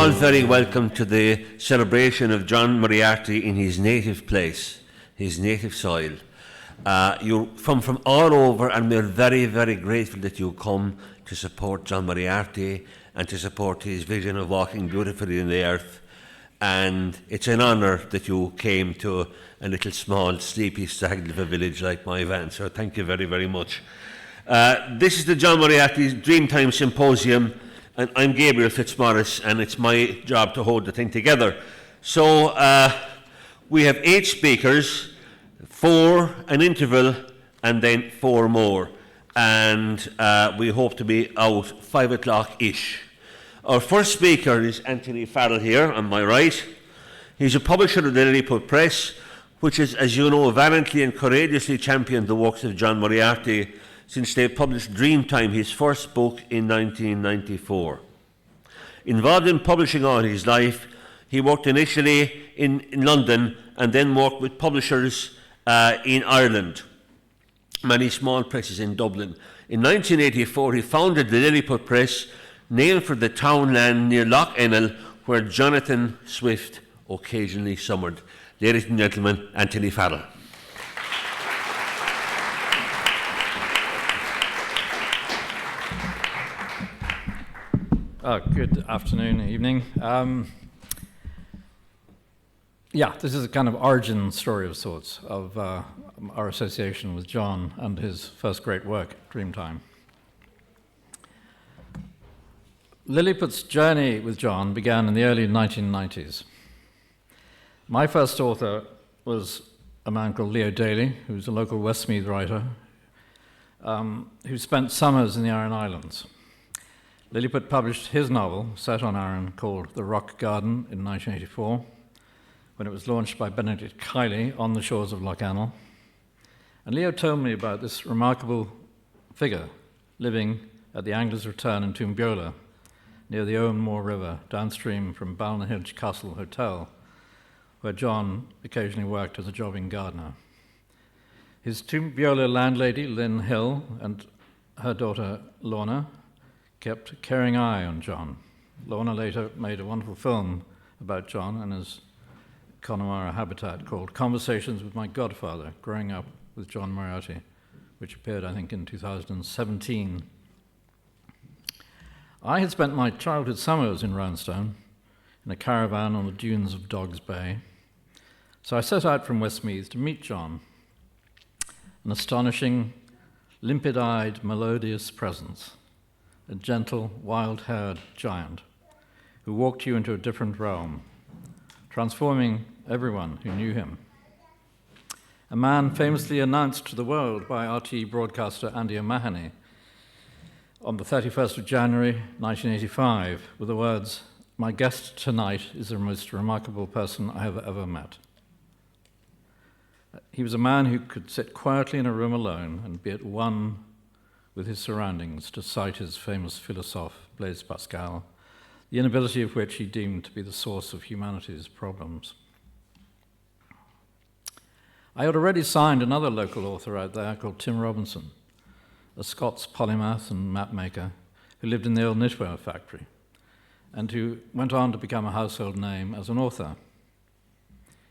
all very welcome to the celebration of John Moriarty in his native place, his native soil. You're from all over, and we're very, very grateful that you come to support John Moriarty and to support his vision of walking beautifully in the earth. And it's an honour that you came to a little small, sleepy, staggered of a village like my van. So thank you very, very much. This is the John Moriarty's Dreamtime Symposium, and I'm Gabriel Fitzmaurice, and it's my job to hold the thing together. So we have 8 speakers, 4 an interval, and then 4 more. And we hope to be out 5 o'clock-ish. Our first speaker is Anthony Farrell here on my right. He's a publisher of the Lilliput Press, which is, as you know, valiantly and courageously championed the works of John Moriarty since they published Dreamtime, his first book, in 1994. Involved in publishing all his life, he worked initially in London and then worked with publishers in Ireland, many small presses in Dublin. In 1984, he founded the Lilliput Press, named for the townland near Lough Ennell, where Jonathan Swift occasionally summered. Ladies and gentlemen, Anthony Farrell. Good afternoon, evening. This is a kind of origin story of sorts of our association with John and his first great work, Dreamtime. Lilliput's journey with John began in the early 1990s. My first author was a man called Leo Daly, who's a local Westmeath writer, who spent summers in the Aran Islands. Lilliput published his novel, set on Aran, called The Rock Garden in 1984, when it was launched by Benedict Kiley on the shores of Lough Ennell. And Leo told me about this remarkable figure living at the Angler's Return in Toombeola, near the Owen Moor River, downstream from Balnahinch Castle Hotel, where John occasionally worked as a jobbing gardener. His Toombeola landlady, Lynn Hill, and her daughter, Lorna, kept a caring eye on John. Lorna later made a wonderful film about John and his Connemara habitat called Conversations with My Godfather, Growing Up with John Moriarty, which appeared, I think, in 2017. I had spent my childhood summers in Roundstone, in a caravan on the dunes of Dogs Bay. So I set out from Westmeath to meet John, an astonishing, limpid-eyed, melodious presence, a gentle, wild-haired giant who walked you into a different realm, transforming everyone who knew him. A man famously announced to the world by RTE broadcaster Andy O'Mahony on the 31st of January 1985 with the words, "My guest tonight is the most remarkable person I have ever met." He was a man who could sit quietly in a room alone and be at one with his surroundings, to cite his famous philosophe, Blaise Pascal, the inability of which he deemed to be the source of humanity's problems. I had already signed another local author out there called Tim Robinson, a Scots polymath and mapmaker who lived in the old knitwear factory and who went on to become a household name as an author.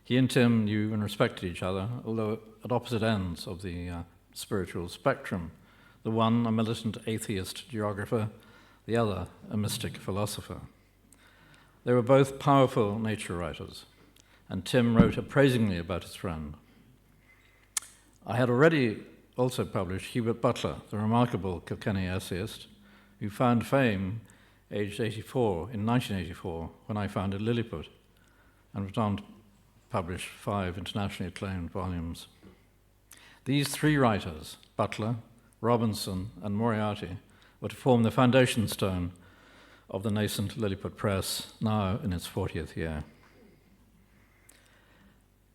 He and Tim knew and respected each other, although at opposite ends of the spiritual spectrum, the one a militant atheist geographer, the other a mystic philosopher. They were both powerful nature writers, and Tim wrote appraisingly about his friend. I had already also published Hubert Butler, the remarkable Kilkenny essayist, who found fame aged 84 in 1984 when I founded Lilliput, and went on to publish 5 internationally acclaimed volumes. These 3 writers, Butler, Robinson, and Moriarty, were to form the foundation stone of the nascent Lilliput Press, now in its 40th year.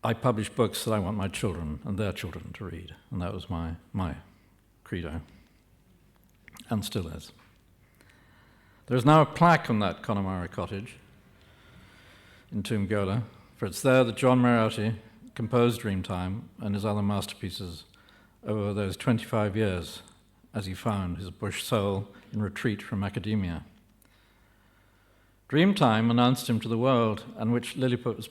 I publish books that I want my children and their children to read, and that was my credo, and still is. There is now a plaque on that Connemara cottage in Toombeola, for it's there that John Moriarty composed Dreamtime and his other masterpieces over those 25 years as he found his bush soul in retreat from academia. Dreamtime announced him to the world, and Lilliput was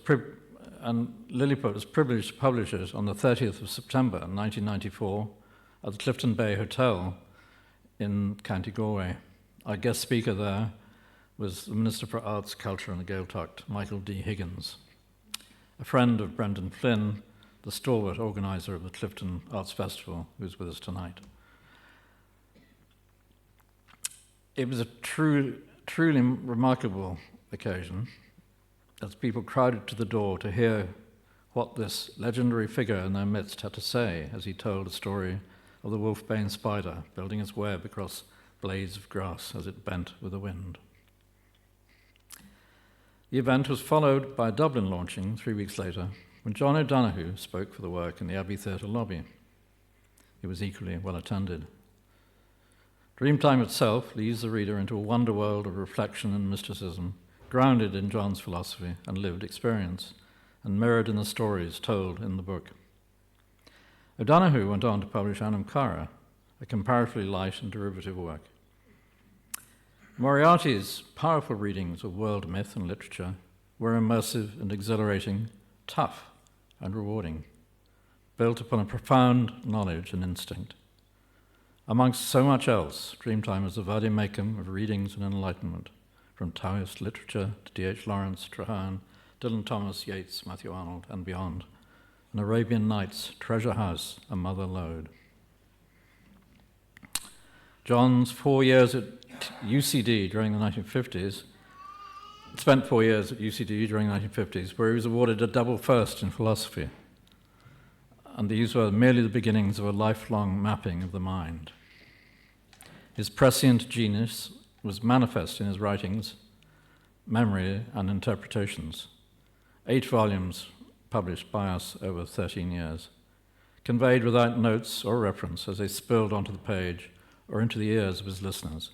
privileged to publish it on the 30th of September 1994 at the Clifton Bay Hotel in County Galway. Our guest speaker there was the Minister for Arts, Culture and the Gaeltacht, Michael D. Higgins, a friend of Brendan Flynn, the stalwart organiser of the Clifton Arts Festival, who's with us tonight. It was a truly remarkable occasion as people crowded to the door to hear what this legendary figure in their midst had to say as he told a story of the wolf-bane spider building its web across blades of grass as it bent with the wind. The event was followed by a Dublin launching 3 weeks later when John O'Donoghue spoke for the work in the Abbey Theatre lobby. It was equally well attended. Dreamtime itself leads the reader into a wonder world of reflection and mysticism, grounded in John's philosophy and lived experience, and mirrored in the stories told in the book. O'Donoghue went on to publish Anam Cara, a comparatively light and derivative work. Moriarty's powerful readings of world myth and literature were immersive and exhilarating, tough and rewarding, built upon a profound knowledge and instinct. Amongst so much else, Dreamtime is a vade-mecum of readings and enlightenment, from Taoist literature to D.H. Lawrence, Traherne, Dylan Thomas, Yeats, Matthew Arnold, and beyond, and Arabian Nights, Treasure House, and Mother Lode. John's 4 years at UCD during the 1950s, spent 4 years at UCD during the 1950s, where he was awarded a double first in philosophy. And these were merely the beginnings of a lifelong mapping of the mind. His prescient genius was manifest in his writings, memory, and interpretations. 8 volumes published by us over 13 years, conveyed without notes or reference as they spilled onto the page or into the ears of his listeners.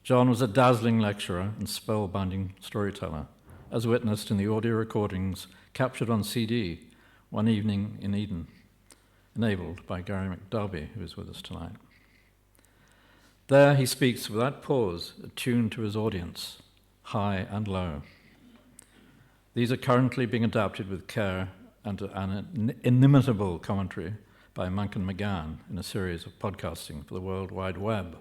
John was a dazzling lecturer and spellbinding storyteller, as witnessed in the audio recordings captured on CD one evening in Eden, enabled by Gary McDarby, who is with us tonight. There he speaks without pause, attuned to his audience, high and low. These are currently being adapted with care and an inimitable commentary by Mankin McGann in a series of podcasting for the World Wide Web,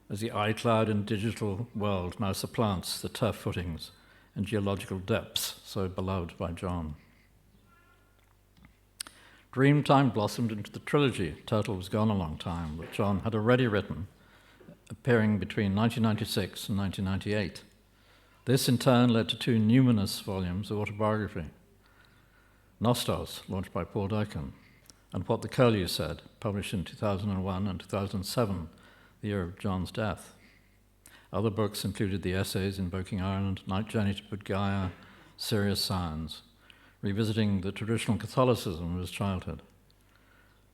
as the iCloud and digital world now supplants the turf footings and geological depths so beloved by John. Dreamtime blossomed into the trilogy, Turtle Was Gone a Long Time, that John had already written, appearing between 1996 and 1998. This in turn led to 2 numinous volumes of autobiography, Nostos, launched by Paul Deichen, and What the Curlew Said, published in 2001 and 2007, the year of John's death. Other books included the essays Invoking Ireland, Night Journey to Budgaya, Serious Sounds, revisiting the traditional Catholicism of his childhood.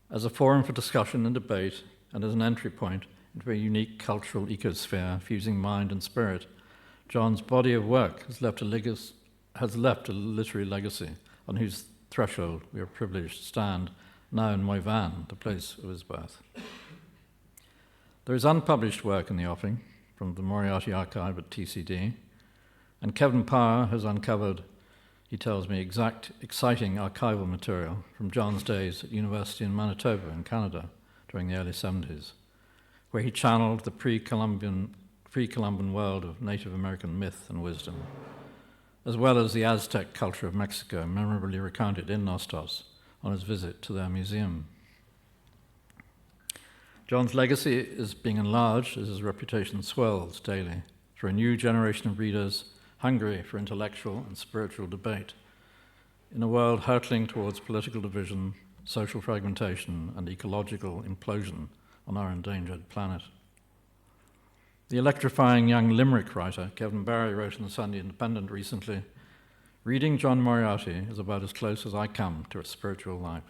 As a forum for discussion and debate, and as an entry point into a unique cultural ecosphere fusing mind and spirit, John's body of work has left a literary legacy on whose threshold we are privileged to stand now in Moyvan, the place of his birth. There is unpublished work in the offing from the Moriarty archive at TCD, and Kevin Power has uncovered, he tells me, exciting archival material from John's days at University in Manitoba in Canada during the early 70s, where he channeled the pre-Columbian world of Native American myth and wisdom, as well as the Aztec culture of Mexico, memorably recounted in Nostos on his visit to their museum. John's legacy is being enlarged as his reputation swells daily through a new generation of readers hungry for intellectual and spiritual debate in a world hurtling towards political division, social fragmentation, and ecological implosion on our endangered planet. The electrifying young Limerick writer Kevin Barry wrote in the Sunday Independent recently, "Reading John Moriarty is about as close as I come to a spiritual life."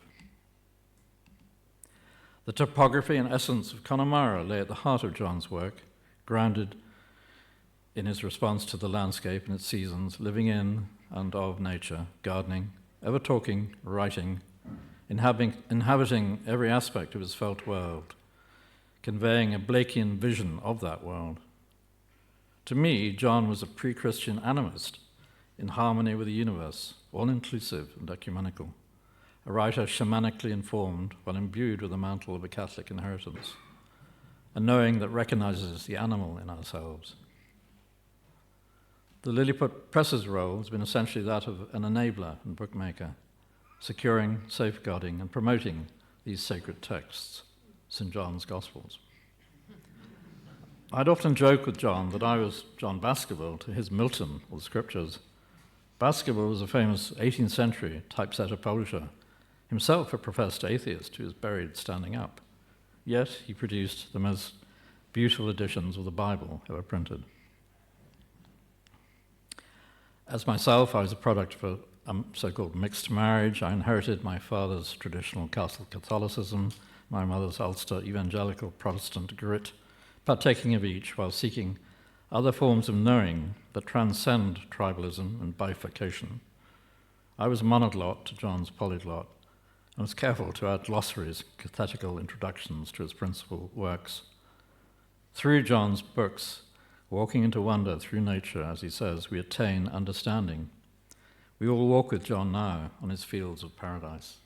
The topography and essence of Connemara lay at the heart of John's work, grounded in his response to the landscape and its seasons, living in and of nature, gardening, ever talking, writing, inhabiting every aspect of his felt world, conveying a Blakean vision of that world. To me, John was a pre-Christian animist in harmony with the universe, all-inclusive and ecumenical, a writer shamanically informed while imbued with the mantle of a Catholic inheritance, a knowing that recognizes the animal in ourselves. The Lilliput Press's role has been essentially that of an enabler and bookmaker, securing, safeguarding, and promoting these sacred texts, St. John's Gospels. I'd often joke with John that I was John Baskerville to his Milton, or the Scriptures. Baskerville was a famous 18th century typesetter publisher, himself a professed atheist who was buried standing up. Yet he produced the most beautiful editions of the Bible ever printed. As myself, I was a product of a so-called mixed marriage. I inherited my father's traditional Catholicism, my mother's Ulster evangelical Protestant grit, partaking of each while seeking other forms of knowing that transcend tribalism and bifurcation. I was monoglot to John's polyglot, and was careful to add glossaries, cathetical introductions to his principal works. Through John's books, walking into wonder through nature, as he says, we attain understanding. We all walk with John now on his fields of paradise.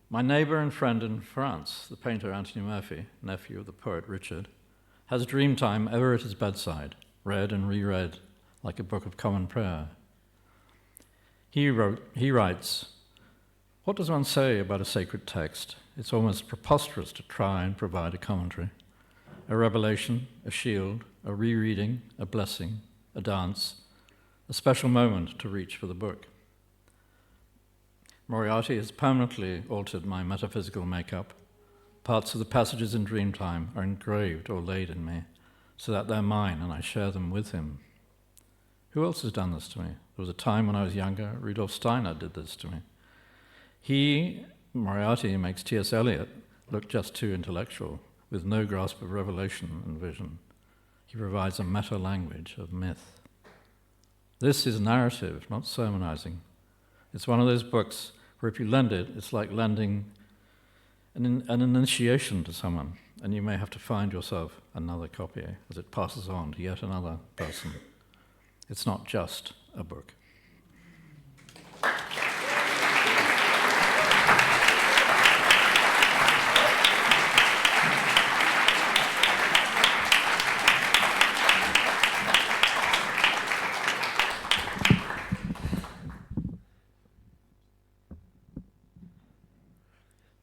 My neighbour and friend in France, the painter Anthony Murphy, nephew of the poet Richard, has Dreamtime ever at his bedside, read and reread like a book of common prayer. He writes, "What does one say about a sacred text? It's almost preposterous to try and provide a commentary. A revelation, a shield, a rereading, a blessing, a dance, a special moment to reach for the book. Moriarty has permanently altered my metaphysical makeup. Parts of the passages in Dreamtime are engraved or laid in me, so that they're mine and I share them with him. Who else has done this to me? There was a time when I was younger, Rudolf Steiner did this to me. He, Moriarty, makes T.S. Eliot look just too intellectual, with no grasp of revelation and vision. He provides a meta-language of myth. This is narrative, not sermonizing. It's one of those books where if you lend it, it's like lending an initiation to someone, and you may have to find yourself another copy as it passes on to yet another person. It's not just a book."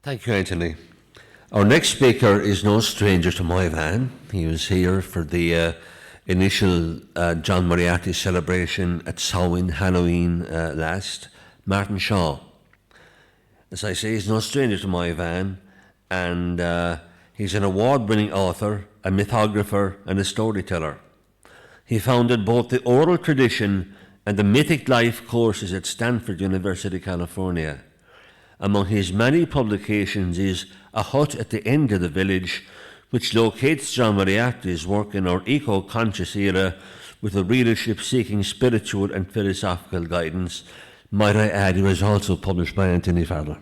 Thank you, Anthony. Our next speaker is no stranger to Moya Van. He was here for the initial John Moriarty celebration at Samhain, Halloween last. Martin Shaw. As I say, he's no stranger to Moya Van, and he's an award-winning author, a mythographer, and a storyteller. He founded both the oral tradition and the mythic life courses at Stanford University, California. Among his many publications is A Hut at the End of the Village, which locates John Moriarty's work in our eco-conscious era with a readership seeking spiritual and philosophical guidance. Might I add, it was also published by Anthony Farren.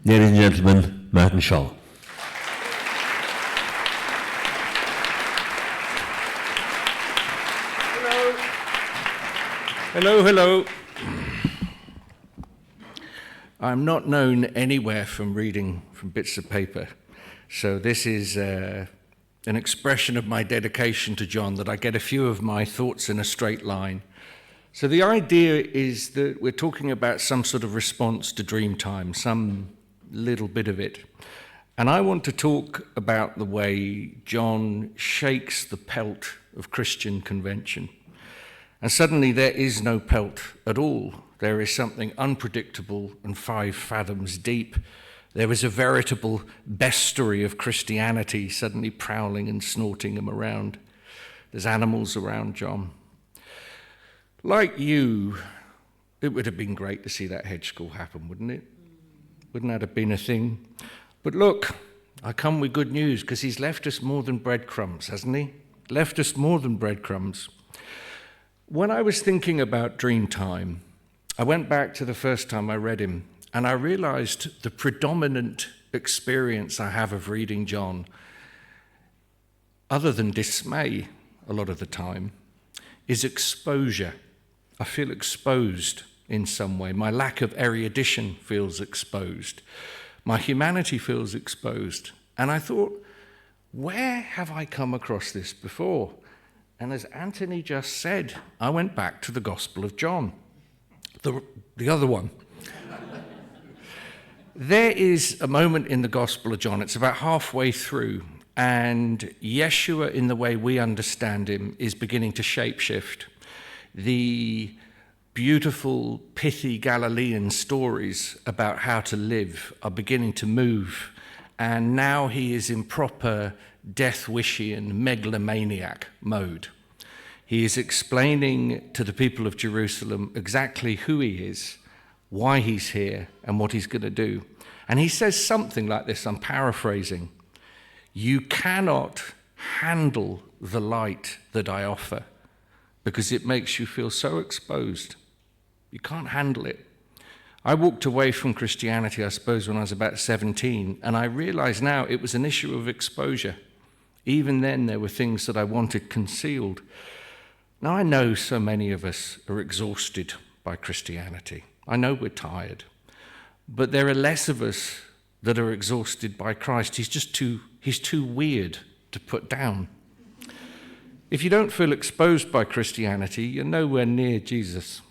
Ladies and gentlemen, Martin Shaw. Hello, hello. I'm not known anywhere from reading from bits of paper, so this is an expression of my dedication to John, that I get a few of my thoughts in a straight line. So the idea is that we're talking about some sort of response to Dreamtime, some little bit of it. And I want to talk about the way John shakes the pelt of Christian convention. And suddenly there is no pelt at all. There is something unpredictable and 5 fathoms deep. There is a veritable bestiary of Christianity suddenly prowling and snorting him around. There's animals around John. Like you, it would have been great to see that hedge school happen, wouldn't it? Wouldn't that have been a thing? But look, I come with good news, because he's left us more than breadcrumbs, hasn't he? Left us more than breadcrumbs. When I was thinking about Dreamtime, I went back to the first time I read him, and I realized the predominant experience I have of reading John. other than dismay a lot of the time, is exposure. I feel exposed in some way. My lack of erudition feels exposed. My humanity feels exposed. And I thought, where have I come across this before? And as Anthony just said, I went back to the Gospel of John, the other one. There is a moment in the Gospel of John, it's about halfway through, and Yeshua, in the way we understand him, is beginning to shapeshift. The beautiful, pithy Galilean stories about how to live are beginning to move, and now he is in proper death-wishian megalomaniac mode. He is explaining to the people of Jerusalem exactly who he is, why he's here, and what he's going to do. And he says something like this, I'm paraphrasing: "You cannot handle the light that I offer because it makes you feel so exposed. You can't handle it." I walked away from Christianity, I suppose, when I was about 17, and I realize now it was an issue of exposure. Even then, there were things that I wanted concealed. Now, I know so many of us are exhausted by Christianity. I know we're tired. But there are less of us that are exhausted by Christ. He's too weird to put down. If you don't feel exposed by Christianity, you're nowhere near Jesus.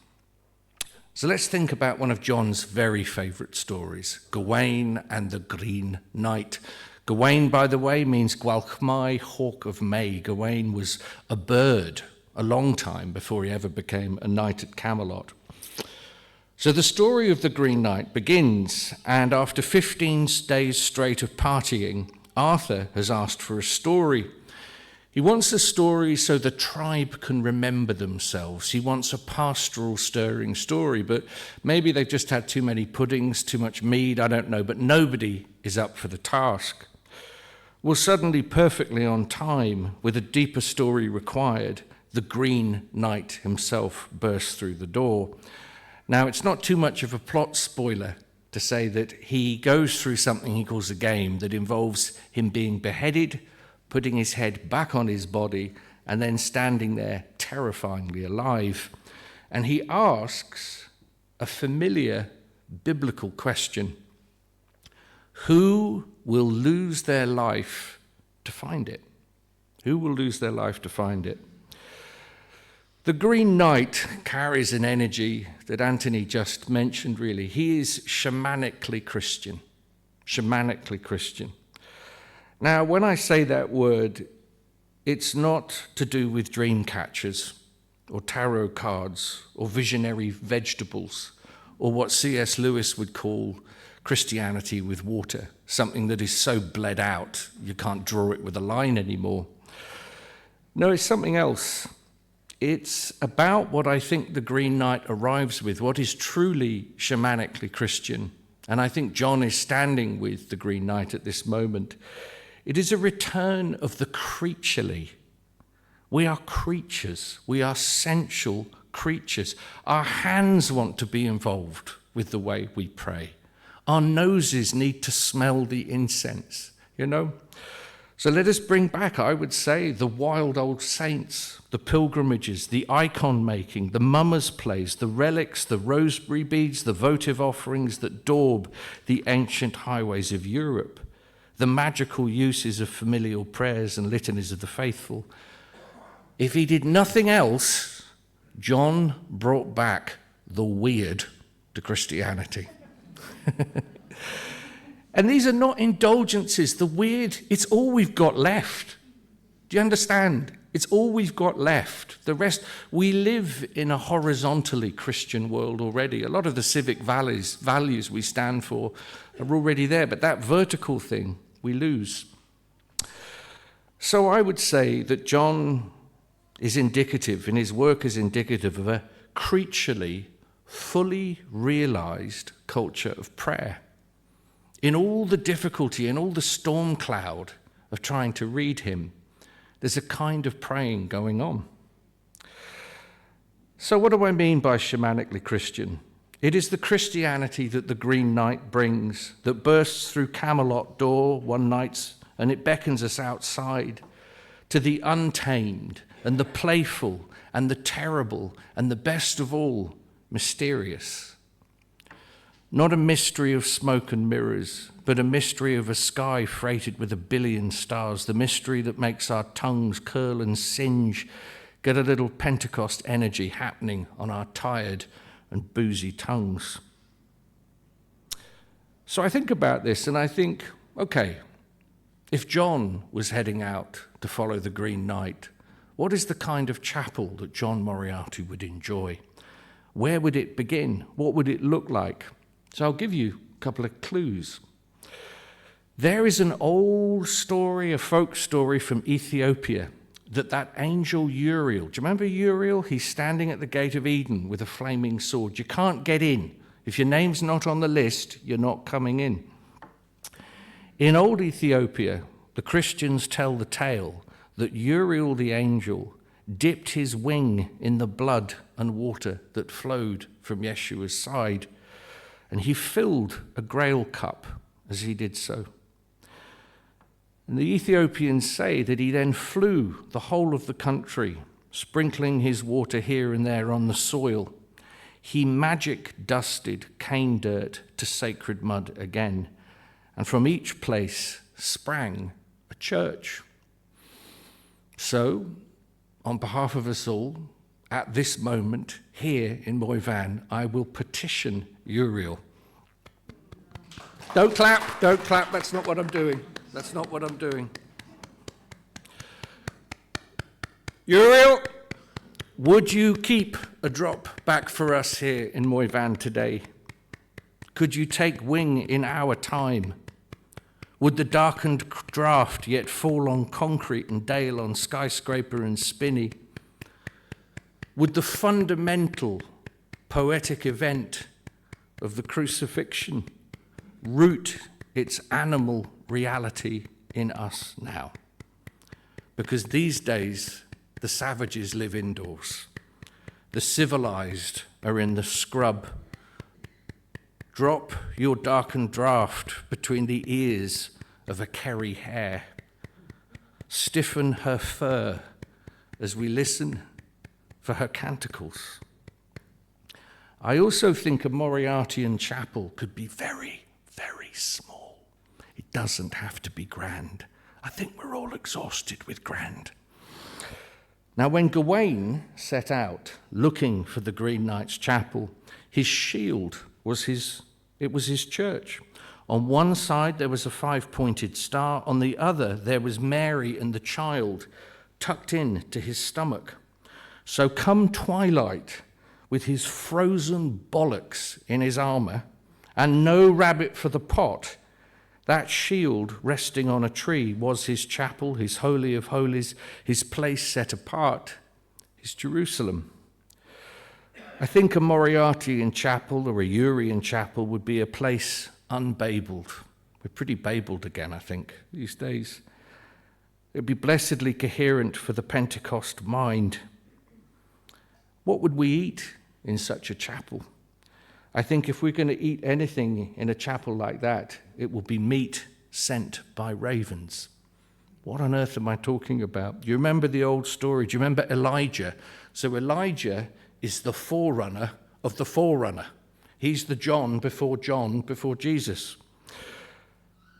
So let's think about one of John's very favourite stories, Gawain and the Green Knight. Gawain, by the way, means Gwalchmai, hawk of May. Gawain was a bird a long time before he ever became a knight at Camelot. So the story of the Green Knight begins, and after 15 days straight of partying, Arthur has asked for a story. He wants a story so the tribe can remember themselves. He wants a pastoral, stirring story, but maybe they've just had too many puddings, too much mead, I don't know, but nobody is up for the task. Well, suddenly, perfectly on time, with a deeper story required, the Green Knight himself bursts through the door. Now, it's not too much of a plot spoiler to say that he goes through something he calls a game that involves him being beheaded, putting his head back on his body, and then standing there terrifyingly alive. And he asks a familiar biblical question: who will lose their life to find it? Who will lose their life to find it? The Green Knight carries an energy that Anthony just mentioned, really. He is shamanically Christian. Shamanically Christian. Now, when I say that word, it's not to do with dream catchers or tarot cards or visionary vegetables or what C.S. Lewis would call Christianity with water, something that is so bled out you can't draw it with a line anymore. No, it's something else. It's about what I think the Green Knight arrives with, what is truly shamanically Christian. And I think John is standing with the Green Knight at this moment. It is a return of the creaturely. We are creatures. We are sensual creatures. Our hands want to be involved with the way we pray. Our noses need to smell the incense, you know? So let us bring back, I would say, the wild old saints, the pilgrimages, the icon making, the mummers' plays, the relics, the rosary beads, the votive offerings that daub the ancient highways of Europe, the magical uses of familial prayers and litanies of the faithful. If he did nothing else, John brought back the weird to Christianity. And these are not indulgences. The weird, it's all we've got left. Do you understand? It's all we've got left. The rest, we live in a horizontally Christian world already. A lot of the civic values we stand for are already there, but that vertical thing we lose. So I would say that John is indicative, and his work is indicative of a creaturely, fully realized culture of prayer. In all the difficulty, in all the storm cloud of trying to read him, there's a kind of praying going on. So what do I mean by shamanically Christian? It is the Christianity that the Green Knight brings, that bursts through Camelot door one night, and it beckons us outside to the untamed and the playful and the terrible and the best of all, mysterious. Not a mystery of smoke and mirrors, but a mystery of a sky freighted with 1 billion stars, the mystery that makes our tongues curl and singe, get a little Pentecost energy happening on our tired and boozy tongues. So I think about this and I think, okay, if John was heading out to follow the Green Knight, what is the kind of chapel that John Moriarty would enjoy? Where would it begin? What would it look like? So I'll give you a couple of clues. There is an old story, a folk story from Ethiopia, that angel Uriel, do you remember Uriel? He's standing at the gate of Eden with a flaming sword. You can't get in. If your name's not on the list, you're not coming in. In old Ethiopia, the Christians tell the tale that Uriel the angel dipped his wing in the blood and water that flowed from Yeshua's side, and he filled a grail cup as he did so. And the Ethiopians say that he then flew the whole of the country, sprinkling his water here and there on the soil. He magic dusted cane dirt to sacred mud again, and from each place sprang a church. So, on behalf of us all, at this moment, here in Moyvan, I will petition Uriel. Don't clap, that's not what I'm doing. That's not what I'm doing. Uriel, would you keep a drop back for us here in Moyvan today? Could you take wing in our time? Would the darkened draught yet fall on concrete and dale, on skyscraper and spinney? Would the fundamental poetic event of the crucifixion root its animal reality in us now? Because these days, the savages live indoors. The civilized are in the scrub. Drop your darkened draught between the ears of a Kerry hare. Stiffen her fur as we listen for her canticles. I also think a Moriartian chapel could be very, very small. It doesn't have to be grand. I think we're all exhausted with grand. Now, when Gawain set out looking for the Green Knight's chapel, his shield was his church. On one side, there was a 5-pointed star. On the other, there was Mary and the child tucked in to his stomach. So come twilight, with his frozen bollocks in his armor, and no rabbit for the pot, that shield resting on a tree was his chapel, his holy of holies, his place set apart, his Jerusalem. I think a Moriartian chapel or a Urian chapel would be a place unbabbled. We're pretty babbled again, I think, these days. It would be blessedly coherent for the Pentecost mind. What would we eat in such a chapel? I think if we're going to eat anything in a chapel like that, it will be meat sent by ravens. What on earth am I talking about? Do you remember the old story? Do you remember Elijah? So Elijah is the forerunner of the forerunner. He's the John before Jesus.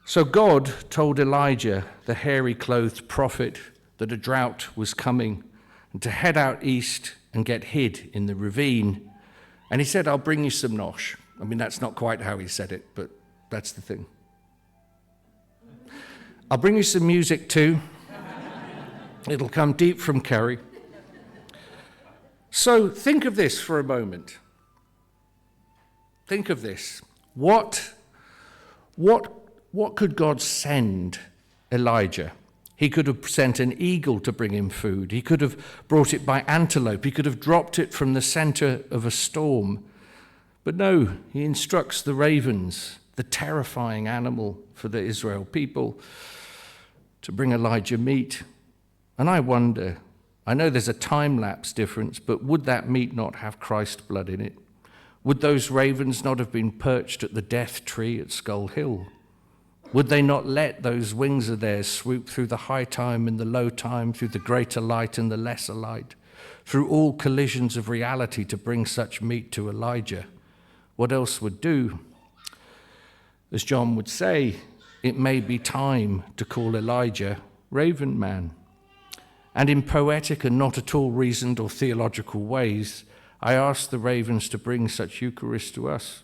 So God told Elijah, the hairy-clothed prophet, that a drought was coming and to head out east and get hid in the ravine. And he said, I'll bring you some nosh. I mean, that's not quite how he said it, but that's the thing. I'll bring you some music too. It'll come deep from Kerry. So think of this for a moment. Think of this. What could God send Elijah? He could have sent an eagle to bring him food. He could have brought it by antelope. He could have dropped it from the center of a storm. But no, he instructs the ravens, the terrifying animal for the Israel people, to bring Elijah meat. And I wonder, I know there's a time-lapse difference, but would that meat not have Christ blood in it? Would those ravens not have been perched at the death tree at Skull Hill? Would they not let those wings of theirs swoop through the high time and the low time, through the greater light and the lesser light, through all collisions of reality to bring such meat to Elijah? What else would do? As John would say, it may be time to call Elijah Raven Man. And in poetic and not at all reasoned or theological ways, I ask the ravens to bring such Eucharist to us.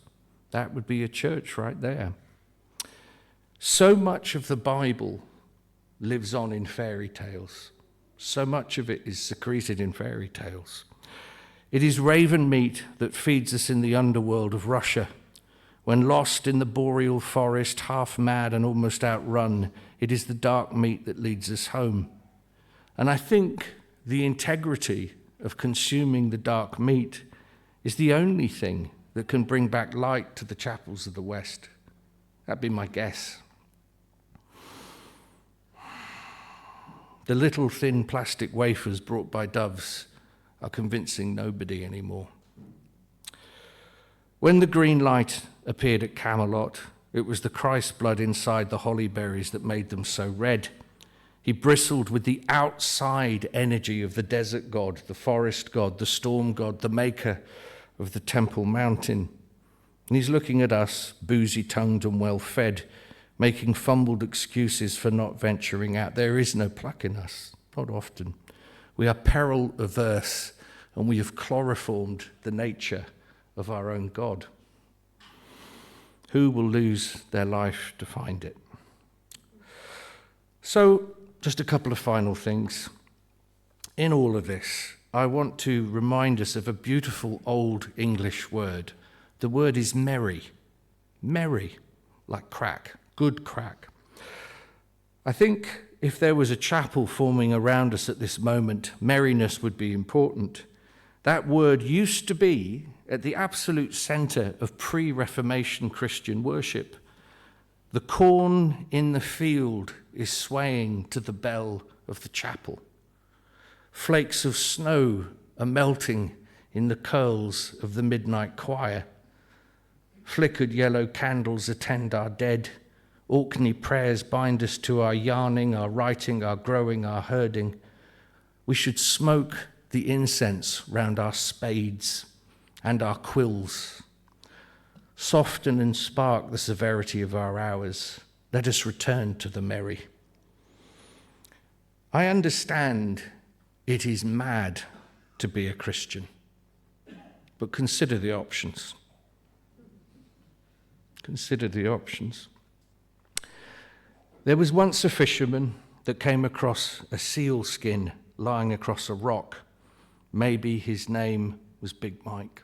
That would be a church right there. So much of the Bible lives on in fairy tales. So much of it is secreted in fairy tales. It is raven meat that feeds us in the underworld of Russia. When lost in the boreal forest, half mad and almost outrun, it is the dark meat that leads us home. And I think the integrity of consuming the dark meat is the only thing that can bring back light to the chapels of the West. That'd be my guess. The little thin plastic wafers brought by doves are convincing nobody anymore. When the green light appeared at Camelot, it was the Christ blood inside the holly berries that made them so red. He bristled with the outside energy of the desert god, the forest god, the storm god, the maker of the Temple Mountain. And he's looking at us, boozy-tongued and well-fed, making fumbled excuses for not venturing out. There is no pluck in us, not often. We are peril-averse, and we have chloroformed the nature of our own God. Who will lose their life to find it? So, just a couple of final things. In all of this, I want to remind us of a beautiful old English word. The word is merry. Merry, like crack. Good crack. I think if there was a chapel forming around us at this moment, merriness would be important. That word used to be at the absolute center of pre-Reformation Christian worship. The corn in the field is swaying to the bell of the chapel. Flakes of snow are melting in the curls of the midnight choir. Flickered yellow candles attend our dead. Orkney prayers bind us to our yarning, our writing, our growing, our herding. We should smoke the incense round our spades and our quills. Soften and spark the severity of our hours. Let us return to the merry. I understand it is mad to be a Christian, but consider the options. Consider the options. There was once a fisherman that came across a seal skin lying across a rock. Maybe his name was Big Mike.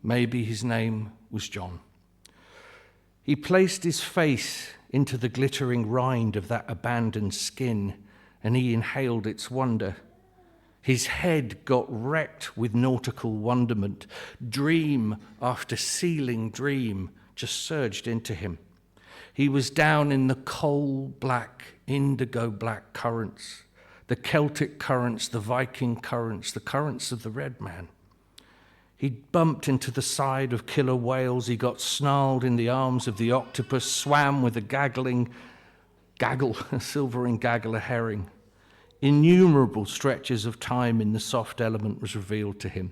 Maybe his name was John. He placed his face into the glittering rind of that abandoned skin, and he inhaled its wonder. His head got wrecked with nautical wonderment. Dream after sealing dream just surged into him. He was down in the coal-black, indigo-black currents, the Celtic currents, the Viking currents, the currents of the Red Man. He bumped into the side of killer whales. He got snarled in the arms of the octopus, swam with a silvering gaggle of herring. Innumerable stretches of time in the soft element was revealed to him.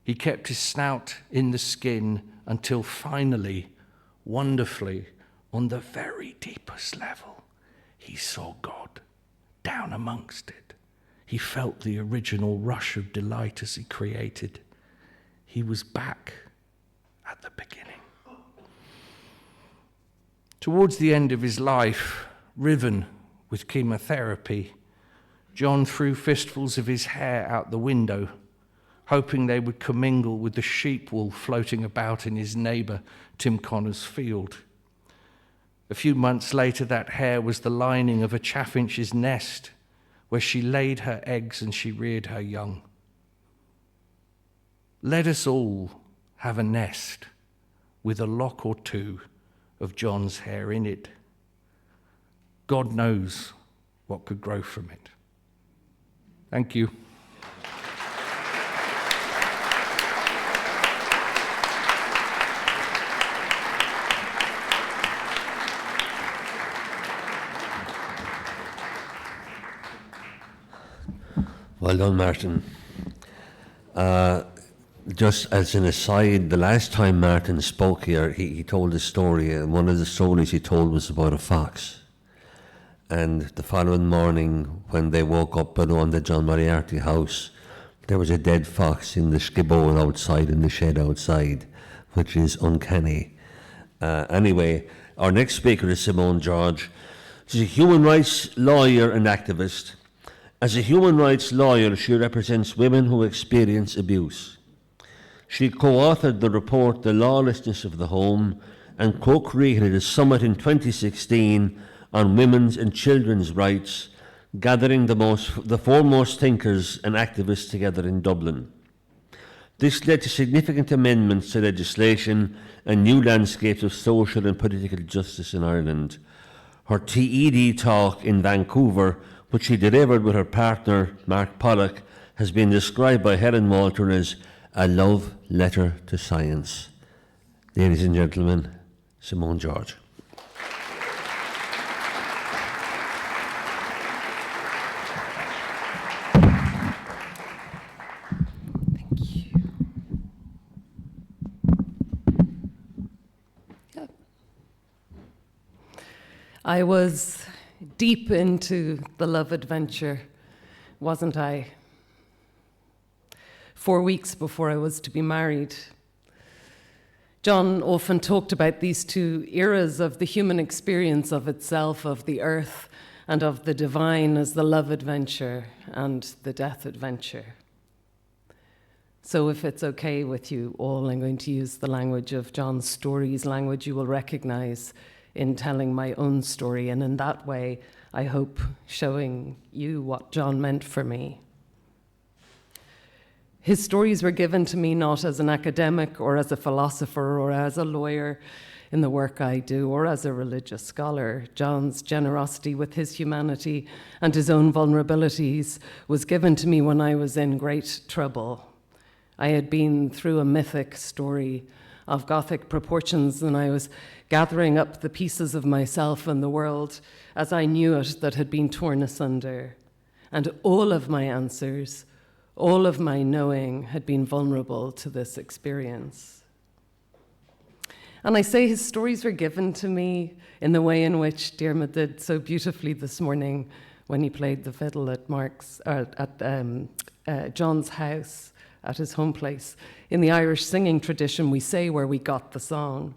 He kept his snout in the skin until finally, wonderfully, on the very deepest level, he saw God down amongst it. He felt the original rush of delight as he created. He was back at the beginning. Towards the end of his life, riven with chemotherapy, John threw fistfuls of his hair out the window, hoping they would commingle with the sheep wool floating about in his neighbour Tim Connor's field. A few months later, that hair was the lining of a chaffinch's nest where she laid her eggs and she reared her young. Let us all have a nest with a lock or two of John's hair in it. God knows what could grow from it. Thank you. Well done, Martin. Just as an aside, the last time Martin spoke here, he told a story, and one of the stories he told was about a fox. And the following morning, when they woke up on the John Moriarty house, there was a dead fox in the skibbowl outside, in the shed outside, which is uncanny. Anyway, our next speaker is Simone George. She's a human rights lawyer and activist. As a human rights lawyer, she represents women who experience abuse. She co-authored the report, The Lawlessness of the Home, and co-created a summit in 2016 on women's and children's rights, gathering the foremost thinkers and activists together in Dublin. This led to significant amendments to legislation and new landscapes of social and political justice in Ireland. Her TED talk in Vancouver, which she delivered with her partner Mark Pollock, has been described by Helen Walter as a love letter to science. Ladies and gentlemen, Simone George. I was deep into the love adventure, wasn't I? 4 weeks before I was to be married. John often talked about these two eras of the human experience of itself, of the earth, and of the divine as the love adventure and the death adventure. So if it's okay with you all, I'm going to use the language of John's stories, language you will recognize in telling my own story, and in that way, I hope showing you what John meant for me. His stories were given to me not as an academic or as a philosopher or as a lawyer in the work I do or as a religious scholar. John's generosity with his humanity and his own vulnerabilities was given to me when I was in great trouble. I had been through a mythic story of Gothic proportions, and I was gathering up the pieces of myself and the world as I knew it that had been torn asunder. And all of my answers, all of my knowing had been vulnerable to this experience. And I say his stories were given to me in the way in which Diarmaid did so beautifully this morning when he played the fiddle at John's house, at his home place. In the Irish singing tradition, we say where we got the song,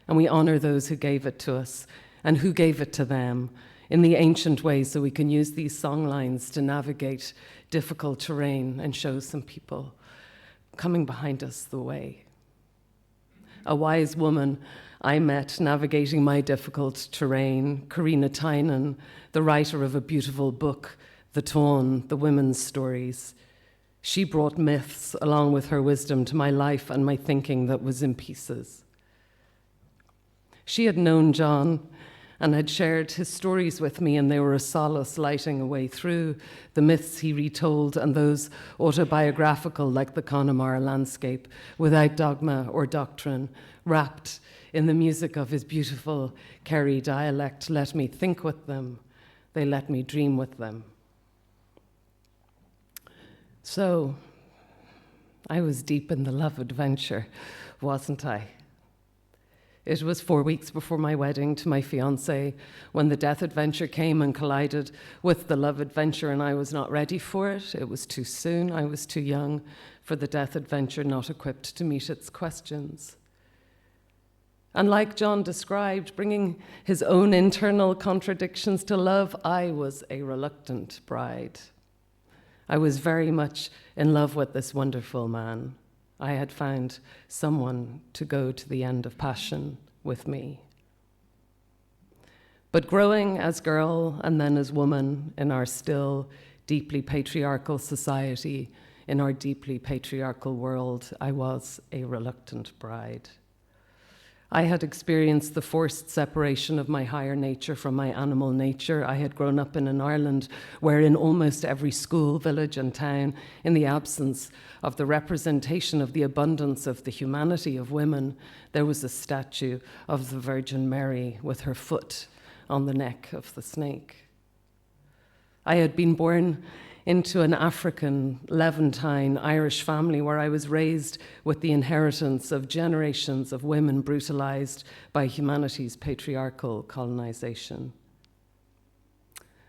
and we honor those who gave it to us and who gave it to them in the ancient way, so we can use these song lines to navigate difficult terrain and show some people coming behind us the way. A wise woman I met navigating my difficult terrain, Karina Tynan, the writer of a beautiful book, The Tone, the women's stories. She brought myths along with her wisdom to my life and my thinking that was in pieces. She had known John and had shared his stories with me, and they were a solace lighting a way through the myths he retold and those autobiographical like the Connemara landscape, without dogma or doctrine, wrapped in the music of his beautiful Kerry dialect. Let me think with them, they let me dream with them. So, I was deep in the love adventure, wasn't I? It was 4 weeks before my wedding to my fiancé when the death adventure came and collided with the love adventure, and I was not ready for it. It was too soon. I was too young for the death adventure, not equipped to meet its questions. And like John described, bringing his own internal contradictions to love, I was a reluctant bride. I was very much in love with this wonderful man. I had found someone to go to the end of passion with me. But growing as girl and then as woman in our still deeply patriarchal society, in our deeply patriarchal world, I was a reluctant bride. I had experienced the forced separation of my higher nature from my animal nature. I had grown up in an Ireland where in almost every school, village and town, in the absence of the representation of the abundance of the humanity of women, there was a statue of the Virgin Mary with her foot on the neck of the snake. I had been born into an African, Levantine, Irish family where I was raised with the inheritance of generations of women brutalized by humanity's patriarchal colonization.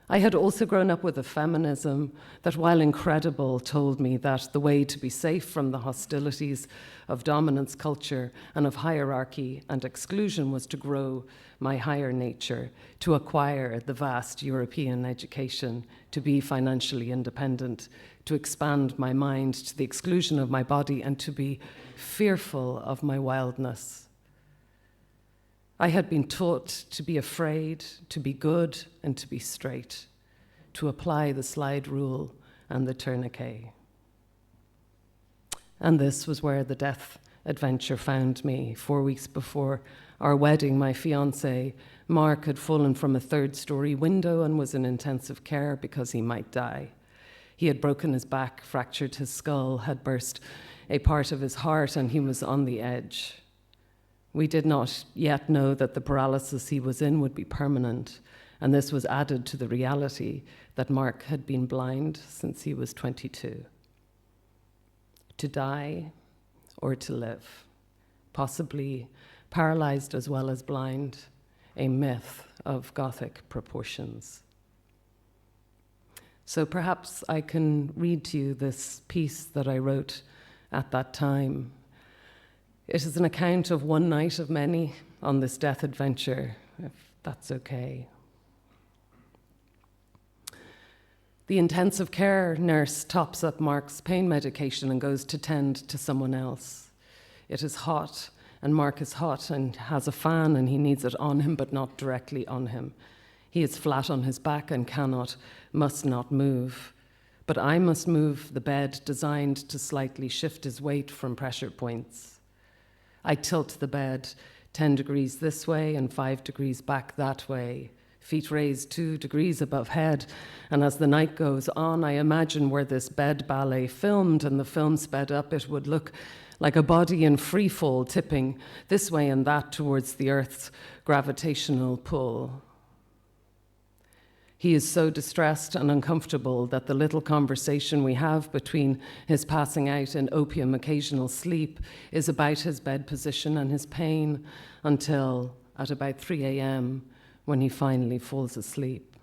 I had also grown up with a feminism that, while incredible, told me that the way to be safe from the hostilities of dominance culture and of hierarchy and exclusion was to grow my higher nature, to acquire the vast European education, to be financially independent, to expand my mind to the exclusion of my body, and to be fearful of my wildness. I had been taught to be afraid, to be good, and to be straight, to apply the slide rule and the tourniquet. And this was where the death adventure found me. 4 weeks before our wedding, my fiancé, Mark, had fallen from a third-story window and was in intensive care because he might die. He had broken his back, fractured his skull, had burst a part of his heart, and he was on the edge. We did not yet know that the paralysis he was in would be permanent, and this was added to the reality that Mark had been blind since he was 22. To die or to live, possibly paralyzed as well as blind, a myth of Gothic proportions. So perhaps I can read to you this piece that I wrote at that time. It is an account of one night of many on this death adventure, if that's okay. The intensive care nurse tops up Mark's pain medication and goes to tend to someone else. It is hot, and Mark is hot and has a fan, and he needs it on him, but not directly on him. He is flat on his back and must not move. But I must move the bed designed to slightly shift his weight from pressure points. I tilt the bed 10 degrees this way and 5 degrees back that way, feet raised 2 degrees above head. And as the night goes on, I imagine were this bed ballet filmed and the film sped up, it would look like a body in free fall, tipping this way and that towards the Earth's gravitational pull. He is so distressed and uncomfortable that the little conversation we have between his passing out and opium occasional sleep is about his bed position and his pain until at about 3 a.m. when he finally falls asleep.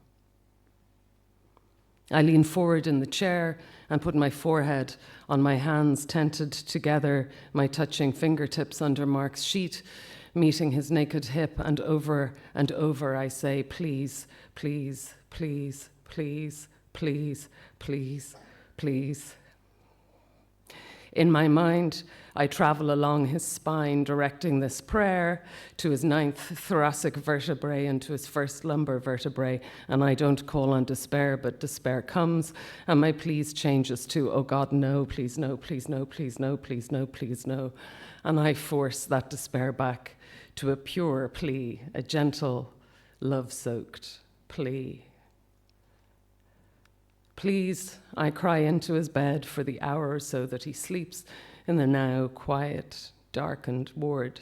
I lean forward in the chair and put my forehead on my hands, tented together, my touching fingertips under Mark's sheet, meeting his naked hip, and over I say, please, please, please, please, please, please, please. In my mind, I travel along his spine, directing this prayer to his 9th thoracic vertebrae and to his 1st lumbar vertebrae, and I don't call on despair, but despair comes, and my please changes to, oh God, no, please, no, please, no, please, no, please, no, please, no. And I force that despair back to a pure plea, a gentle, love-soaked plea. Please, I cry into his bed for the hour or so that he sleeps in the now quiet, darkened ward.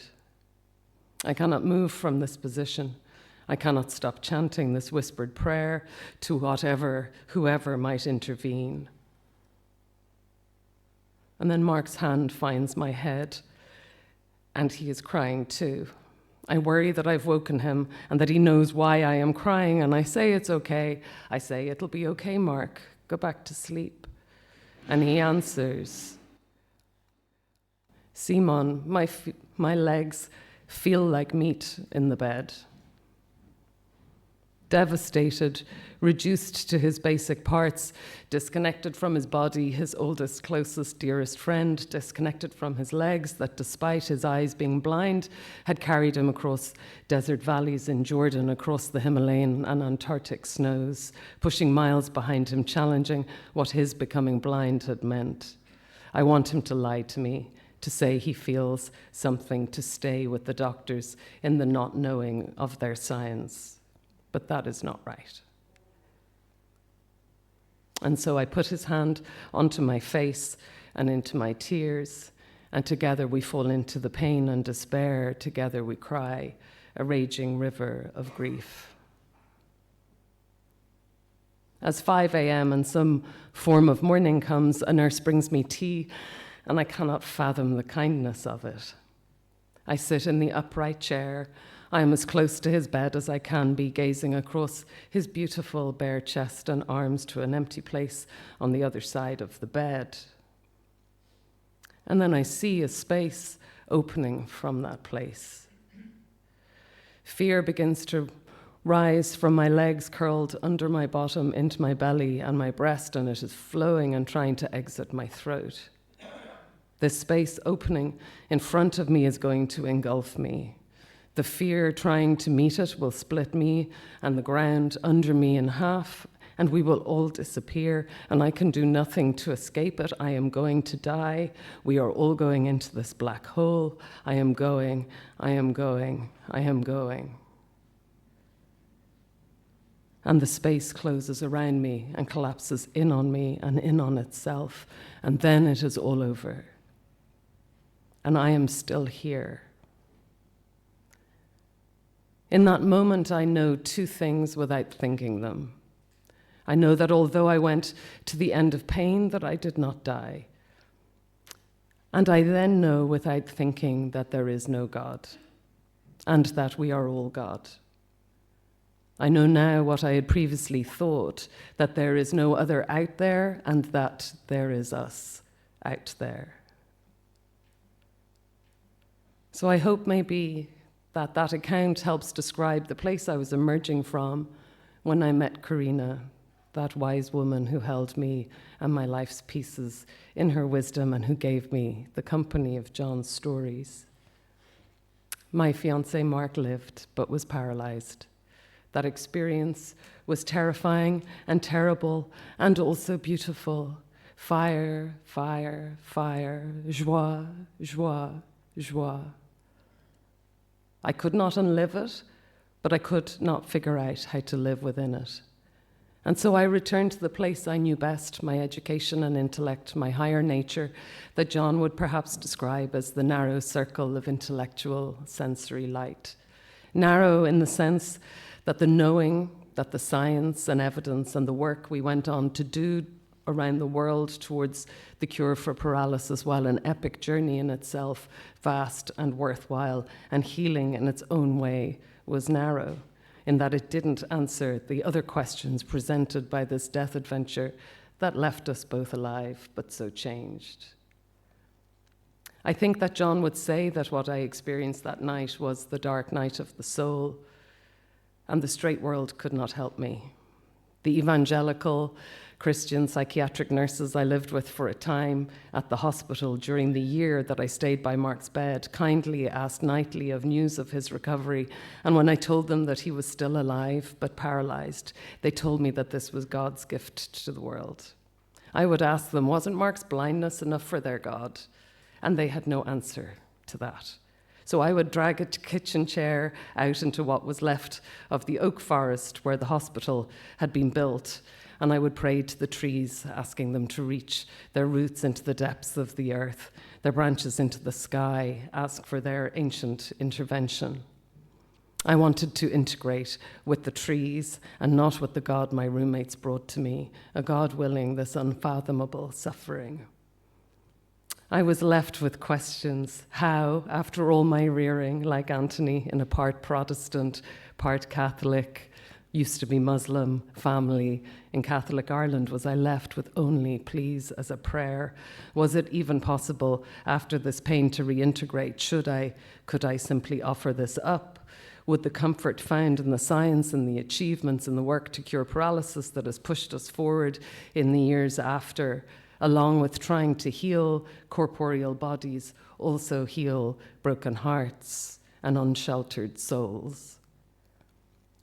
I cannot move from this position. I cannot stop chanting this whispered prayer to whoever might intervene. And then Mark's hand finds my head, and he is crying too. I worry that I've woken him and that he knows why I am crying, and I say it's okay. I say, it'll be okay, Mark. Go back to sleep. And he answers, Simone, my legs feel like meat in the bed. Devastated, reduced to his basic parts, disconnected from his body, his oldest, closest, dearest friend, disconnected from his legs that, despite his eyes being blind, had carried him across desert valleys in Jordan, across the Himalayan and Antarctic snows, pushing miles behind him, challenging what his becoming blind had meant. I want him to lie to me, to say he feels something, to stay with the doctors in the not knowing of their science. But that is not right. And so I put his hand onto my face and into my tears, and together we fall into the pain and despair. Together we cry, a raging river of grief. As 5 a.m. and some form of morning comes, a nurse brings me tea, and I cannot fathom the kindness of it. I sit in the upright chair. I am as close to his bed as I can be, gazing across his beautiful bare chest and arms to an empty place on the other side of the bed. And then I see a space opening from that place. Fear begins to rise from my legs curled under my bottom into my belly and my breast, and it is flowing and trying to exit my throat. This space opening in front of me is going to engulf me. The fear trying to meet it will split me and the ground under me in half, and we will all disappear, and I can do nothing to escape it. I am going to die. We are all going into this black hole. I am going, I am going, I am going. And the space closes around me and collapses in on me and in on itself, and then it is all over. And I am still here. In that moment, I know two things without thinking them. I know that although I went to the end of pain, that I did not die. And I then know without thinking that there is no God, and that we are all God. I know now what I had previously thought, that there is no other out there, and that there is us out there. So I hope maybe that account helps describe the place I was emerging from when I met Karina, that wise woman who held me and my life's pieces in her wisdom and who gave me the company of John's stories. My fiancé Mark lived but was paralyzed. That experience was terrifying and terrible and also beautiful. Fire, fire, fire, joie, joie, joie. I could not unlive it, but I could not figure out how to live within it. And so I returned to the place I knew best, my education and intellect, my higher nature, that John would perhaps describe as the narrow circle of intellectual sensory light. Narrow in the sense that the knowing, that the science and evidence and the work we went on to do around the world towards the cure for paralysis, while an epic journey in itself, vast and worthwhile, and healing in its own way, was narrow, in that it didn't answer the other questions presented by this death adventure that left us both alive, but so changed. I think that John would say that what I experienced that night was the dark night of the soul, and the straight world could not help me. The evangelical Christian psychiatric nurses I lived with for a time at the hospital during the year that I stayed by Mark's bed kindly asked nightly of news of his recovery, and when I told them that he was still alive but paralyzed, they told me that this was God's gift to the world. I would ask them, wasn't Mark's blindness enough for their God? And they had no answer to that. So I would drag a kitchen chair out into what was left of the oak forest where the hospital had been built, and I would pray to the trees, asking them to reach their roots into the depths of the earth, their branches into the sky, ask for their ancient intervention. I wanted to integrate with the trees and not with the God my roommates brought to me, a God willing this unfathomable suffering. I was left with questions. How, after all my rearing, like Anthony, in a part Protestant, part Catholic, used to be Muslim family in Catholic Ireland, was I left with only please as a prayer? Was it even possible after this pain to reintegrate? Could I simply offer this up? Would the comfort found in the science and the achievements and the work to cure paralysis that has pushed us forward in the years after, along with trying to heal corporeal bodies, also heal broken hearts and unsheltered souls?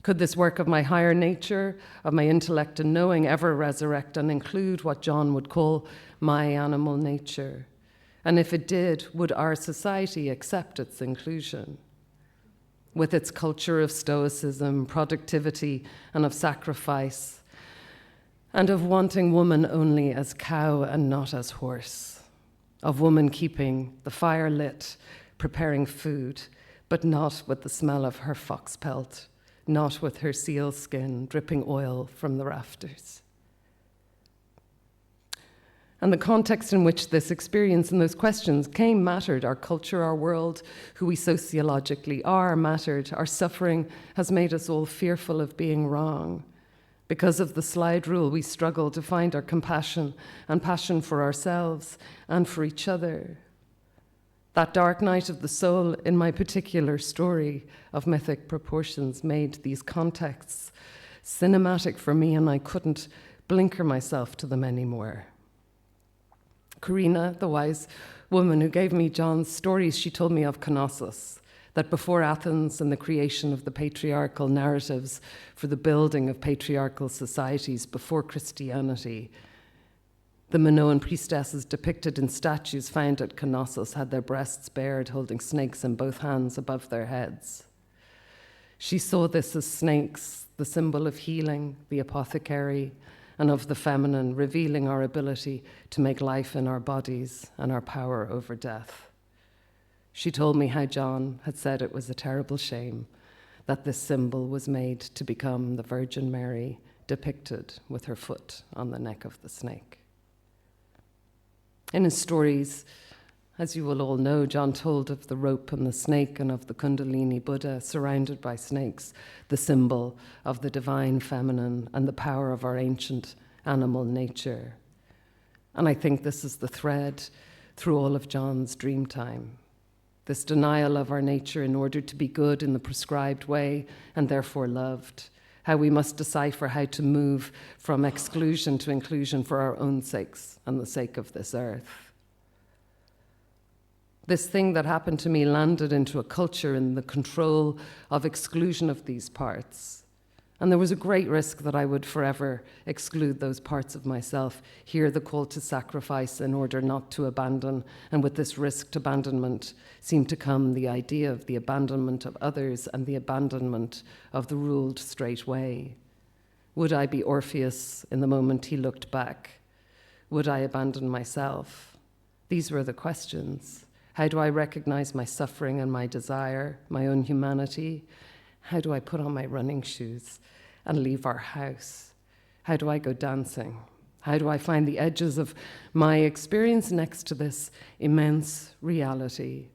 Could this work of my higher nature, of my intellect and knowing, ever resurrect and include what John would call my animal nature? And if it did, would our society accept its inclusion? With its culture of stoicism, productivity, and of sacrifice, and of wanting woman only as cow and not as horse, of woman keeping the fire lit, preparing food, but not with the smell of her fox pelt, not with her seal skin dripping oil from the rafters. And the context in which this experience and those questions came mattered. Our culture, our world, who we sociologically are mattered. Our suffering has made us all fearful of being wrong. Because of the slide rule, we struggle to find our compassion and passion for ourselves and for each other. That dark night of the soul in my particular story of mythic proportions made these contexts cinematic for me, and I couldn't blinker myself to them anymore. Karina, the wise woman who gave me John's stories, she told me of Knossos, that before Athens and the creation of the patriarchal narratives for the building of patriarchal societies before Christianity, the Minoan priestesses depicted in statues found at Knossos had their breasts bared, holding snakes in both hands above their heads. She saw this as snakes, the symbol of healing, the apothecary, and of the feminine, revealing our ability to make life in our bodies and our power over death. She told me how John had said it was a terrible shame that this symbol was made to become the Virgin Mary depicted with her foot on the neck of the snake. In his stories, as you will all know, John told of the rope and the snake and of the Kundalini Buddha surrounded by snakes, the symbol of the divine feminine and the power of our ancient animal nature. And I think this is the thread through all of John's Dreamtime, this denial of our nature in order to be good in the prescribed way and therefore loved, how we must decipher how to move from exclusion to inclusion for our own sakes and the sake of this earth. This thing that happened to me landed into a culture in the control of exclusion of these parts. And there was a great risk that I would forever exclude those parts of myself, hear the call to sacrifice in order not to abandon, and with this risk to abandonment seemed to come the idea of the abandonment of others and the abandonment of the ruled straight way. Would I be Orpheus in the moment he looked back? Would I abandon myself? These were the questions. How do I recognize my suffering and my desire, my own humanity? How do I put on my running shoes and leave our house? How do I go dancing? How do I find the edges of my experience next to this immense reality?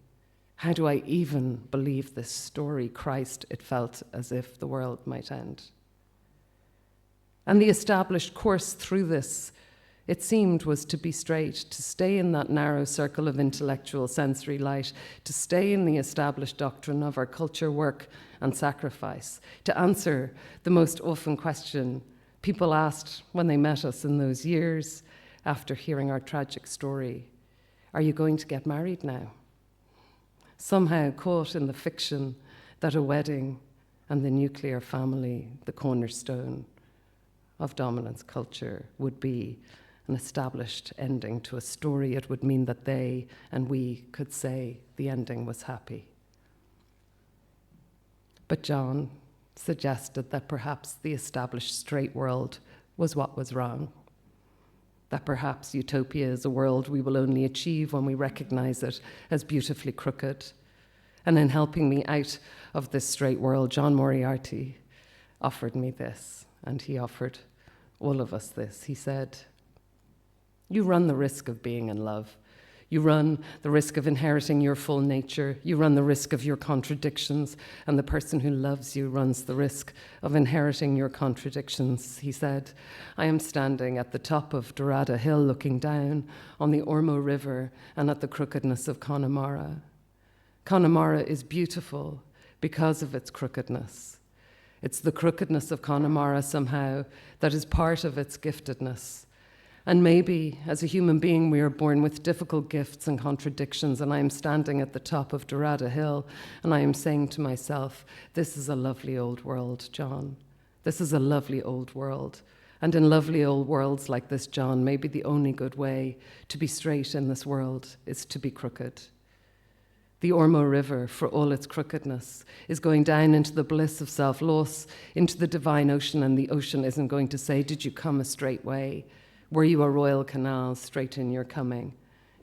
How do I even believe this story, Christ? It felt as if the world might end. And the established course through this, it seemed, was to be straight, to stay in that narrow circle of intellectual sensory light, to stay in the established doctrine of our culture, work, and sacrifice, to answer the most often question people asked when they met us in those years after hearing our tragic story. Are you going to get married now? Somehow caught in the fiction that a wedding and the nuclear family, the cornerstone of dominance culture, would be an established ending to a story. It would mean that they and we could say the ending was happy. But John suggested that perhaps the established straight world was what was wrong, that perhaps utopia is a world we will only achieve when we recognize it as beautifully crooked. And in helping me out of this straight world, John Moriarty offered me this, and he offered all of us this. He said, you run the risk of being in love. You run the risk of inheriting your full nature. You run the risk of your contradictions, and the person who loves you runs the risk of inheriting your contradictions. He said, I am standing at the top of Dorada Hill looking down on the Ormo River and at the crookedness of Connemara. Connemara is beautiful because of its crookedness. It's the crookedness of Connemara somehow that is part of its giftedness. And maybe, as a human being, we are born with difficult gifts and contradictions, and I am standing at the top of Dorada Hill, and I am saying to myself, this is a lovely old world, John. This is a lovely old world. And in lovely old worlds like this, John, maybe the only good way to be straight in this world is to be crooked. The Ormo River, for all its crookedness, is going down into the bliss of self-loss, into the divine ocean, and the ocean isn't going to say, did you come a straight way? Were you a royal canal straight in your coming?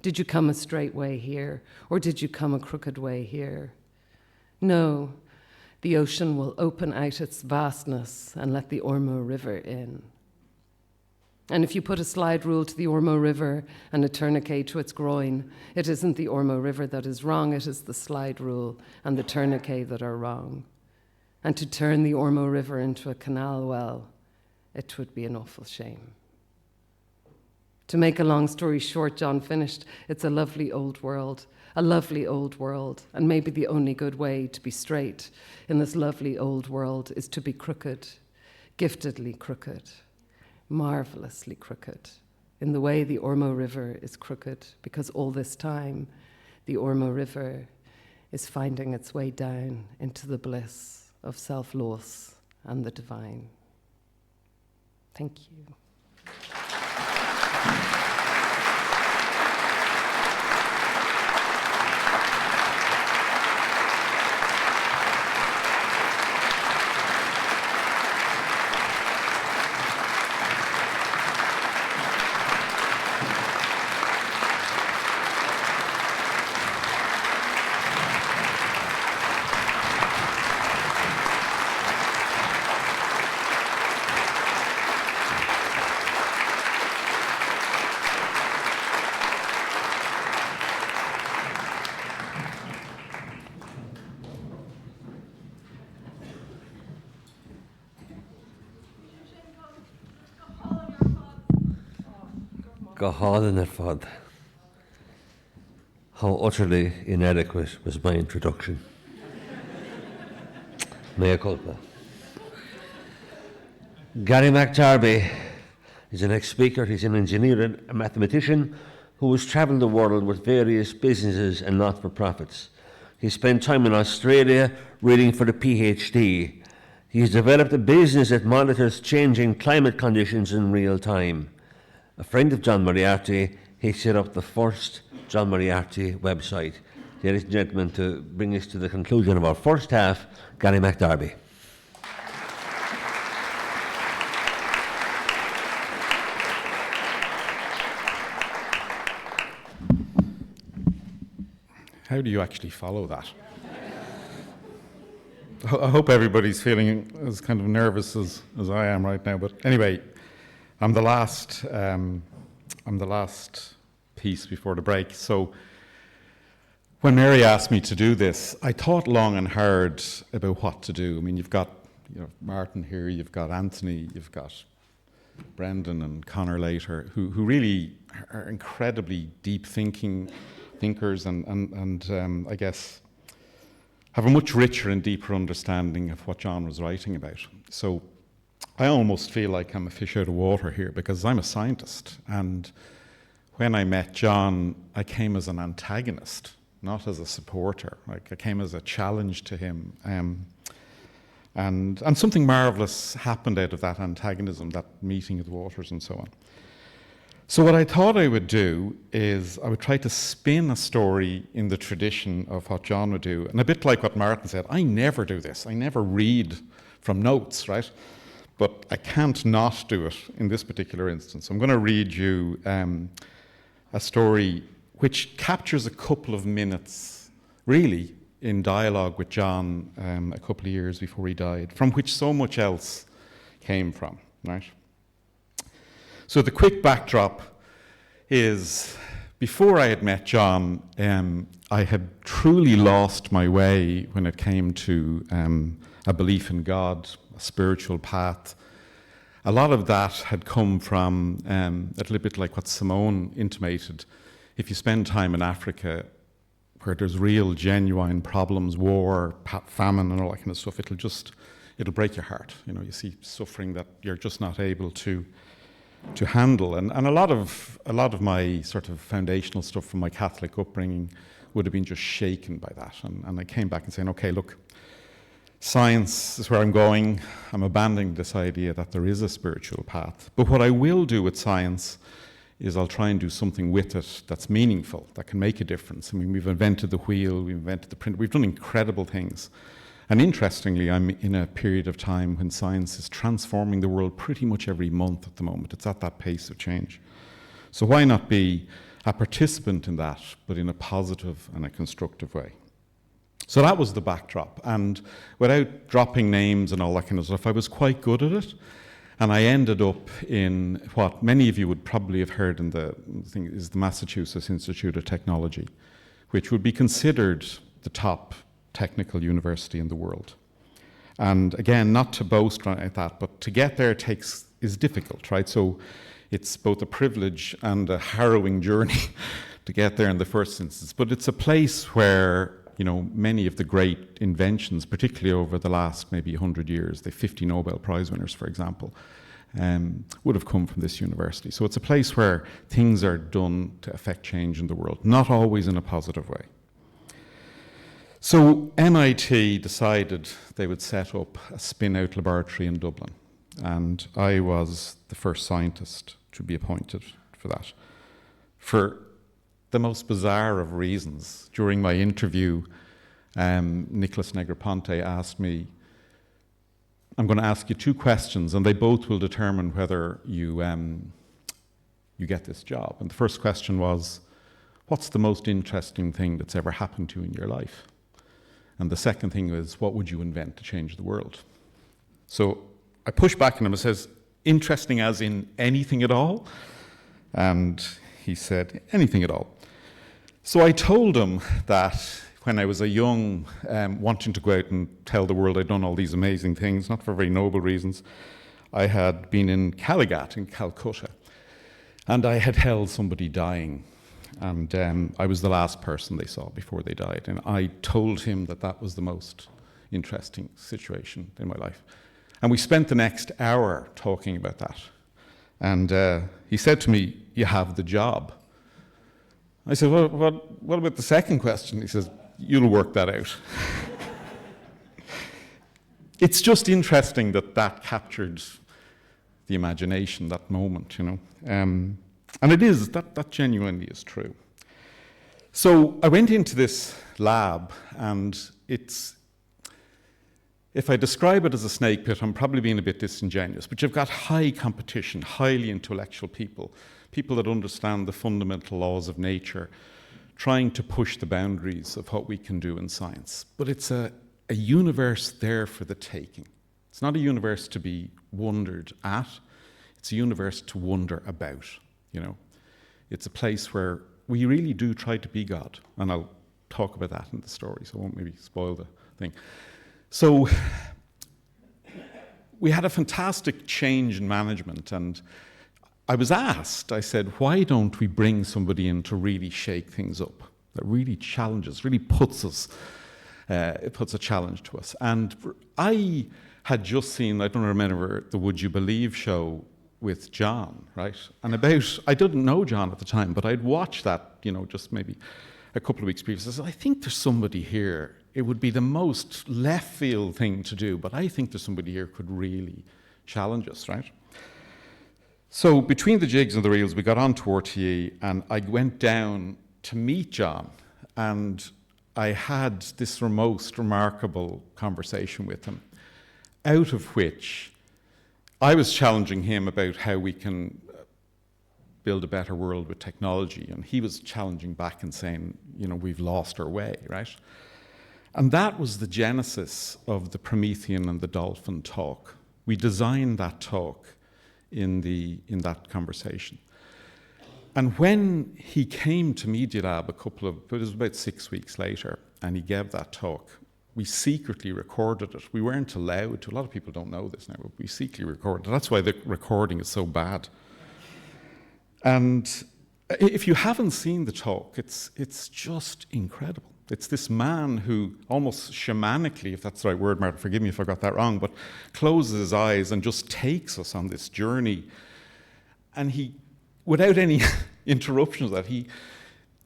Did you come a straight way here, or did you come a crooked way here? No, the ocean will open out its vastness and let the Ormo River in. And if you put a slide rule to the Ormo River and a tourniquet to its groin, it isn't the Ormo River that is wrong, it is the slide rule and the tourniquet that are wrong. And to turn the Ormo River into a canal, well, it would be an awful shame. To make a long story short, John finished, it's a lovely old world, and maybe the only good way to be straight in this lovely old world is to be crooked, giftedly crooked, marvelously crooked, in the way the Ormo River is crooked, because all this time the Ormo River is finding its way down into the bliss of self-loss and the divine. Thank you. Go hard in their fod. How utterly inadequate was my introduction. Mea culpa. Gary McDarby is an ex-speaker. He's an engineer and a mathematician who has travelled the world with various businesses and not-for-profits. He spent time in Australia reading for the PhD. He's developed a business that monitors changing climate conditions in real time. A friend of John Moriarty, he set up the first John Moriarty website. Ladies and gentlemen, to bring us to the conclusion of our first half, Gary McDarby. How do you actually follow that? I hope everybody's feeling as kind of nervous as I am right now. But anyway, I'm the last piece before the break. So when Mary asked me to do this, I thought long and hard about what to do. I mean, you've got Martin here, you've got Anthony, you've got Brendan and Connor later, who really are incredibly deep thinkers and I guess have a much richer and deeper understanding of what John was writing about. So I almost feel like I'm a fish out of water here because I'm a scientist. And when I met John, I came as an antagonist, not as a supporter. Like I came as a challenge to him. And something marvelous happened out of that antagonism, that meeting of the waters and so on. So what I thought I would do is I would try to spin a story in the tradition of what John would do. And a bit like what Martin said, I never do this. I never read from notes, right? But I can't not do it in this particular instance. I'm going to read you a story which captures a couple of minutes, really, in dialogue with John a couple of years before he died, from which so much else came from, right? So the quick backdrop is, before I had met John, I had truly lost my way when it came to a belief in God, a spiritual path. A lot of that had come from, a little bit like what Simone intimated, if you spend time in Africa where there's real, genuine problems, war, famine and all that kind of stuff, it'll break your heart. You see suffering that you're just not able to handle. And a lot of my sort of foundational stuff from my Catholic upbringing would have been just shaken by that. And I came back and saying, okay, look, science is where I'm going. I'm abandoning this idea that there is a spiritual path. But what I will do with science is I'll try and do something with it that's meaningful, that can make a difference. I mean, we've invented the wheel, we've invented the printer, we've done incredible things. And interestingly, I'm in a period of time when science is transforming the world pretty much every month at the moment. It's at that pace of change. So why not be a participant in that, but in a positive and a constructive way? So that was the backdrop. And without dropping names and all that kind of stuff, I was quite good at it. And I ended up in what many of you would probably have heard in the thing is the Massachusetts Institute of Technology, which would be considered the top technical university in the world. And again, not to boast like that, but to get there is difficult, right? So it's both a privilege and a harrowing journey to get there in the first instance. But it's a place where, you know, many of the great inventions, particularly over the last maybe 100 years, the 50 Nobel Prize winners, for example, would have come from this university. So it's a place where things are done to affect change in the world, not always in a positive way. So MIT decided they would set up a spin-out laboratory in Dublin, and I was the first scientist to be appointed for that. For the most bizarre of reasons, during my interview, Nicholas Negroponte asked me, I'm going to ask you 2 questions, and they both will determine whether you get this job. And the first question was, what's the most interesting thing that's ever happened to you in your life? And the second thing was, what would you invent to change the world? So I pushed back on him and says, interesting as in anything at all? And he said, anything at all. So I told him that when I was a young, wanting to go out and tell the world I'd done all these amazing things, not for very noble reasons, I had been in Calicut in Calcutta, and I had held somebody dying. And I was the last person they saw before they died. And I told him that that was the most interesting situation in my life. And we spent the next hour talking about that. And he said to me, you have the job. I said, well, what about the second question? He says, you'll work that out. It's just interesting that captured the imagination, that moment, you know. And it is, that genuinely is true. So I went into this lab, and it's, if I describe it as a snake pit, I'm probably being a bit disingenuous, but you've got high competition, highly intellectual people that understand the fundamental laws of nature, trying to push the boundaries of what we can do in science. But it's a universe there for the taking. It's not a universe to be wondered at, it's a universe to wonder about. You know, it's a place where we really do try to be God, and I'll talk about that in the story, so I won't maybe spoil the thing. So we had a fantastic change in management, and I was asked, I said, why don't we bring somebody in to really shake things up, that really challenges, really puts us, it puts a challenge to us. And I had just seen, I don't remember, the Would You Believe show with John, right? And I didn't know John at the time, but I'd watched that, you know, just maybe a couple of weeks previous. I said, I think there's somebody here. It would be the most left field thing to do, but I think there's somebody here who could really challenge us, right? So between the jigs and the reels, we got on to RTE, and I went down to meet John, and I had this most remarkable conversation with him, out of which I was challenging him about how we can build a better world with technology, and he was challenging back and saying, you know, we've lost our way, right? And that was the genesis of the Promethean and the Dolphin talk. We designed that talk in that conversation. And when he came to Media Lab it was about 6 weeks later, and he gave that talk, we secretly recorded it. We weren't allowed to. A lot of people don't know this now, but we secretly recorded it. That's why the recording is so bad. And if you haven't seen the talk, it's just incredible. It's this man who almost shamanically, if that's the right word, Martin, forgive me if I got that wrong, but closes his eyes and just takes us on this journey. And he, without any interruptions of that,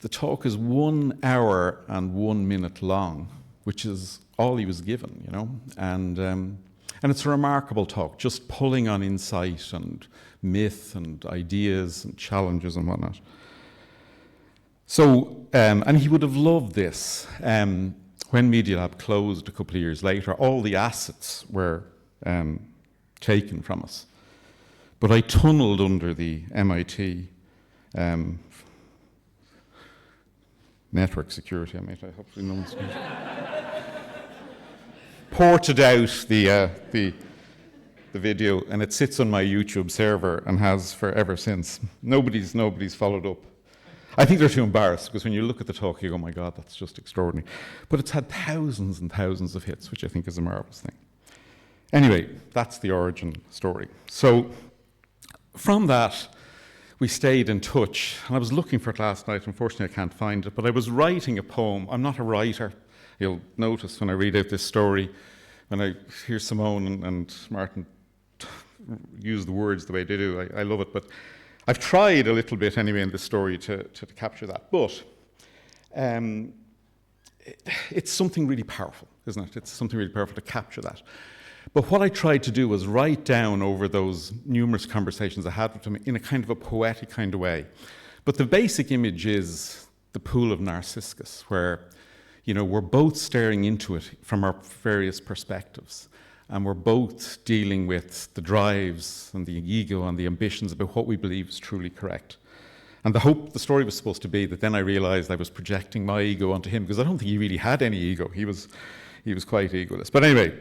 the talk is 1 hour and 1 minute long, which is all he was given, you know. And it's a remarkable talk, just pulling on insight and myth and ideas and challenges and whatnot. So, and he would have loved this. When Media Lab closed a couple of years later, all the assets were taken from us. But I tunneled under the MIT network security, hopefully no one's ported out the the video, and it sits on my YouTube server and has forever since. Nobody's followed up. I think they're too embarrassed, because when you look at the talk, you go, oh my God, that's just extraordinary. But it's had thousands and thousands of hits, which I think is a marvelous thing. Anyway, that's the origin story. So from that, we stayed in touch, and I was looking for it last night. Unfortunately, I can't find it, but I was writing a poem. I'm not a writer. You'll notice when I read out this story, when I hear Simone and Martin use the words the way they do, I love it. But I've tried a little bit anyway in this story to capture that. But it's something really powerful, isn't it? It's something really powerful to capture that. But what I tried to do was write down over those numerous conversations I had with him in a kind of a poetic kind of way. But the basic image is the pool of Narcissus, where, you know, we're both staring into it from our various perspectives. And we're both dealing with the drives and the ego and the ambitions about what we believe is truly correct. And the story was supposed to be that then I realized I was projecting my ego onto him, because I don't think he really had any ego. He was quite egoless. But anyway,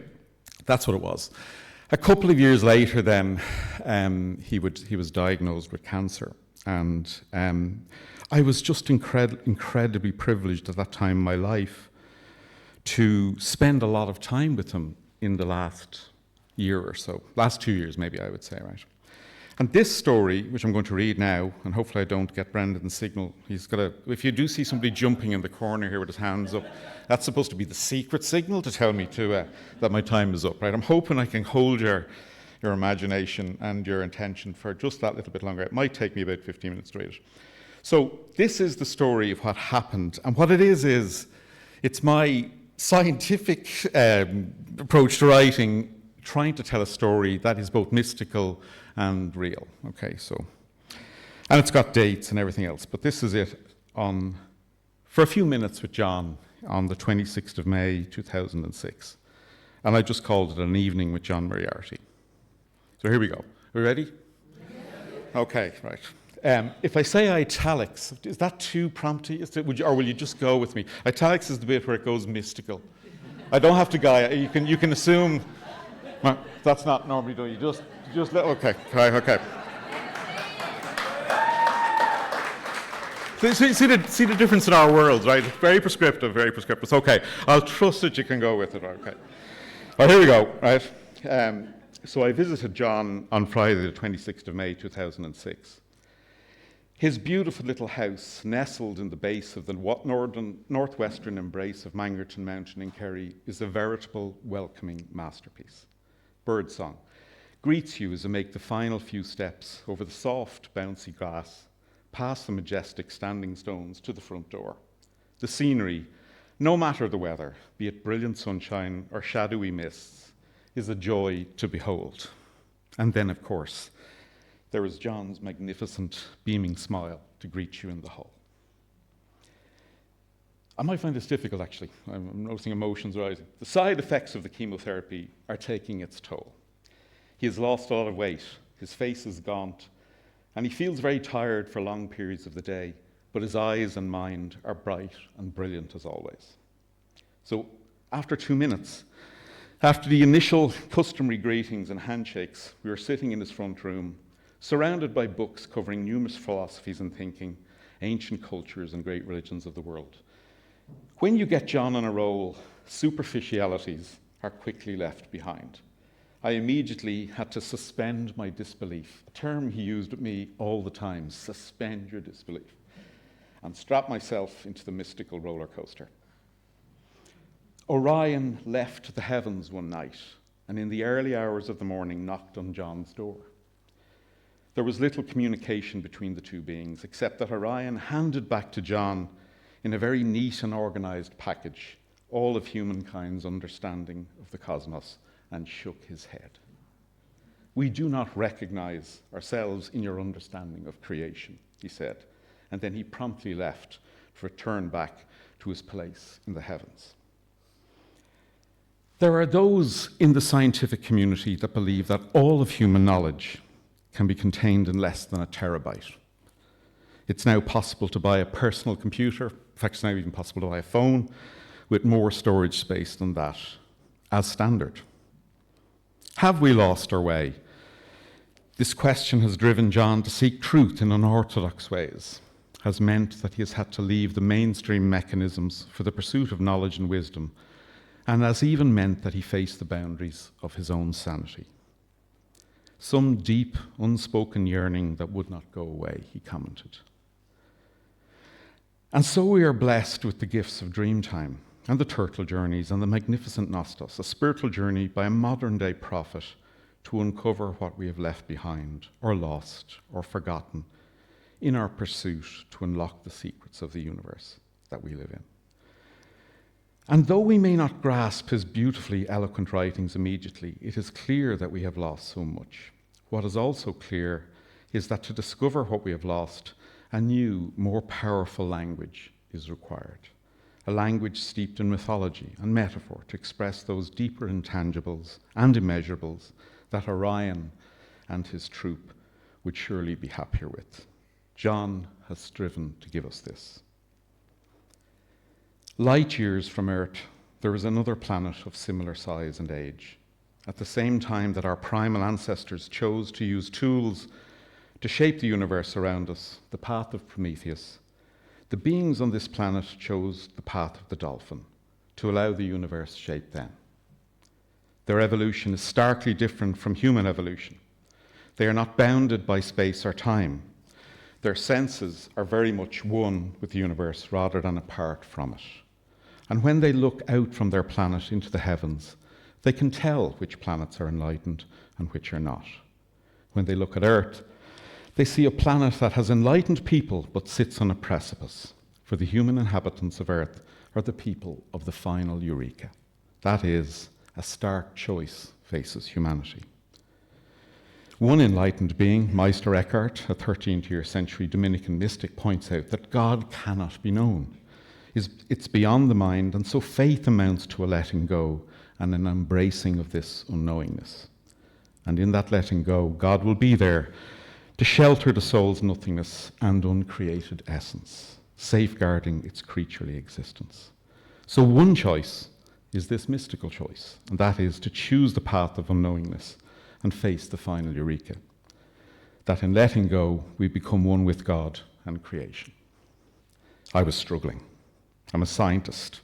that's what it was. A couple of years later then, he was diagnosed with cancer. And I was just incredibly privileged at that time in my life to spend a lot of time with him in the last year or so. Last 2 years, maybe, I would say, right? And this story, which I'm going to read now, and hopefully I don't get Brendan's signal. If you do see somebody jumping in the corner here with his hands up, that's supposed to be the secret signal to tell me that my time is up, right? I'm hoping I can hold your imagination and your attention for just that little bit longer. It might take me about 15 minutes to read it. So this is the story of what happened. And what it is it's my scientific approach to writing, trying to tell a story that is both mystical and real. Okay, and it's got dates and everything else, but this is it for a few minutes with John on the 26th of May 2006, and I just called it an evening with John Moriarty. So here we go. Are we ready? Okay, right. If I say italics, is that too prompty? Or will you just go with me? Italics is the bit where it goes mystical. I don't have to guide. You can assume. Well, that's not normally done. You just let. Okay. See the difference in our worlds, right? Very prescriptive. It's okay. I'll trust that you can go with it. Okay. Well, here we go. Right. So I visited John on Friday, the 26th of May, 2006. His beautiful little house, nestled in the base of the northwestern embrace of Mangerton Mountain in Kerry, is a veritable welcoming masterpiece. Birdsong greets you as you make the final few steps over the soft, bouncy grass, past the majestic standing stones to the front door. The scenery, no matter the weather, be it brilliant sunshine or shadowy mists, is a joy to behold. And then, of course, there is John's magnificent, beaming smile to greet you in the hall. I might find this difficult, actually. I'm noticing emotions rising. The side effects of the chemotherapy are taking its toll. He has lost a lot of weight, his face is gaunt, and he feels very tired for long periods of the day, but his eyes and mind are bright and brilliant as always. So after 2 minutes, after the initial customary greetings and handshakes, we were sitting in his front room, surrounded by books covering numerous philosophies and thinking, ancient cultures and great religions of the world. When you get John on a roll, superficialities are quickly left behind. I immediately had to suspend my disbelief, a term he used with me all the time, suspend your disbelief, and strap myself into the mystical roller coaster. Orion left the heavens one night, and in the early hours of the morning knocked on John's door. There was little communication between the two beings, except that Orion handed back to John, in a very neat and organized package, all of humankind's understanding of the cosmos, and shook his head. We do not recognize ourselves in your understanding of creation, he said, and then he promptly left to return back to his place in the heavens. There are those in the scientific community that believe that all of human knowledge can be contained in less than a terabyte. It's now possible to buy a personal computer, in fact, it's now even possible to buy a phone with more storage space than that, as standard. Have we lost our way? This question has driven John to seek truth in unorthodox ways, has meant that he has had to leave the mainstream mechanisms for the pursuit of knowledge and wisdom, and has even meant that he faced the boundaries of his own sanity. Some deep, unspoken yearning that would not go away, he commented. And so we are blessed with the gifts of Dreamtime and the Turtle Journeys and the Magnificent Nostos, a spiritual journey by a modern-day prophet to uncover what we have left behind, or lost, or forgotten, in our pursuit to unlock the secrets of the universe that we live in. And though we may not grasp his beautifully eloquent writings immediately, it is clear that we have lost so much. What is also clear is that to discover what we have lost, a new, more powerful language is required. A language steeped in mythology and metaphor to express those deeper intangibles and immeasurables that Orion and his troop would surely be happier with. John has striven to give us this. Light years from Earth, there is another planet of similar size and age. At the same time that our primal ancestors chose to use tools to shape the universe around us, the path of Prometheus, the beings on this planet chose the path of the dolphin to allow the universe shape them. Their evolution is starkly different from human evolution. They are not bounded by space or time. Their senses are very much one with the universe rather than apart from it. And when they look out from their planet into the heavens, they can tell which planets are enlightened and which are not. When they look at Earth, they see a planet that has enlightened people but sits on a precipice, for the human inhabitants of Earth are the people of the final eureka. That is, a stark choice faces humanity. One enlightened being, Meister Eckhart, a 13th century Dominican mystic, points out that God cannot be known. It's beyond the mind, and so faith amounts to a letting go and an embracing of this unknowingness. And in that letting go, God will be there to shelter the soul's nothingness and uncreated essence, safeguarding its creaturely existence. So one choice is this mystical choice, and that is to choose the path of unknowingness and face the final eureka. That in letting go, we become one with God and creation. I was struggling. I'm a scientist.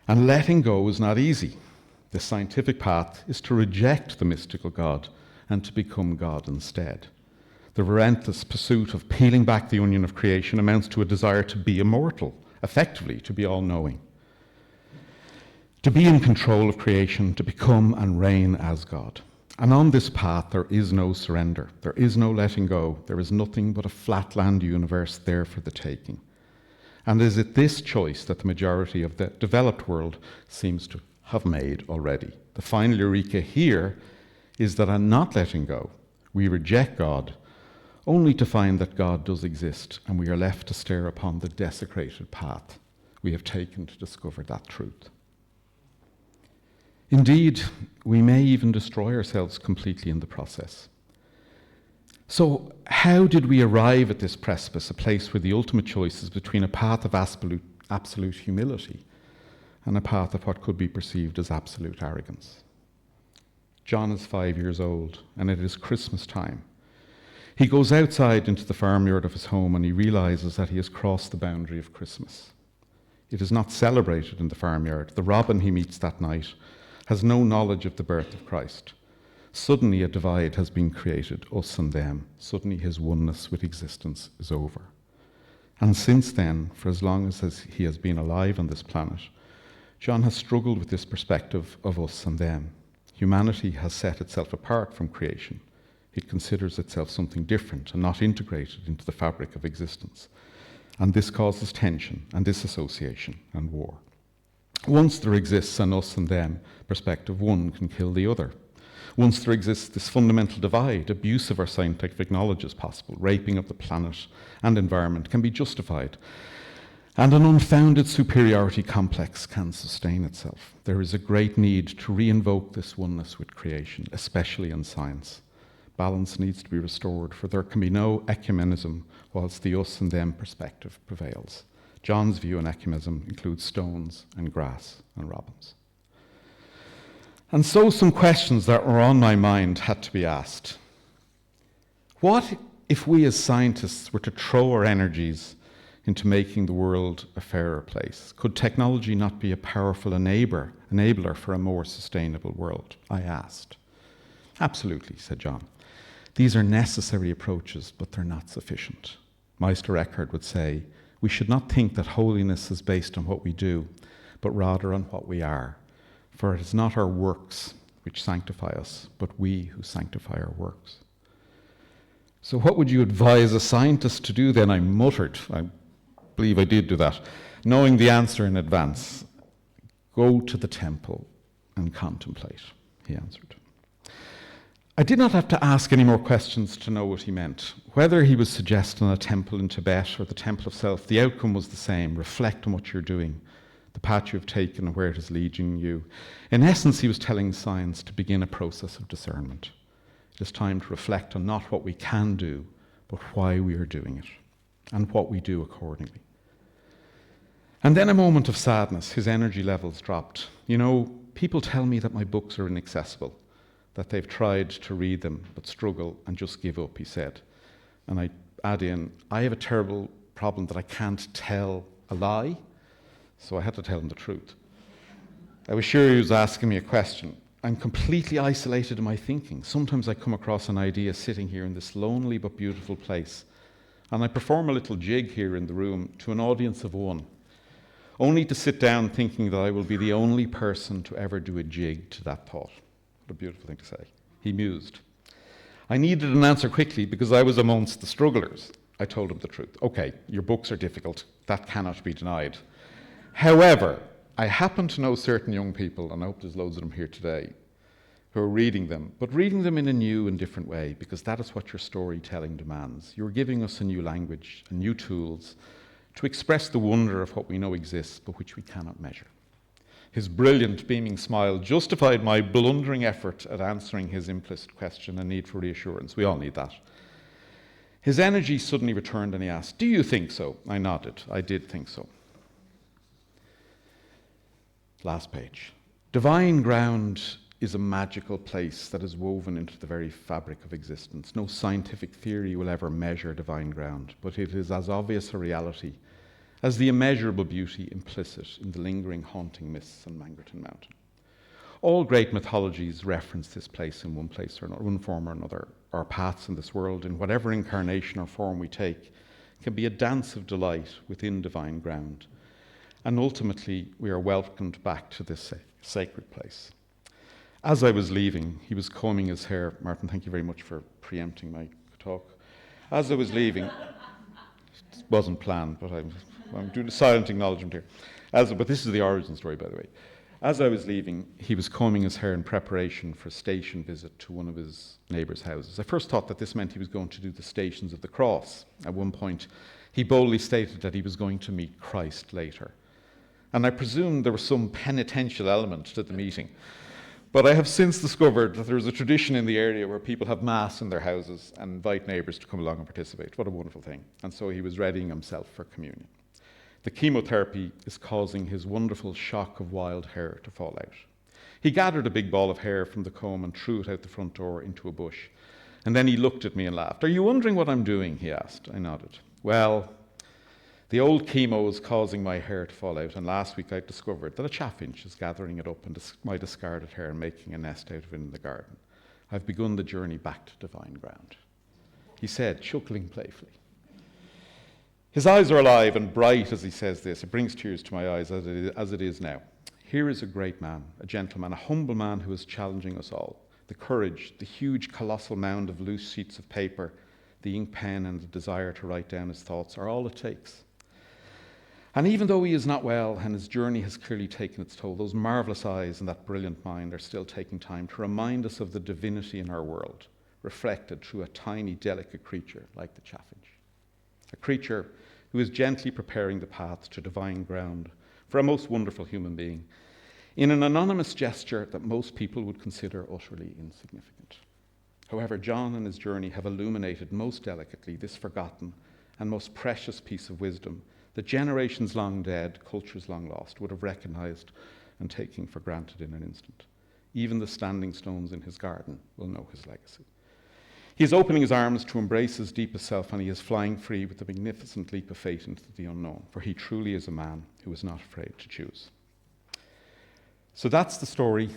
And letting go is not easy. The scientific path is to reject the mystical God and to become God instead. The relentless pursuit of peeling back the onion of creation amounts to a desire to be immortal, effectively to be all-knowing. To be in control of creation, to become and reign as God. And on this path, there is no surrender. There is no letting go. There is nothing but a flatland universe there for the taking. And is it this choice that the majority of the developed world seems to have made already? The final eureka here is that in not letting go, we reject God, only to find that God does exist, and we are left to stare upon the desecrated path we have taken to discover that truth. Indeed, we may even destroy ourselves completely in the process. So, how did we arrive at this precipice, a place where the ultimate choice is between a path of absolute humility and a path of what could be perceived as absolute arrogance? John is 5 years old, and it is Christmas time. He goes outside into the farmyard of his home and he realizes that he has crossed the boundary of Christmas. It is not celebrated in the farmyard. The robin he meets that night has no knowledge of the birth of Christ. Suddenly a divide has been created, us and them. Suddenly his oneness with existence is over. And since then, for as long as he has been alive on this planet, John has struggled with this perspective of us and them. Humanity has set itself apart from creation. It considers itself something different and not integrated into the fabric of existence. And this causes tension and disassociation and war. Once there exists an us and them perspective, one can kill the other. Once there exists this fundamental divide, abuse of our scientific knowledge is possible. Raping of the planet and environment can be justified. And an unfounded superiority complex can sustain itself. There is a great need to re-invoke this oneness with creation, especially in science. Balance needs to be restored, for there can be no ecumenism whilst the us and them perspective prevails. John's view on ecumenism includes stones and grass and robins. And so some questions that were on my mind had to be asked. What if we as scientists were to throw our energies into making the world a fairer place? Could technology not be a powerful enabler for a more sustainable world? I asked. Absolutely, said John. These are necessary approaches, but they're not sufficient. Meister Eckhart would say, we should not think that holiness is based on what we do, but rather on what we are. For it is not our works which sanctify us, but we who sanctify our works. So what would you advise a scientist to do then? I muttered. I believe I did do that. Knowing the answer in advance. Go to the temple and contemplate, he answered. I did not have to ask any more questions to know what he meant. Whether he was suggesting a temple in Tibet or the temple of self, the outcome was the same. Reflect on what you're doing, the path you have taken and where it is leading you. In essence, he was telling science to begin a process of discernment. It is time to reflect on not what we can do, but why we are doing it, and what we do accordingly. And then a moment of sadness. His energy levels dropped. You know, people tell me that my books are inaccessible, that they've tried to read them but struggle and just give up, he said. And I add in, I have a terrible problem that I can't tell a lie, so I had to tell him the truth. I was sure he was asking me a question. I'm completely isolated in my thinking. Sometimes I come across an idea sitting here in this lonely but beautiful place, and I perform a little jig here in the room to an audience of one, only to sit down thinking that I will be the only person to ever do a jig to that thought. What a beautiful thing to say. He mused. I needed an answer quickly because I was amongst the strugglers. I told him the truth. Okay, your books are difficult. That cannot be denied. However, I happen to know certain young people, and I hope there's loads of them here today, who are reading them, but reading them in a new and different way, because that is what your storytelling demands. You're giving us a new language and new tools to express the wonder of what we know exists, but which we cannot measure. His brilliant, beaming smile justified my blundering effort at answering his implicit question and need for reassurance. We all need that. His energy suddenly returned and he asked, do you think so? I nodded. I did think so. Last page. Divine ground is a magical place that is woven into the very fabric of existence. No scientific theory will ever measure divine ground, but it is as obvious a reality as the immeasurable beauty implicit in the lingering, haunting mists on Mangerton Mountain. All great mythologies reference this place in one place or another, one form or another. Our paths in this world, in whatever incarnation or form we take, can be a dance of delight within divine ground. And ultimately, we are welcomed back to this sacred place. As I was leaving, he was combing his hair. Martin, thank you very much for preempting my talk. As I was leaving, it wasn't planned, but I'm doing a silent acknowledgement here. But this is the origin story, by the way. As I was leaving, he was combing his hair in preparation for a station visit to one of his neighbours' houses. I first thought that this meant he was going to do the Stations of the Cross. At one point, he boldly stated that he was going to meet Christ later. And I presumed there was some penitential element to the meeting. But I have since discovered that there is a tradition in the area where people have mass in their houses and invite neighbours to come along and participate. What a wonderful thing. And so he was readying himself for communion. The chemotherapy is causing his wonderful shock of wild hair to fall out. He gathered a big ball of hair from the comb and threw it out the front door into a bush. And then he looked at me and laughed. Are you wondering what I'm doing? He asked. I nodded. Well, the old chemo is causing my hair to fall out, and last week I discovered that a chaffinch is gathering it up and my discarded hair and making a nest out of it in the garden. I've begun the journey back to divine ground, he said, chuckling playfully. His eyes are alive and bright as he says this. It brings tears to my eyes as it is now. Here is a great man, a gentleman, a humble man who is challenging us all. The courage, the huge colossal mound of loose sheets of paper, the ink pen and the desire to write down his thoughts are all it takes. And even though he is not well and his journey has clearly taken its toll, those marvellous eyes and that brilliant mind are still taking time to remind us of the divinity in our world, reflected through a tiny, delicate creature like the chaffinch. A creature who is gently preparing the path to divine ground for a most wonderful human being in an anonymous gesture that most people would consider utterly insignificant. However, John and his journey have illuminated most delicately this forgotten and most precious piece of wisdom that generations long dead, cultures long lost, would have recognized and taken for granted in an instant. Even the standing stones in his garden will know his legacy. He is opening his arms to embrace his deepest self, and he is flying free with a magnificent leap of faith into the unknown, for he truly is a man who is not afraid to choose. So that's the story.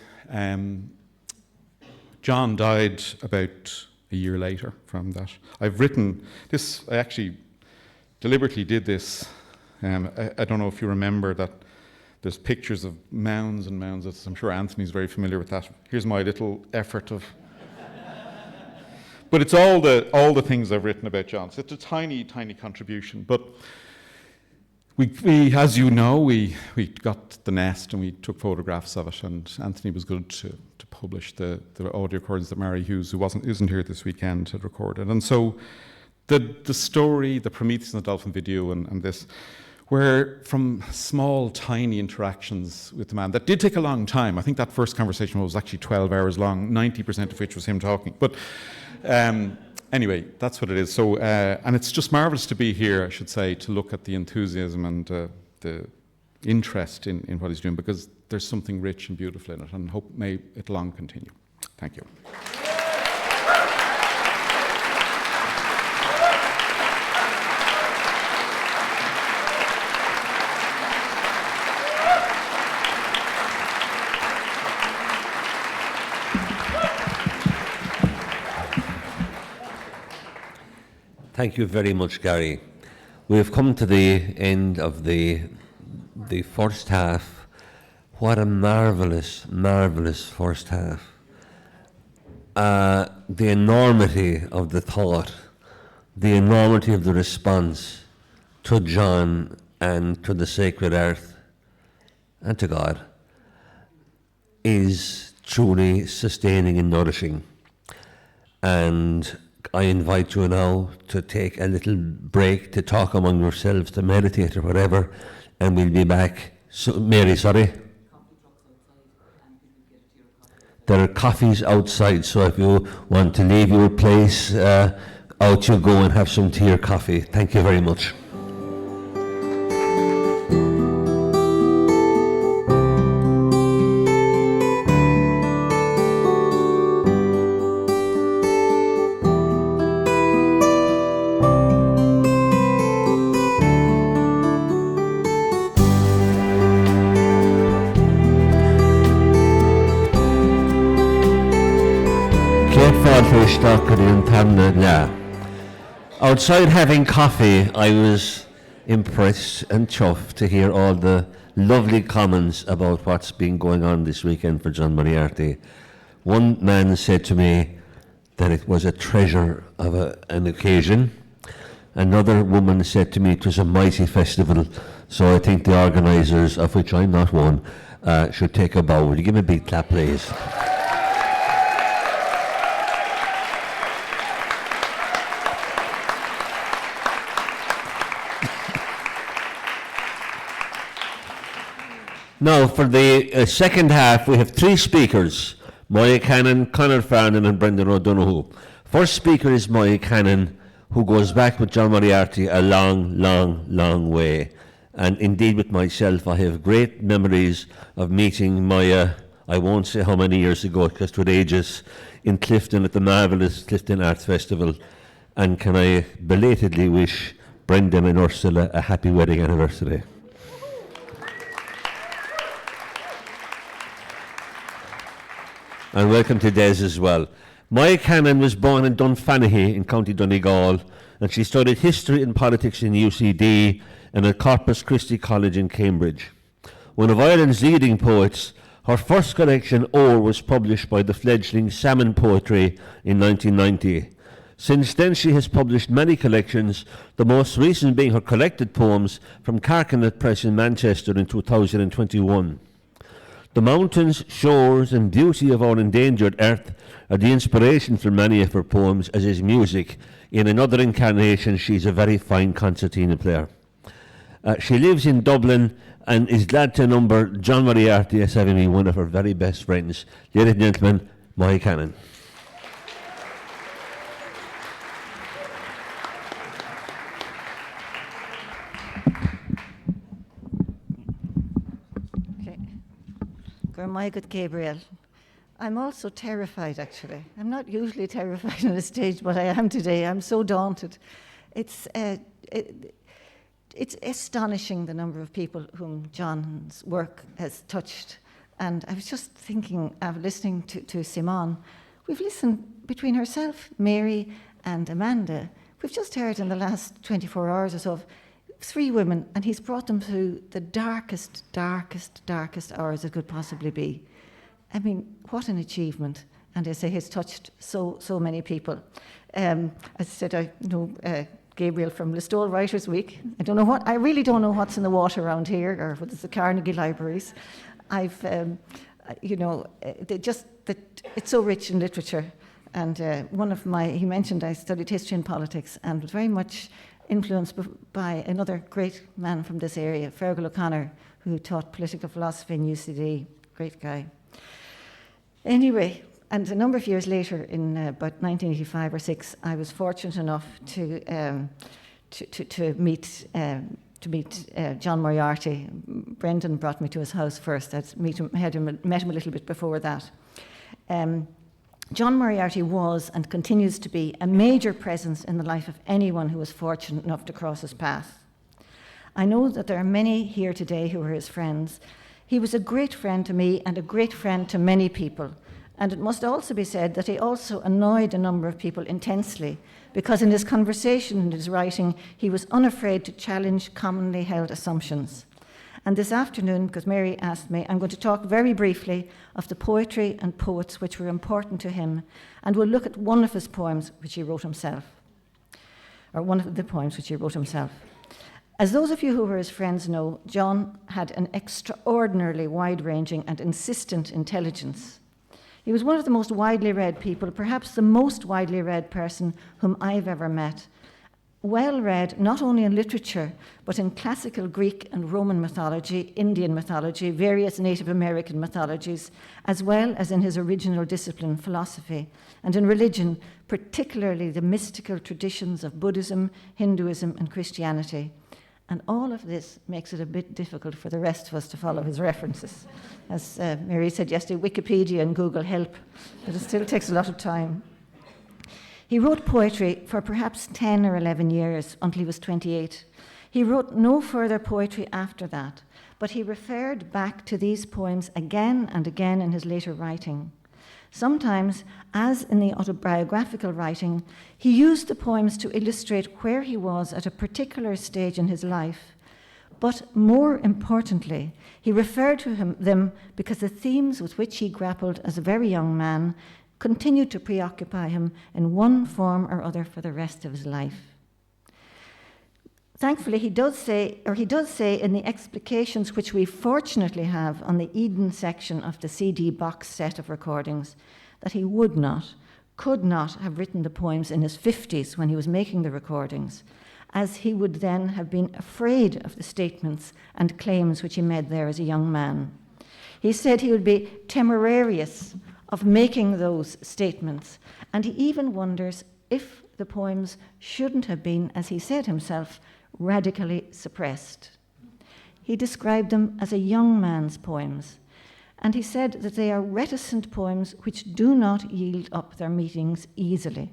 John died about a year later from that. I've written this, I actually deliberately did this. I don't know if you remember that there's pictures of mounds and mounds. I'm sure Anthony's very familiar with that. Here's my little effort of... But it's all the things I've written about John. So it's a tiny, tiny contribution. But we as you know, we got the nest and we took photographs of it. And Anthony was good to publish the audio recordings that Mary Hughes, who isn't here this weekend, had recorded. And so the story, the Prometheus and the Dolphin video and this, were from small, tiny interactions with the man that did take a long time. I think that first conversation was actually 12 hours long, 90% of which was him talking. But anyway, that's what it is. So, and it's just marvellous to be here, I should say, to look at the enthusiasm and the interest in what he's doing, because there's something rich and beautiful in it, and hope may it long continue. Thank you. Thank you very much, Gary. We have come to the end of the first half. What a marvellous, marvellous first half. The enormity of the thought, the enormity of the response to John and to the sacred earth and to God is truly sustaining and nourishing. And I invite you now to take a little break to talk among yourselves, to meditate or whatever, and we'll be back. So, Mary, sorry? There are coffees outside, so if you want to leave your place, out you go and have some tea or coffee. Thank you very much. Outside having coffee, I was impressed and chuffed to hear all the lovely comments about what's been going on this weekend for John Moriarty. One man said to me that it was a treasure of an occasion. Another woman said to me it was a mighty festival. So I think the organisers, of which I'm not one, should take a bow. Will you give me a big clap, please? Now, for the second half, we have three speakers, Moya Cannon, Conor Farren and Brendan O'Donoghue. First speaker is Moya Cannon, who goes back with John Moriarty a long, long, long way. And indeed with myself, I have great memories of meeting Moya, I won't say how many years ago, because it would ages, in Clifton at the marvellous Clifton Arts Festival. And can I belatedly wish Brendan and Ursula a happy wedding anniversary. And welcome to Des as well. Moya Cannon was born in Dunfanaghy in County Donegal, and she studied history and politics in UCD and at Corpus Christi College in Cambridge. One of Ireland's leading poets, her first collection, Ore, was published by the fledgling Salmon Poetry in 1990. Since then she has published many collections, the most recent being her collected poems from Carcanet Press in Manchester in 2021. The mountains, shores and beauty of our endangered earth are the inspiration for many of her poems, as is music. In another incarnation, she's a very fine concertina player. She lives in Dublin and is glad to number John Moriarty as having been one of her very best friends. Ladies and gentlemen, Moya Cannon. Good Gabriel. I'm also terrified, actually. I'm not usually terrified on a stage, but I am today. I'm so daunted. It's astonishing the number of people whom John's work has touched. And I was just thinking of listening to Simone. We've listened between herself, Mary, and Amanda. We've just heard in the last 24 hours or so of 3 women, and he's brought them through the darkest hours it could possibly be. I mean, what an achievement. And I say he's touched so many people. As I said, I know Gabriel from Listowel Writers' Week. I really don't know what's in the water around here, or whether it's the Carnegie Libraries. I've, it's so rich in literature. And he mentioned I studied history and politics and was very much influenced by another great man from this area, Fergal O'Connor, who taught political philosophy in UCD. Great guy. Anyway, and a number of years later, in about 1985 or 6, I was fortunate enough to meet John Moriarty. Brendan brought me to his house first. I'd met him a little bit before that. John Moriarty was and continues to be a major presence in the life of anyone who was fortunate enough to cross his path. I know that there are many here today who are his friends. He was a great friend to me and a great friend to many people. And it must also be said that he also annoyed a number of people intensely, because in his conversation and his writing, he was unafraid to challenge commonly held assumptions. And this afternoon, because Mary asked me, I'm going to talk very briefly of the poetry and poets which were important to him, and we'll look at one of his poems which he wrote himself, or one of the poems which he wrote himself. As those of you who were his friends know, John had an extraordinarily wide-ranging and insistent intelligence. He was one of the most widely read people, perhaps the most widely read person whom I've ever met. Well read not only in literature, but in classical Greek and Roman mythology, Indian mythology, various Native American mythologies, as well as in his original discipline, philosophy, and in religion, particularly the mystical traditions of Buddhism, Hinduism, and Christianity. And all of this makes it a bit difficult for the rest of us to follow his references. As Mary said yesterday, Wikipedia and Google help, but it still takes a lot of time. He wrote poetry for perhaps 10 or 11 years until he was 28. He wrote no further poetry after that, but he referred back to these poems again and again in his later writing. Sometimes, as in the autobiographical writing, he used the poems to illustrate where he was at a particular stage in his life. But more importantly, he referred to them because the themes with which he grappled as a very young man continued to preoccupy him in one form or other for the rest of his life. Thankfully, he does say in the explications which we fortunately have on the Eden section of the CD box set of recordings, that he could not have written the poems in his 50s when he was making the recordings, as he would then have been afraid of the statements and claims which he made there as a young man. He said he would be temerarious of making those statements, and he even wonders if the poems shouldn't have been, as he said himself, radically suppressed. He described them as a young man's poems, and he said that they are reticent poems which do not yield up their meanings easily.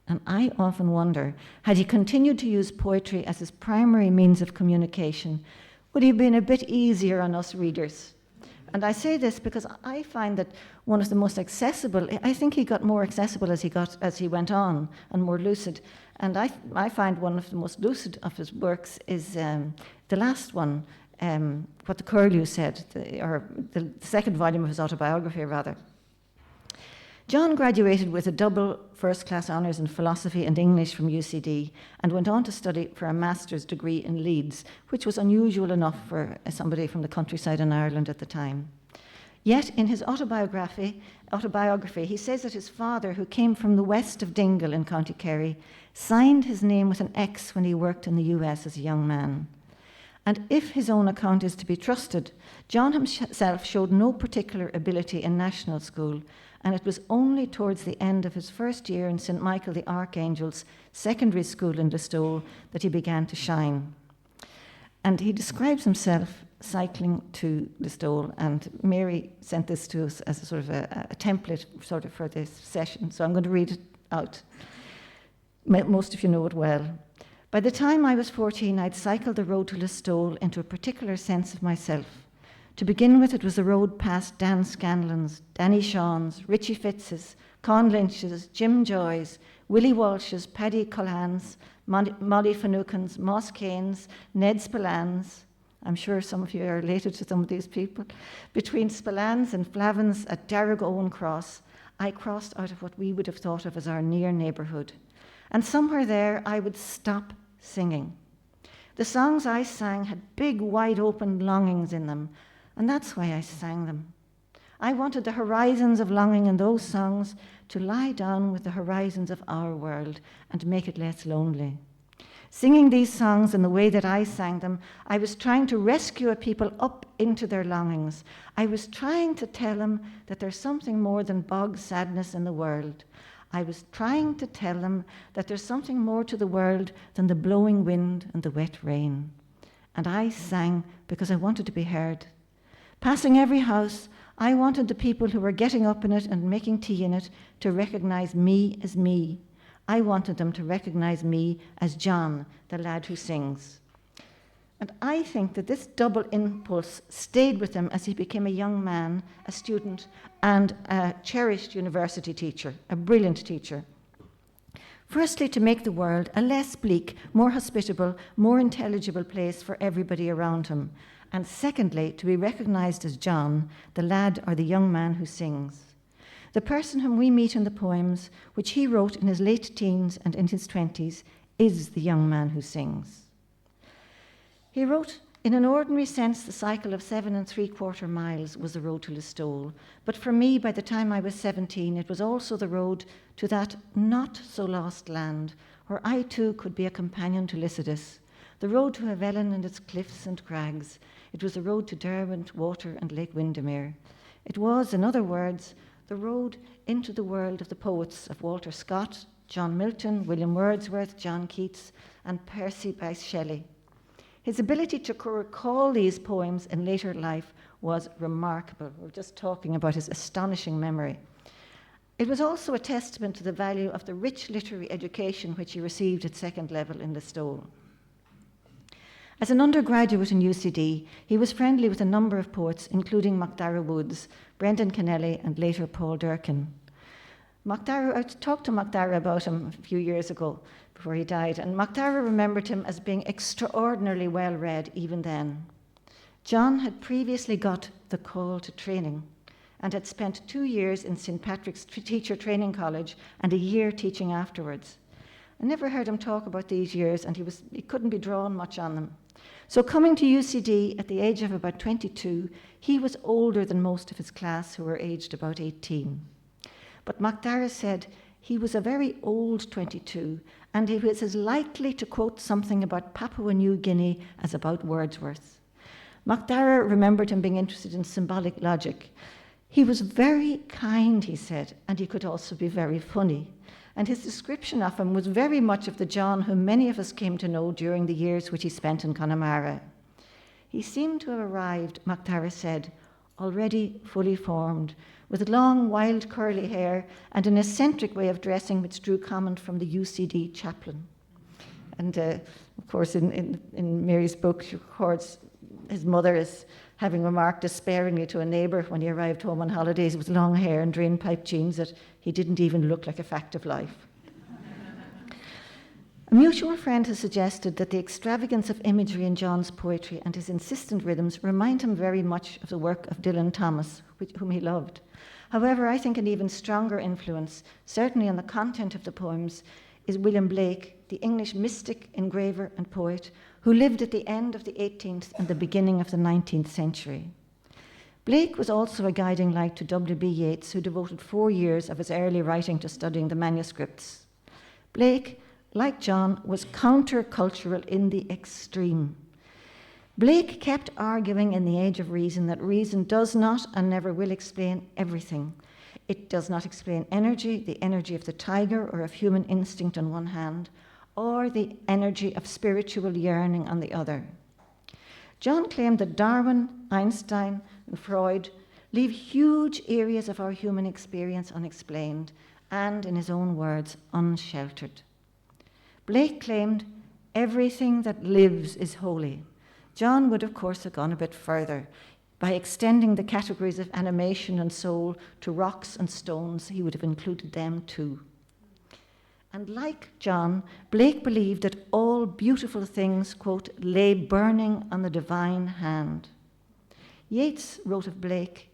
And I often wonder, had he continued to use poetry as his primary means of communication, would he have been a bit easier on us readers? And I say this because I find that one of the most accessible, I think he got more accessible as he went on and more lucid. And I find one of the most lucid of his works is the last one, What the Curlew Said, or the second volume of his autobiography, rather. John graduated with a double first-class honours in philosophy and English from UCD and went on to study for a master's degree in Leeds, which was unusual enough for somebody from the countryside in Ireland at the time. Yet in his autobiography, he says that his father, who came from the west of Dingle in County Kerry, signed his name with an X when he worked in the US as a young man. And if his own account is to be trusted, John himself showed no particular ability in national school, and it was only towards the end of his first year in St. Michael the Archangel's secondary school in Listowel that he began to shine. And he describes himself cycling to the Stole, and Mary sent this to us as a sort of a template sort of for this session, so I'm going to read it out. Most of you know it well. By the time I was 14, I'd cycled the road to Listowel into a particular sense of myself. To begin with, it was a road past Dan Scanlon's, Danny Shawns, Richie Fitz's, Con Lynch's, Jim Joy's, Willie Walsh's, Paddy Cullan's, Molly Finucane's, Moss Kane's, Ned Spillan's. I'm sure some of you are related to some of these people. Between Spillan's and Flavin's at Darragh Owen Cross, I crossed out of what we would have thought of as our near neighbourhood. And somewhere there, I would stop singing. The songs I sang had big, wide-open longings in them, and that's why I sang them. I wanted the horizons of longing in those songs to lie down with the horizons of our world and make it less lonely. Singing these songs in the way that I sang them, I was trying to rescue a people up into their longings. I was trying to tell them that there's something more than bog sadness in the world. I was trying to tell them that there's something more to the world than the blowing wind and the wet rain. And I sang because I wanted to be heard. Passing every house, I wanted the people who were getting up in it and making tea in it to recognize me as me. I wanted them to recognize me as John, the lad who sings. And I think that this double impulse stayed with him as he became a young man, a student, and a cherished university teacher, a brilliant teacher. Firstly, to make the world a less bleak, more hospitable, more intelligible place for everybody around him. And secondly, to be recognized as John, the lad or the young man who sings. The person whom we meet in the poems, which he wrote in his late teens and in his 20s, is the young man who sings. He wrote, in an ordinary sense, the cycle of 7 3/4 miles was the road to Listowel. But for me, by the time I was 17, it was also the road to that not-so-lost land, where I too could be a companion to Lycidas, the road to Helvellyn and its cliffs and crags. It was the road to Derwent, Water, and Lake Windermere. It was, in other words, the road into the world of the poets of Walter Scott, John Milton, William Wordsworth, John Keats, and Percy Bysshe Shelley. His ability to recall these poems in later life was remarkable. We're just talking about his astonishing memory. It was also a testament to the value of the rich literary education which he received at second level in Listowel. As an undergraduate in UCD, he was friendly with a number of poets, including MacDara Woods, Brendan Kennelly, and later Paul Durkin. I talked to MacDara about him a few years ago, before he died, and MacDara remembered him as being extraordinarily well read even then. John had previously got the call to training and had spent 2 years in St. Patrick's Teacher Training College and a year teaching afterwards. I never heard him talk about these years, and he couldn't be drawn much on them. So coming to UCD at the age of about 22, he was older than most of his class, who were aged about 18. But MacDara said he was a very old 22, and he was as likely to quote something about Papua New Guinea as about Wordsworth. MacDara remembered him being interested in symbolic logic. He was very kind, he said, and he could also be very funny. And his description of him was very much of the John whom many of us came to know during the years which he spent in Connemara. He seemed to have arrived, MacDara said, already fully formed, with long, wild, curly hair and an eccentric way of dressing which drew comment from the UCD chaplain. And of course, in Mary's book, she records his mother as having remarked despairingly to a neighbour when he arrived home on holidays with long hair and drain-pipe jeans that he didn't even look like a fact of life. A mutual friend has suggested that the extravagance of imagery in John's poetry and his insistent rhythms remind him very much of the work of Dylan Thomas, whom he loved. However, I think an even stronger influence, certainly on the content of the poems, is William Blake, the English mystic, engraver, and poet, who lived at the end of the 18th and the beginning of the 19th century. Blake was also a guiding light to W.B. Yeats, who devoted 4 years of his early writing to studying the manuscripts. Blake, like John, was counter-cultural in the extreme. Blake kept arguing in the Age of Reason that reason does not and never will explain everything. It does not explain energy, the energy of the tiger or of human instinct on one hand, or the energy of spiritual yearning on the other. John claimed that Darwin, Einstein, and Freud leave huge areas of our human experience unexplained and, in his own words, unsheltered. Blake claimed everything that lives is holy. John would, of course, have gone a bit further. By extending the categories of animation and soul to rocks and stones, he would have included them too. And like John, Blake believed that all beautiful things, quote, lay burning on the divine hand. Yeats wrote of Blake,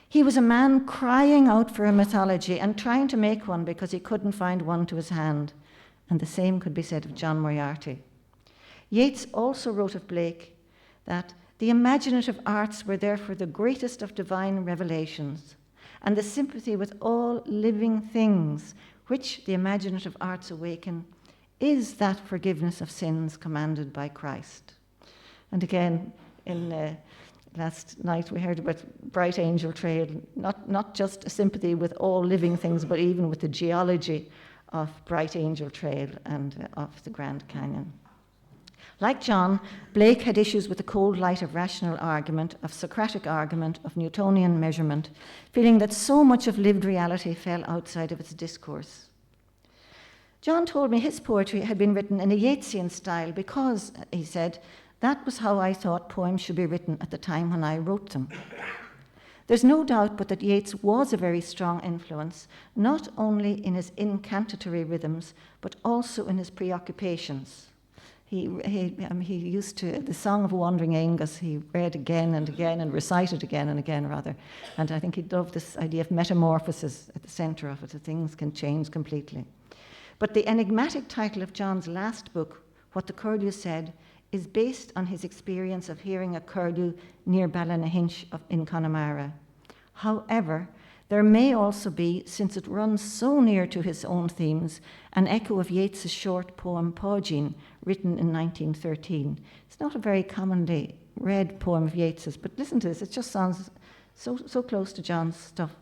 he was a man crying out for a mythology and trying to make one because he couldn't find one to his hand. And the same could be said of John Moriarty. Yeats also wrote of Blake that the imaginative arts were therefore the greatest of divine revelations, and the sympathy with all living things which the imaginative arts awaken is that forgiveness of sins commanded by Christ. And again, in last night we heard about Bright Angel Trail, not just a sympathy with all living things, but even with the geology of Bright Angel Trail and of the Grand Canyon. Like John, Blake had issues with the cold light of rational argument, of Socratic argument, of Newtonian measurement, feeling that so much of lived reality fell outside of its discourse. John told me his poetry had been written in a Yeatsian style because, he said, that was how I thought poems should be written at the time when I wrote them. There's no doubt but that Yeats was a very strong influence, not only in his incantatory rhythms, but also in his preoccupations. He used to, the Song of Wandering Aengus, he read again and again and recited again and again, rather. And I think he loved this idea of metamorphosis at the center of it, that things can change completely. But the enigmatic title of John's last book, What the Curlew Said, is based on his experience of hearing a curlew near Ballinahinch in Connemara. However, there may also be, since it runs so near to his own themes, an echo of Yeats's short poem Páidín, written in 1913. It's not a very commonly read poem of Yeats's, but listen to this, it just sounds so close to John's stuff.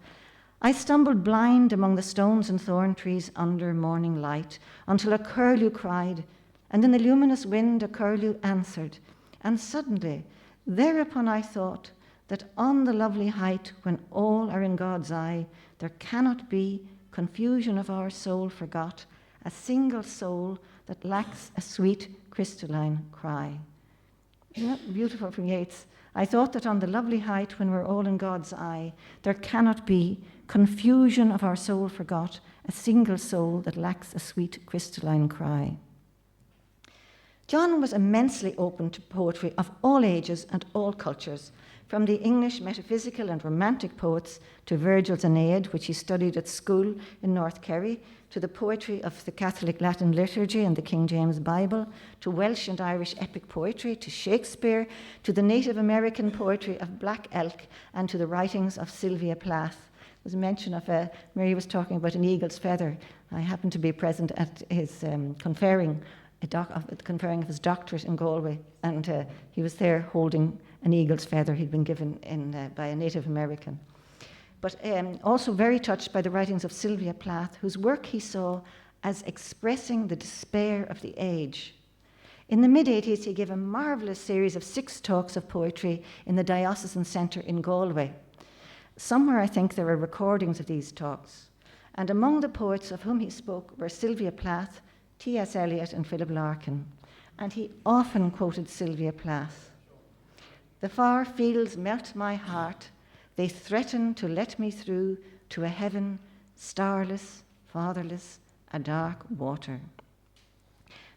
I stumbled blind among the stones and thorn trees under morning light, until a curlew cried, and in the luminous wind a curlew answered, and suddenly, thereupon I thought, that on the lovely height, when all are in God's eye, there cannot be confusion of our soul forgot, a single soul that lacks a sweet crystalline cry. Isn't that beautiful from Yeats? I thought that on the lovely height, when we're all in God's eye, there cannot be confusion of our soul forgot, a single soul that lacks a sweet crystalline cry. John was immensely open to poetry of all ages and all cultures, from the English metaphysical and romantic poets to Virgil's Aeneid, which he studied at school in North Kerry, to the poetry of the Catholic Latin liturgy and the King James Bible, to Welsh and Irish epic poetry, to Shakespeare, to the Native American poetry of Black Elk, and to the writings of Sylvia Plath. There was a mention of, Mary was talking about an eagle's feather. I happened to be present at his conferring of his doctorate in Galway, and he was there holding an eagle's feather he'd been given by a Native American. But also very touched by the writings of Sylvia Plath, whose work he saw as expressing the despair of the age. In the mid-80s, he gave a marvellous series of 6 talks of poetry in the Diocesan Centre in Galway. Somewhere, I think, there are recordings of these talks. And among the poets of whom he spoke were Sylvia Plath, T.S. Eliot and Philip Larkin, and he often quoted Sylvia Plath. The far fields melt my heart, they threaten to let me through to a heaven starless, fatherless, a dark water.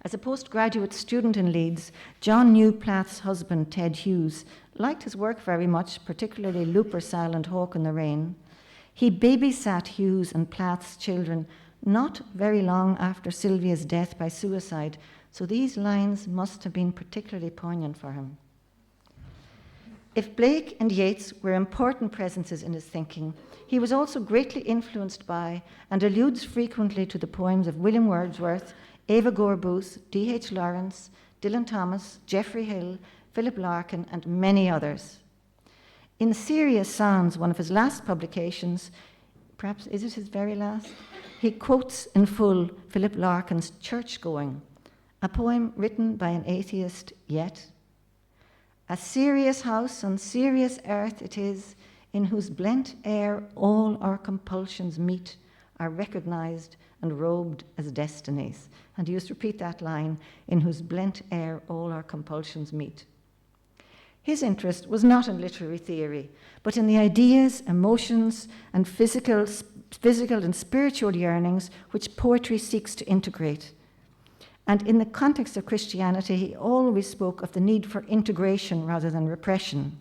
As a postgraduate student in Leeds, John knew Plath's husband, Ted Hughes, liked his work very much, particularly Lupercal and Hawk in the Rain. He babysat Hughes and Plath's children not very long after Sylvia's death by suicide, so these lines must have been particularly poignant for him. If Blake and Yeats were important presences in his thinking, he was also greatly influenced by and alludes frequently to the poems of William Wordsworth, Eva Gore Booth, D.H. Lawrence, Dylan Thomas, Geoffrey Hill, Philip Larkin, and many others. In Serious Sounds, one of his last publications, perhaps is it his very last? He quotes in full Philip Larkin's Church Going, a poem written by an atheist yet. A serious house on serious earth it is, in whose blent air all our compulsions meet, are recognized and robed as destinies. And he used to repeat that line, in whose blent air all our compulsions meet. His interest was not in literary theory, but in the ideas, emotions, and physical and spiritual yearnings which poetry seeks to integrate. And in the context of Christianity, he always spoke of the need for integration rather than repression.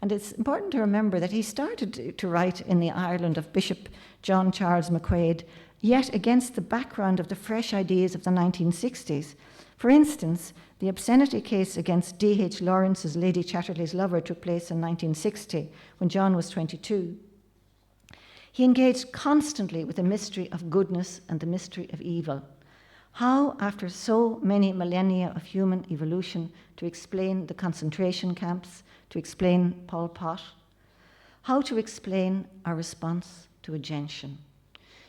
And it's important to remember that he started to write in the Ireland of Bishop John Charles McQuaid, yet against the background of the fresh ideas of the 1960s. For instance, the obscenity case against D.H. Lawrence's Lady Chatterley's lover took place in 1960, when John was 22. He engaged constantly with the mystery of goodness and the mystery of evil. How, after so many millennia of human evolution, to explain the concentration camps, to explain Pol Pot, how to explain our response to a gentian.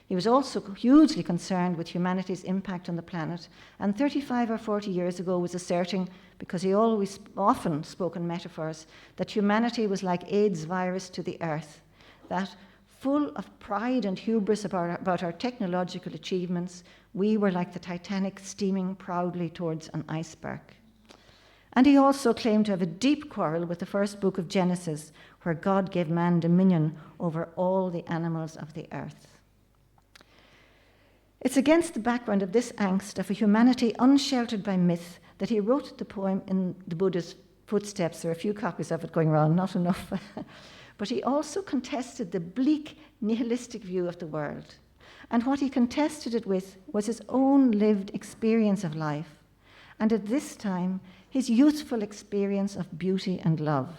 He was also hugely concerned with humanity's impact on the planet, and 35 or 40 years ago was asserting, because he often spoke in metaphors, that humanity was like AIDS virus to the earth, that full of pride and hubris about our technological achievements, we were like the Titanic steaming proudly towards an iceberg. And he also claimed to have a deep quarrel with the first book of Genesis, where God gave man dominion over all the animals of the earth. It's against the background of this angst of a humanity unsheltered by myth that he wrote the poem In the Buddha's Footsteps. There are a few copies of it going around, not enough. But he also contested the bleak, nihilistic view of the world. And what he contested it with was his own lived experience of life, and at this time, his youthful experience of beauty and love.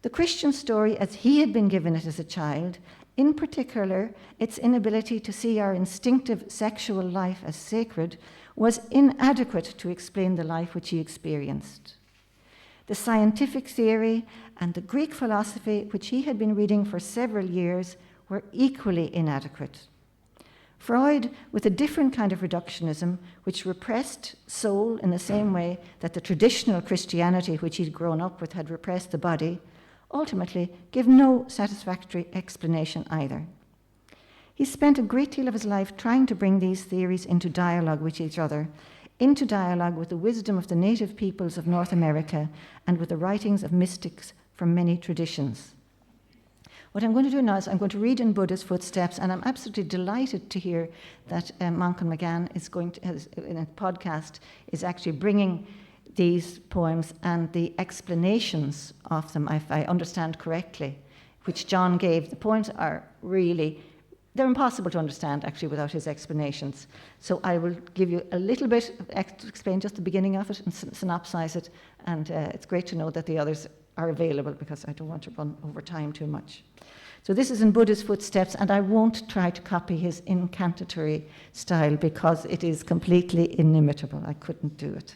The Christian story, as he had been given it as a child, in particular, its inability to see our instinctive sexual life as sacred, was inadequate to explain the life which he experienced. The scientific theory and the Greek philosophy, which he had been reading for several years, were equally inadequate. Freud, with a different kind of reductionism, which repressed soul in the same way that the traditional Christianity which he'd grown up with had repressed the body, ultimately gave no satisfactory explanation either. He spent a great deal of his life trying to bring these theories into dialogue with each other, into dialogue with the wisdom of the native peoples of North America and with the writings of mystics from many traditions. What I'm going to do now is I'm going to read In Buddha's Footsteps, and I'm absolutely delighted to hear that Monken McGann is going to, in a podcast, is actually bringing these poems and the explanations of them, if I understand correctly, which John gave. The poems are really, they're impossible to understand actually without his explanations. So I will give you a little bit, explain just the beginning of it and synopsize it, and it's great to know that the others are available because I don't want to run over time too much. So this is In Buddha's Footsteps, and I won't try to copy his incantatory style because it is completely inimitable. I couldn't do it.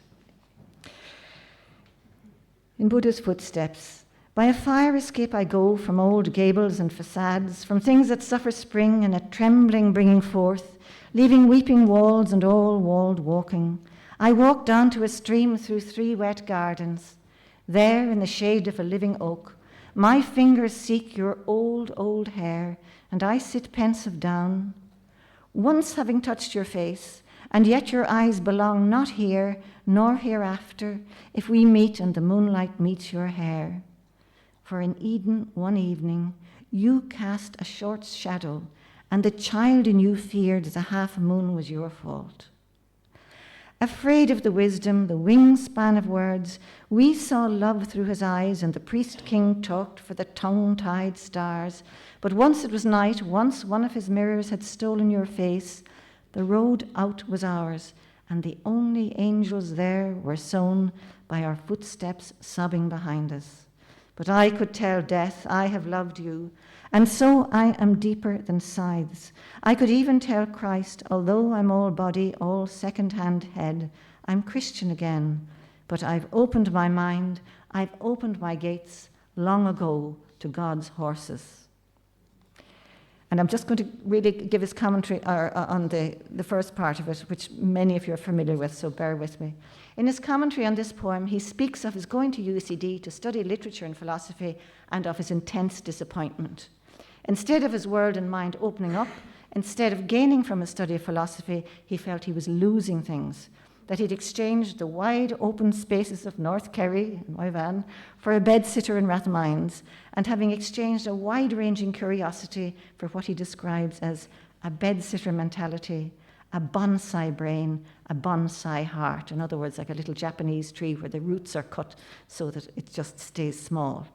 In Buddha's Footsteps, by a fire escape I go from old gables and facades, from things that suffer spring and a trembling bringing forth, leaving weeping walls and all walled walking. I walk down to a stream through 3 wet gardens. There, in the shade of a living oak, my fingers seek your old, old hair, and I sit pensive down. Once having touched your face, and yet your eyes belong not here, nor hereafter, if we meet and the moonlight meets your hair. For in Eden one evening, you cast a short shadow, and the child in you feared the half moon was your fault. Afraid of the wisdom, the wingspan of words, we saw love through his eyes, and the priest-king talked for the tongue-tied stars. But once it was night, once one of his mirrors had stolen your face, the road out was ours, and the only angels there were sown by our footsteps sobbing behind us. But I could tell death, I have loved you, and so I am deeper than scythes. I could even tell Christ, although I'm all body, all second-hand head, I'm Christian again. But I've opened my mind, I've opened my gates long ago to God's horses. And I'm just going to really give his commentary on the first part of it, which many of you are familiar with, so bear with me. In his commentary on this poem, he speaks of his going to UCD to study literature and philosophy and of his intense disappointment. Instead of his world and mind opening up, instead of gaining from his study of philosophy, he felt he was losing things, that he'd exchanged the wide open spaces of North Kerry, in my van, for a bedsitter in Rathmines, and having exchanged a wide-ranging curiosity for what he describes as a bedsitter mentality, a bonsai brain, a bonsai heart. In other words, like a little Japanese tree where the roots are cut so that it just stays small.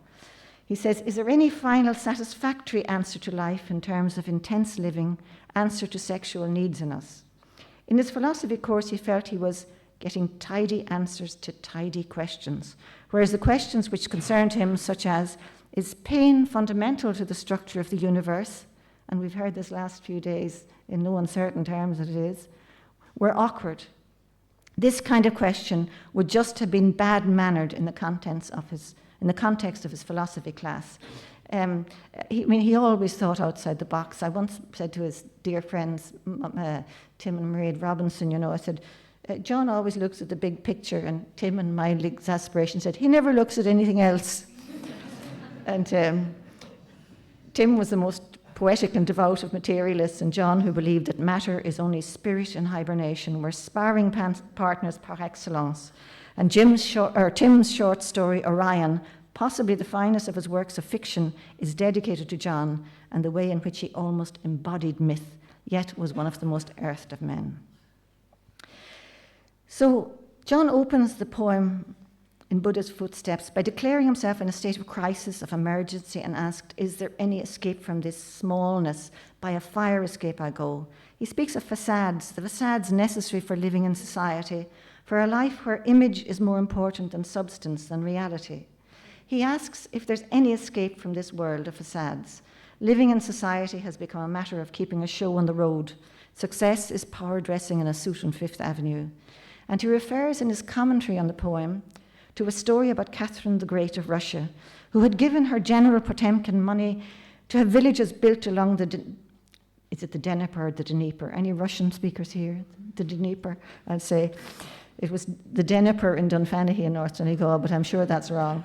He says, is there any final satisfactory answer to life in terms of intense living, answer to sexual needs in us? In his philosophy course, he felt he was getting tidy answers to tidy questions, whereas the questions which concerned him, such as, is pain fundamental to the structure of the universe? And we've heard this last few days in no uncertain terms that it is, were awkward. This kind of question would just have been bad-mannered in the context of his philosophy class. He always thought outside the box. I once said to his dear friends, Tim and Mairead Robinson, I said, John always looks at the big picture, and Tim, in mild exasperation, said, he never looks at anything else. And Tim was the most poetic and devout of materialists, and John, who believed that matter is only spirit in hibernation, were sparring partners par excellence. And Tim's short story, Orion, possibly the finest of his works of fiction, is dedicated to John and the way in which he almost embodied myth, yet was one of the most earthed of men. So John opens the poem in Buddha's footsteps by declaring himself in a state of crisis, of emergency, and asked, is there any escape from this smallness? By a fire escape I go. He speaks of facades, the facades necessary for living in society, for a life where image is more important than substance, than reality. He asks if there's any escape from this world of facades. Living in society has become a matter of keeping a show on the road. Success is power dressing in a suit on Fifth Avenue. And he refers in his commentary on the poem to a story about Catherine the Great of Russia, who had given her General Potemkin money to have villages built along is it the Dnieper or the Dnieper? Any Russian speakers here? The Dnieper, I'd say. It was the Dnieper in Dunfanaghy in North Donegal, but I'm sure that's wrong.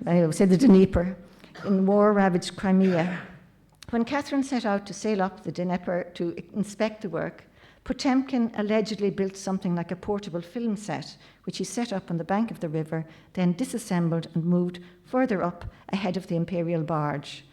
Anyway, say the Dnieper, in war-ravaged Crimea. When Catherine set out to sail up the Dnieper to inspect the work, Potemkin allegedly built something like a portable film set, which he set up on the bank of the river, then disassembled and moved further up ahead of the imperial barge.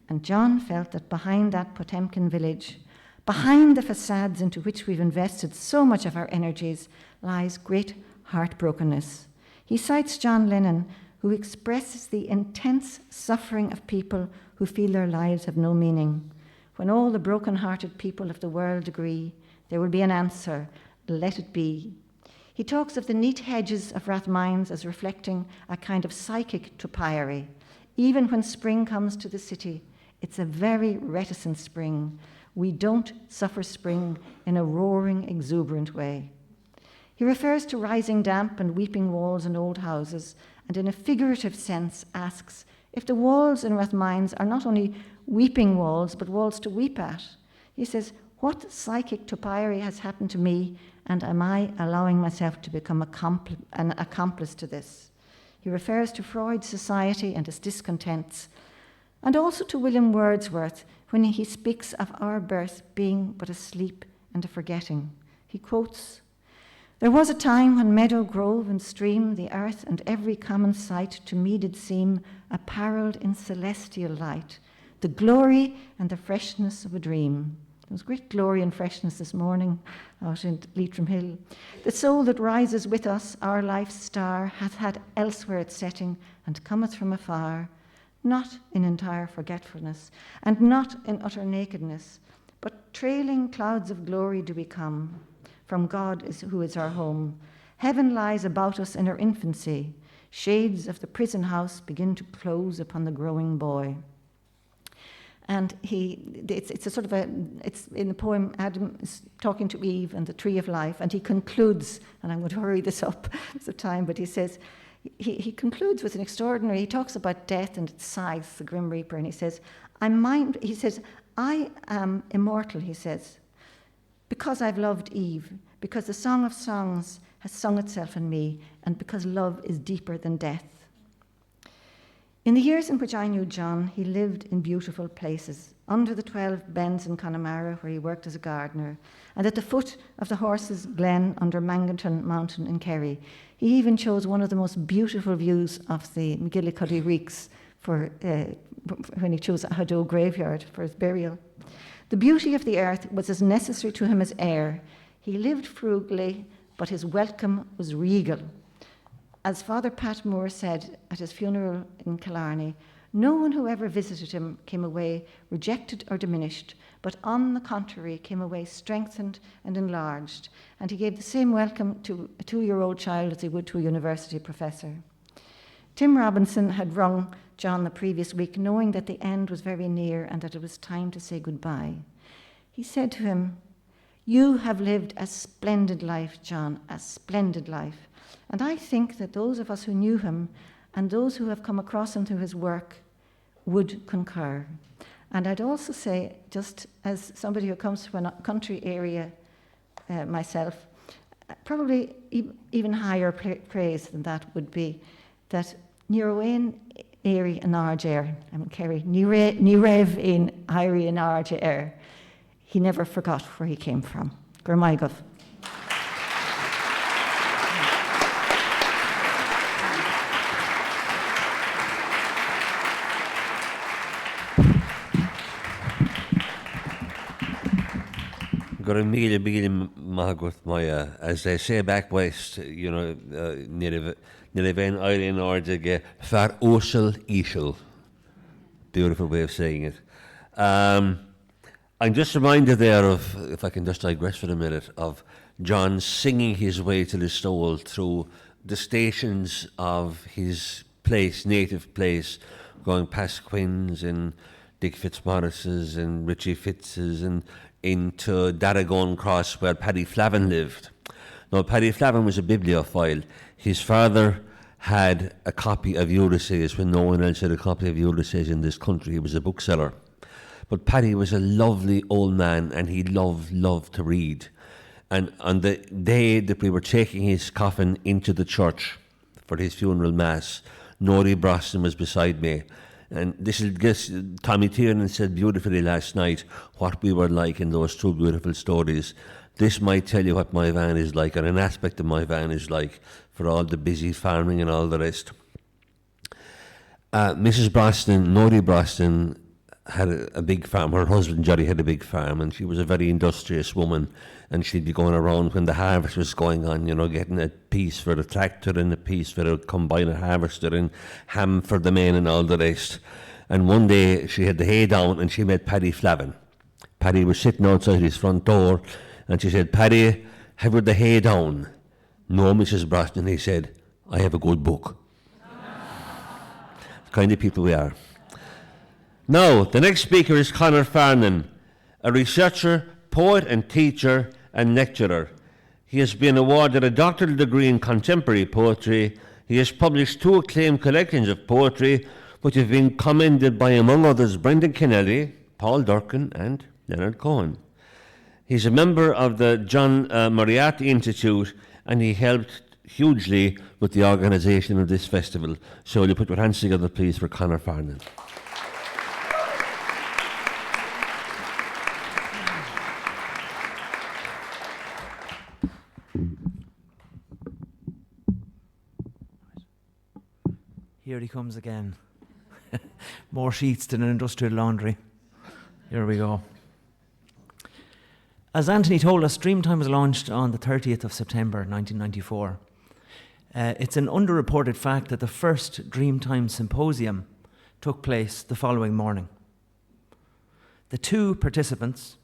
And John felt that behind that Potemkin village, behind the facades into which we've invested so much of our energies, lies great heartbrokenness. He cites John Lennon, who expresses the intense suffering of people who feel their lives have no meaning. When all the broken-hearted people of the world agree, there will be an answer, let it be. He talks of the neat hedges of Rathmines as reflecting a kind of psychic topiary. Even when spring comes to the city, it's a very reticent spring. We don't suffer spring in a roaring, exuberant way. He refers to rising damp and weeping walls in old houses, and in a figurative sense asks if the walls in Rathmines are not only weeping walls, but walls to weep at. He says, what psychic topiary has happened to me, and am I allowing myself to become an accomplice to this? He refers to Freud's society and his discontents, and also to William Wordsworth when he speaks of our birth being but a sleep and a forgetting. He quotes, there was a time when meadow, grove, and stream, the earth and every common sight to me did seem apparelled in celestial light, the glory and the freshness of a dream. There was great glory and freshness this morning out in Leitrim Hill. The soul that rises with us, our life's star, hath had elsewhere its setting, and cometh from afar, not in entire forgetfulness, and not in utter nakedness, but trailing clouds of glory do we come. From God who is our home. Heaven lies about us in our infancy. Shades of the prison house begin to close upon the growing boy. And it's in the poem, Adam is talking to Eve and the tree of life, and he concludes, and I'm going to hurry this up, it's the time, but he says, he concludes with an extraordinary, he talks about death and its scythe, the grim reaper, and he says, I I am immortal, he says, because I've loved Eve, because the Song of Songs has sung itself in me, and because love is deeper than death. In the years in which I knew John, he lived in beautiful places, under the 12 bens in Connemara, where he worked as a gardener, and at the foot of the Horses' Glen under Mangerton Mountain in Kerry. He even chose one of the most beautiful views of the McGillicuddy Reeks for when he chose Haddo graveyard for his burial. The beauty of the earth was as necessary to him as air. He lived frugally, but his welcome was regal. As Father Pat Moore said at his funeral in Killarney, no one who ever visited him came away rejected or diminished, but on the contrary came away strengthened and enlarged, and he gave the same welcome to a 2-year-old child as he would to a university professor. Tim Robinson had rung John the previous week, knowing that the end was very near and that it was time to say goodbye. He said to him, "You have lived a splendid life, John, a splendid life. And I think that those of us who knew him and those who have come across him through his work would concur." And I'd also say, just as somebody who comes from a country area myself, probably even higher praise than that would be that Níorhain éirí an ard I'm Kerry, ní raibh in éirí an ard he never forgot where he came from. Gur maigah. Gur a míle magat Moya. As they say back west, ní raibh ein éirí an ard ige fear ósal ísal. Beautiful way of saying it. I'm just reminded there of, if I can just digress for a minute, of John singing his way to Listowel through the stations of his place, native place, going past Quinn's and Dick Fitzmaurice's and Richie Fitz's and into Darragone Cross where Paddy Flavin lived. Now, Paddy Flavin was a bibliophile. His father had a copy of Ulysses when no one else had a copy of Ulysses in this country. He was a bookseller. But Paddy was a lovely old man and he loved to read. And on the day that we were taking his coffin into the church for his funeral mass, Nori Brosnan was beside me. And this is, Tommy Tiernan said beautifully last night what we were like in those two beautiful stories. This might tell you what my van is like, or an aspect of my van is like, for all the busy farming and all the rest. Mrs. Brosnan, Nori Brosnan, had a big farm. Her husband, Jerry, had a big farm, and she was a very industrious woman. And she'd be going around when the harvest was going on, getting a piece for the tractor and a piece for the combiner harvester and ham for the men and all the rest. And one day she had the hay down and she met Paddy Flavin. Paddy was sitting outside his front door and she said, "Paddy, have you the hay down?" "No, Mrs. Brosnan," he said, "I have a good book." The kind of people we are. Now, the next speaker is Conor Farren, a researcher, poet and teacher and lecturer. He has been awarded a doctoral degree in contemporary poetry. He has published 2 acclaimed collections of poetry, which have been commended by, among others, Brendan Kennelly, Paul Durkin and Leonard Cohen. He's a member of the John Moriarty Institute, and he helped hugely with the organisation of this festival. So will you put your hands together, please, for Conor Farren. Here he comes again. More sheets than an industrial laundry. Here we go. As Anthony told us, Dreamtime was launched on the 30th of September 1994. It's an underreported fact that the first Dreamtime Symposium took place the following morning. The 2 participants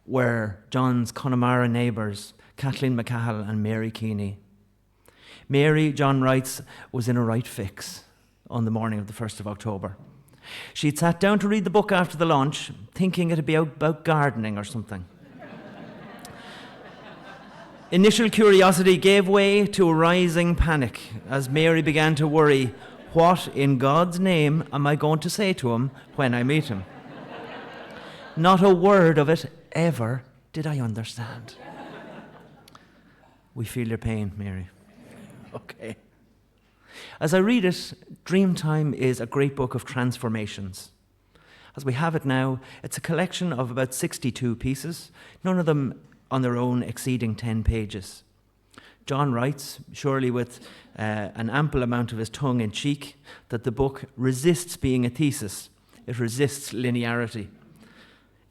were John's Connemara neighbours, Kathleen McCahill and Mary Keeney. Mary, John writes, was in a right fix on the morning of the 1st of October. She'd sat down to read the book after the launch, thinking it'd be about gardening or something. Initial curiosity gave way to a rising panic as Mary began to worry, what in God's name am I going to say to him when I meet him? Not a word of it ever did I understand. We feel your pain, Mary. Okay. As I read it, Dreamtime is a great book of transformations. As we have it now, it's a collection of about 62 pieces, none of them on their own exceeding 10 pages. John writes, surely with an ample amount of his tongue in cheek, that the book resists being a thesis. It resists linearity.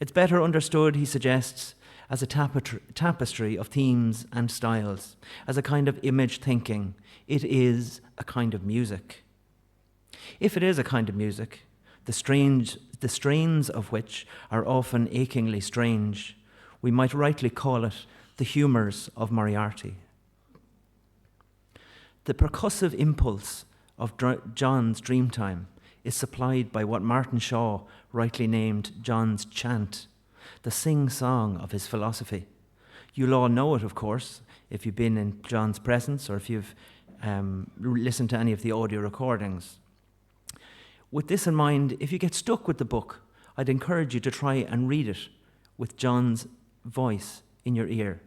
It's better understood, he suggests, as a tapestry of themes and styles, as a kind of image thinking. It is a kind of music. If it is a kind of music, the strains of which are often achingly strange, we might rightly call it the humours of Moriarty. The percussive impulse of John's Dreamtime is supplied by what Martin Shaw rightly named John's chant, the sing-song of his philosophy. You'll all know it, of course, if you've been in John's presence or if you've listened to any of the audio recordings. With this in mind, if you get stuck with the book, I'd encourage you to try and read it with John's voice in your ear.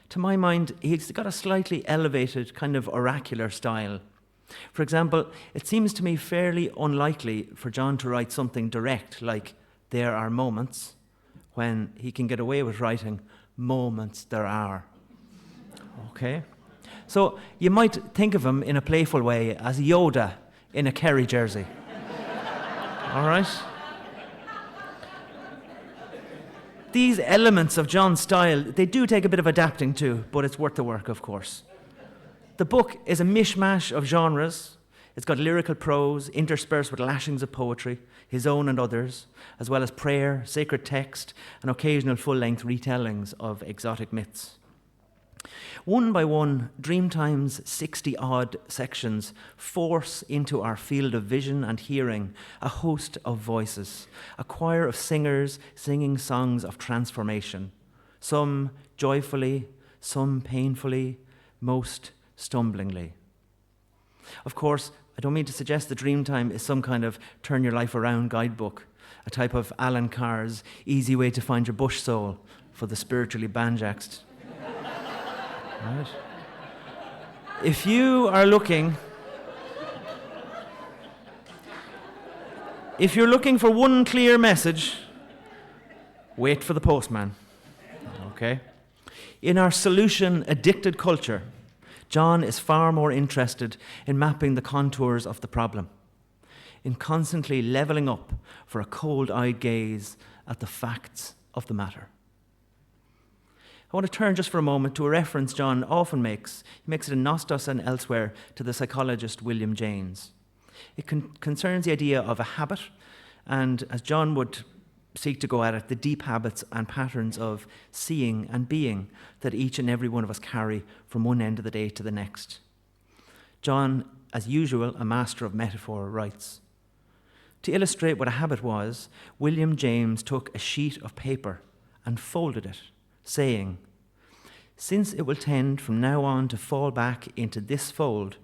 To my mind, he's got a slightly elevated, kind of oracular style. For example, it seems to me fairly unlikely for John to write something direct like, there are moments, when he can get away with writing, moments there are. Okay? So you might think of him in a playful way as Yoda in a Kerry jersey. All right? These elements of John's style, they do take a bit of adapting to, but it's worth the work, of course. The book is a mishmash of genres. It's got lyrical prose interspersed with lashings of poetry, his own and others, as well as prayer, sacred text, and occasional full-length retellings of exotic myths. One by one, Dreamtime's 60-odd sections force into our field of vision and hearing a host of voices, a choir of singers singing songs of transformation, some joyfully, some painfully, most stumblingly. Of course, I don't mean to suggest that Dreamtime is some kind of turn your life around guidebook, a type of Alan Carr's easy way to find your bush soul for the spiritually banjaxed. Right. If you are looking, if you're looking for one clear message, wait for the postman. Okay? In our solution-addicted culture, John is far more interested in mapping the contours of the problem, in constantly levelling up for a cold-eyed gaze at the facts of the matter. I want to turn just for a moment to a reference John often makes. He makes it in Nostos and elsewhere to the psychologist William James. It concerns the idea of a habit, and as John would seek to go at it, the deep habits and patterns of seeing and being that each and every one of us carry from one end of the day to the next. John, as usual, a master of metaphor, writes, to illustrate what a habit was, William James took a sheet of paper and folded it, saying, since it will tend from now on to fall back into this fold,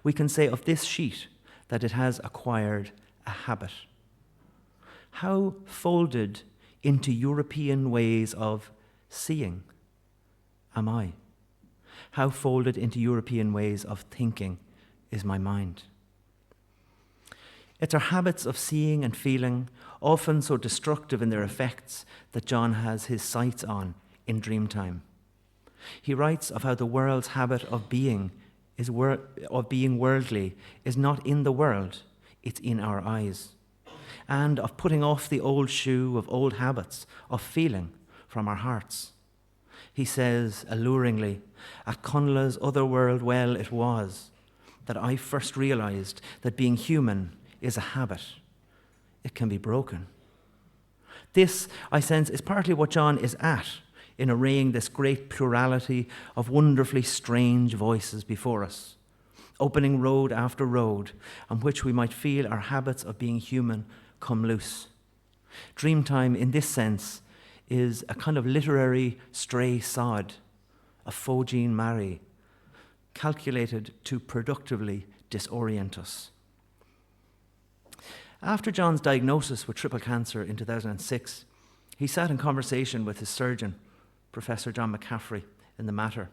we can say of this sheet that it has acquired a habit. How folded into European ways of seeing am I? How folded into European ways of thinking is my mind? It's our habits of seeing and feeling, often so destructive in their effects, that John has his sights on in Dreamtime. He writes of how the world's habit of being worldly is not in the world, it's in our eyes, and of putting off the old shoe of old habits of feeling from our hearts. He says alluringly, at Conla's other world well it was that I first realized that being human is a habit. It can be broken. This, I sense, is partly what John is at in arraying this great plurality of wonderfully strange voices before us, opening road after road on which we might feel our habits of being human come loose. Dreamtime, in this sense, is a kind of literary stray sod, a Fogine Mary, calculated to productively disorient us. After John's diagnosis with triple cancer in 2006, he sat in conversation with his surgeon, Professor John McCaffrey, in the matter.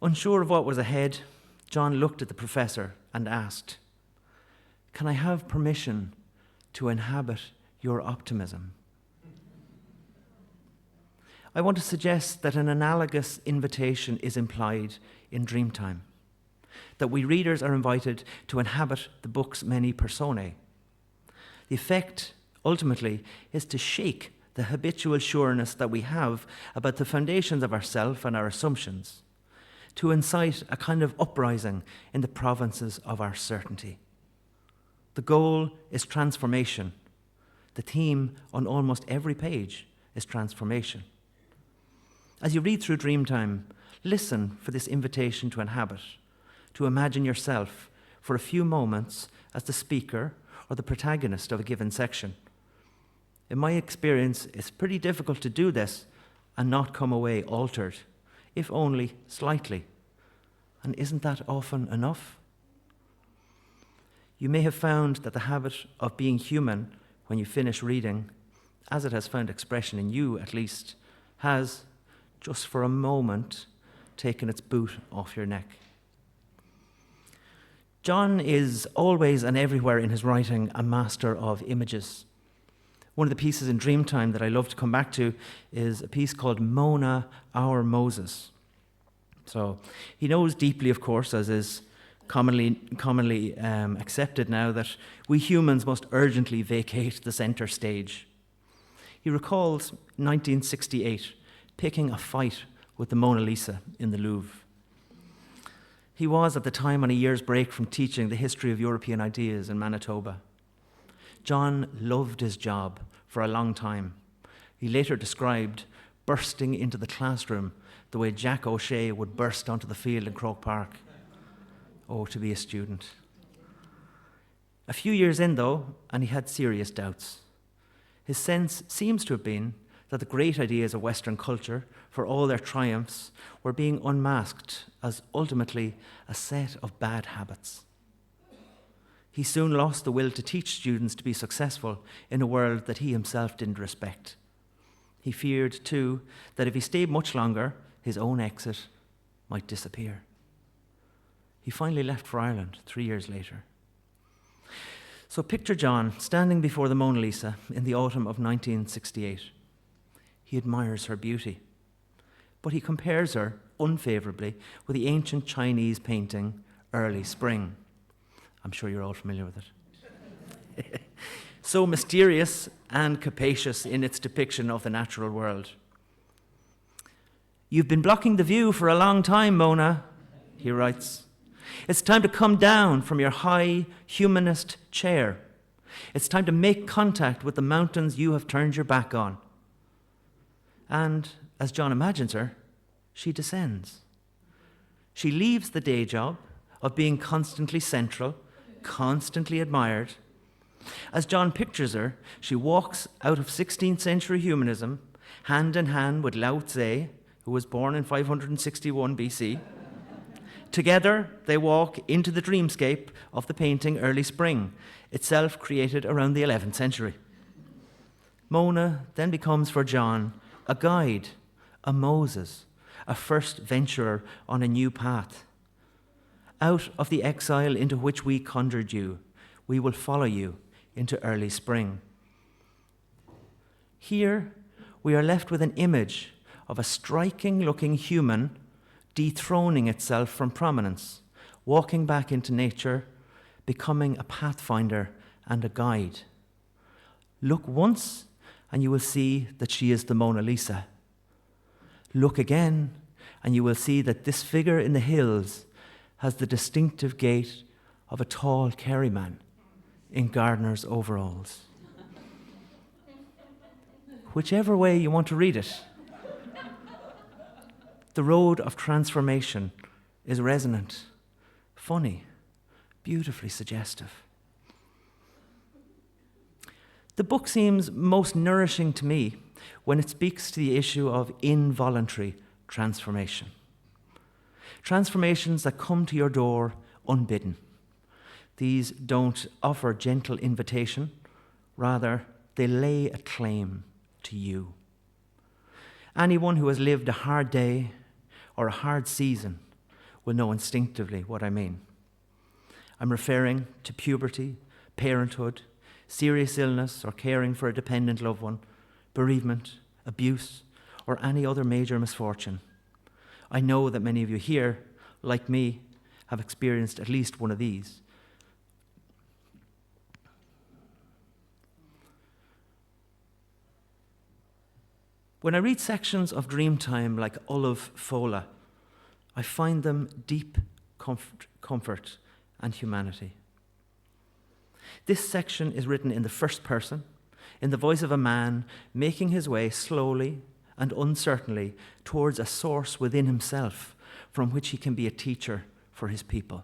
Unsure of what was ahead, John looked at the professor and asked, "Can I have permission to inhabit your optimism?" I want to suggest that an analogous invitation is implied in Dreamtime, that we readers are invited to inhabit the book's many personae. The effect, ultimately, is to shake the habitual sureness that we have about the foundations of ourself and our assumptions, to incite a kind of uprising in the provinces of our certainty. The goal is transformation. The theme on almost every page is transformation. As you read through Dreamtime, listen for this invitation to inhabit, to imagine yourself for a few moments as the speaker or the protagonist of a given section. In my experience, it's pretty difficult to do this and not come away altered, if only slightly. And isn't that often enough? You may have found that the habit of being human when you finish reading, as it has found expression in you at least, has, just for a moment, taken its boot off your neck. John is always and everywhere in his writing a master of images. One of the pieces in Dreamtime that I love to come back to is a piece called Mona, Our Moses. So he knows deeply, of course, as is commonly accepted now, that we humans must urgently vacate the center stage. He recalls 1968 picking a fight with the Mona Lisa in the Louvre. He was at the time on a year's break from teaching the history of European ideas in Manitoba. John loved his job for a long time. He later described bursting into the classroom the way Jack O'Shea would burst onto the field in Croke Park. Oh, to be a student. A few years in, though, and he had serious doubts. His sense seems to have been that the great ideas of Western culture, for all their triumphs, were being unmasked as ultimately a set of bad habits. He soon lost the will to teach students to be successful in a world that he himself didn't respect. He feared, too, that if he stayed much longer, his own exit might disappear. He finally left for Ireland 3 years later. So picture John standing before the Mona Lisa in the autumn of 1968. He admires her beauty, but he compares her unfavorably with the ancient Chinese painting, Early Spring. I'm sure you're all familiar with it. So mysterious and capacious in its depiction of the natural world. "You've been blocking the view for a long time, Mona," he writes. "It's time to come down from your high humanist chair. It's time to make contact with the mountains you have turned your back on." And, as John imagines her, she descends. She leaves the day job of being constantly central, constantly admired. As John pictures her, she walks out of 16th century humanism, hand in hand with Lao Tse, who was born in 561 BC. Together, they walk into the dreamscape of the painting Early Spring, itself created around the 11th century. Mona then becomes for John a guide, a Moses, a first venturer on a new path. "Out of the exile into which we conjured you, we will follow you into early spring." Here, we are left with an image of a striking-looking human dethroning itself from prominence, walking back into nature, becoming a pathfinder and a guide. Look once, and you will see that she is the Mona Lisa. Look again, and you will see that this figure in the hills has the distinctive gait of a tall Kerryman in gardener's overalls. Whichever way you want to read it, the road of transformation is resonant, funny, beautifully suggestive. The book seems most nourishing to me when it speaks to the issue of involuntary transformation. Transformations that come to your door unbidden. These don't offer gentle invitation, rather, they lay a claim to you. Anyone who has lived a hard day or a hard season will know instinctively what I mean. I'm referring to puberty, parenthood, serious illness or caring for a dependent loved one, bereavement, abuse, or any other major misfortune. I know that many of you here, like me, have experienced at least one of these. When I read sections of Dreamtime like Olive Fola, I find them deep comfort and humanity. This section is written in the first person, in the voice of a man making his way slowly and uncertainly towards a source within himself from which he can be a teacher for his people.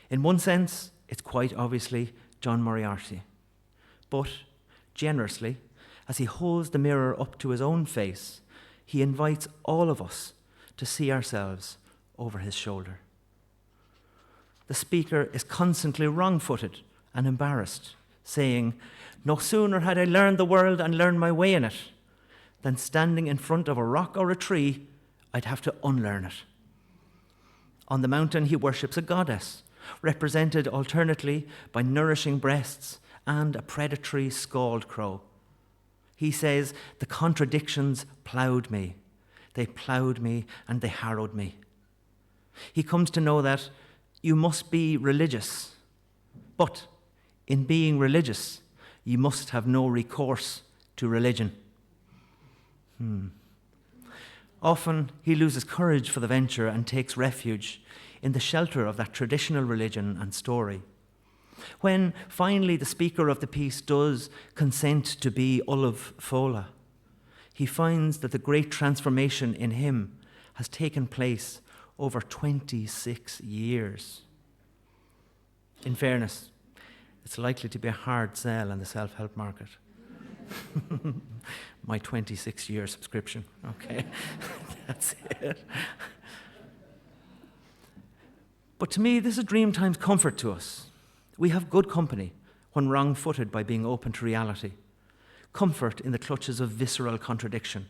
In one sense, it's quite obviously John Moriarty, but generously, as he holds the mirror up to his own face, he invites all of us to see ourselves over his shoulder. The speaker is constantly wrong-footed and embarrassed, saying, "No sooner had I learned the world and learned my way in it, than standing in front of a rock or a tree, I'd have to unlearn it." On the mountain, he worships a goddess, represented alternately by nourishing breasts and a predatory scald crow. He says, "The contradictions ploughed me. They ploughed me and they harrowed me." He comes to know that you must be religious, but in being religious, you must have no recourse to religion. Often he loses courage for the venture and takes refuge in the shelter of that traditional religion and story. When finally the speaker of the piece does consent to be Olive Fola, he finds that the great transformation in him has taken place over 26 years. In fairness, it's likely to be a hard sell in the self-help market. My 26-year subscription. Okay, that's it. But to me, this is Dreamtime's comfort to us. We have good company when wrong-footed by being open to reality. Comfort in the clutches of visceral contradiction.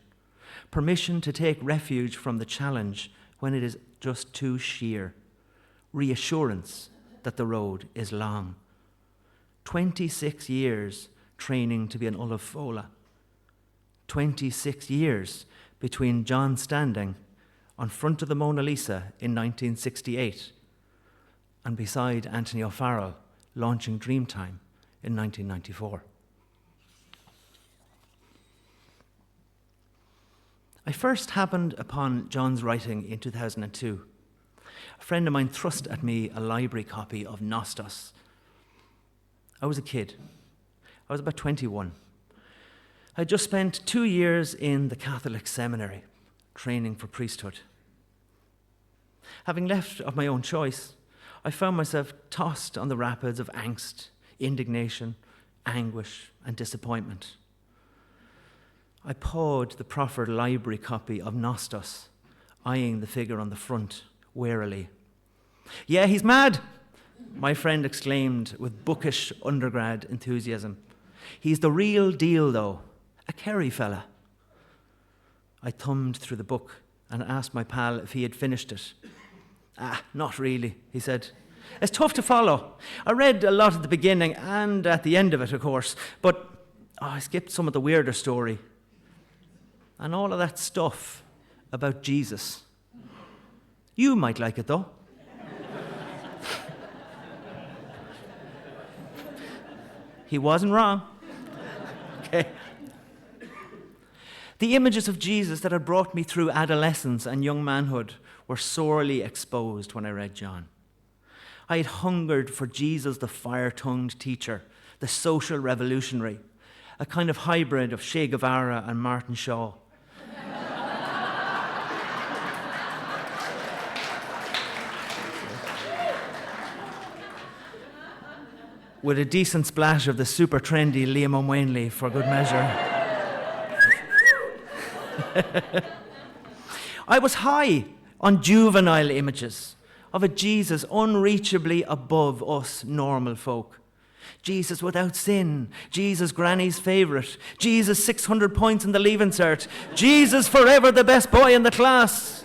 Permission to take refuge from the challenge when it is just too sheer. Reassurance that the road is long. 26 years training to be an Olive Fola. 26 years between John standing on front of the Mona Lisa in 1968 and beside Anthony O'Farrell launching Dreamtime in 1994. I first happened upon John's writing in 2002. A friend of mine thrust at me a library copy of Nostos. I was a kid. I was about 21. I had just spent 2 years in the Catholic seminary, training for priesthood. Having left of my own choice, I found myself tossed on the rapids of angst, indignation, anguish, and disappointment. I pawed the proffered library copy of Nostos, eyeing the figure on the front warily. "Yeah, he's mad," my friend exclaimed with bookish undergrad enthusiasm. "He's the real deal, though, a Kerry fella." I thumbed through the book and asked my pal if he had finished it. "Not really," he said. "It's tough to follow. I read a lot at the beginning and at the end of it, of course, but I skipped some of the weirder story. And all of that stuff about Jesus. You might like it, though." He wasn't wrong. Okay. The images of Jesus that had brought me through adolescence and young manhood were sorely exposed when I read John. I had hungered for Jesus, the fire-tongued teacher, the social revolutionary, a kind of hybrid of Che Guevara and Martin Shaw. With a decent splash of the super trendy Liam O'Wanley for good measure. I was high on juvenile images of a Jesus unreachably above us normal folk, Jesus without sin, Jesus granny's favourite, Jesus 600 points in the Leaving Cert, Jesus forever the best boy in the class.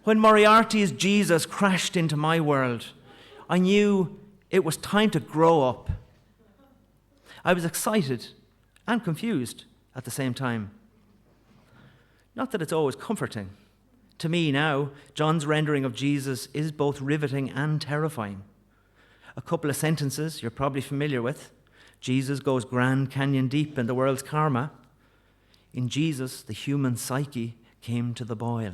When Moriarty's Jesus crashed into my world, I knew it was time to grow up. I was excited and confused at the same time. Not that it's always comforting. To me now, John's rendering of Jesus is both riveting and terrifying. A couple of sentences you're probably familiar with. Jesus goes Grand Canyon deep in the world's karma. In Jesus, the human psyche came to the boil.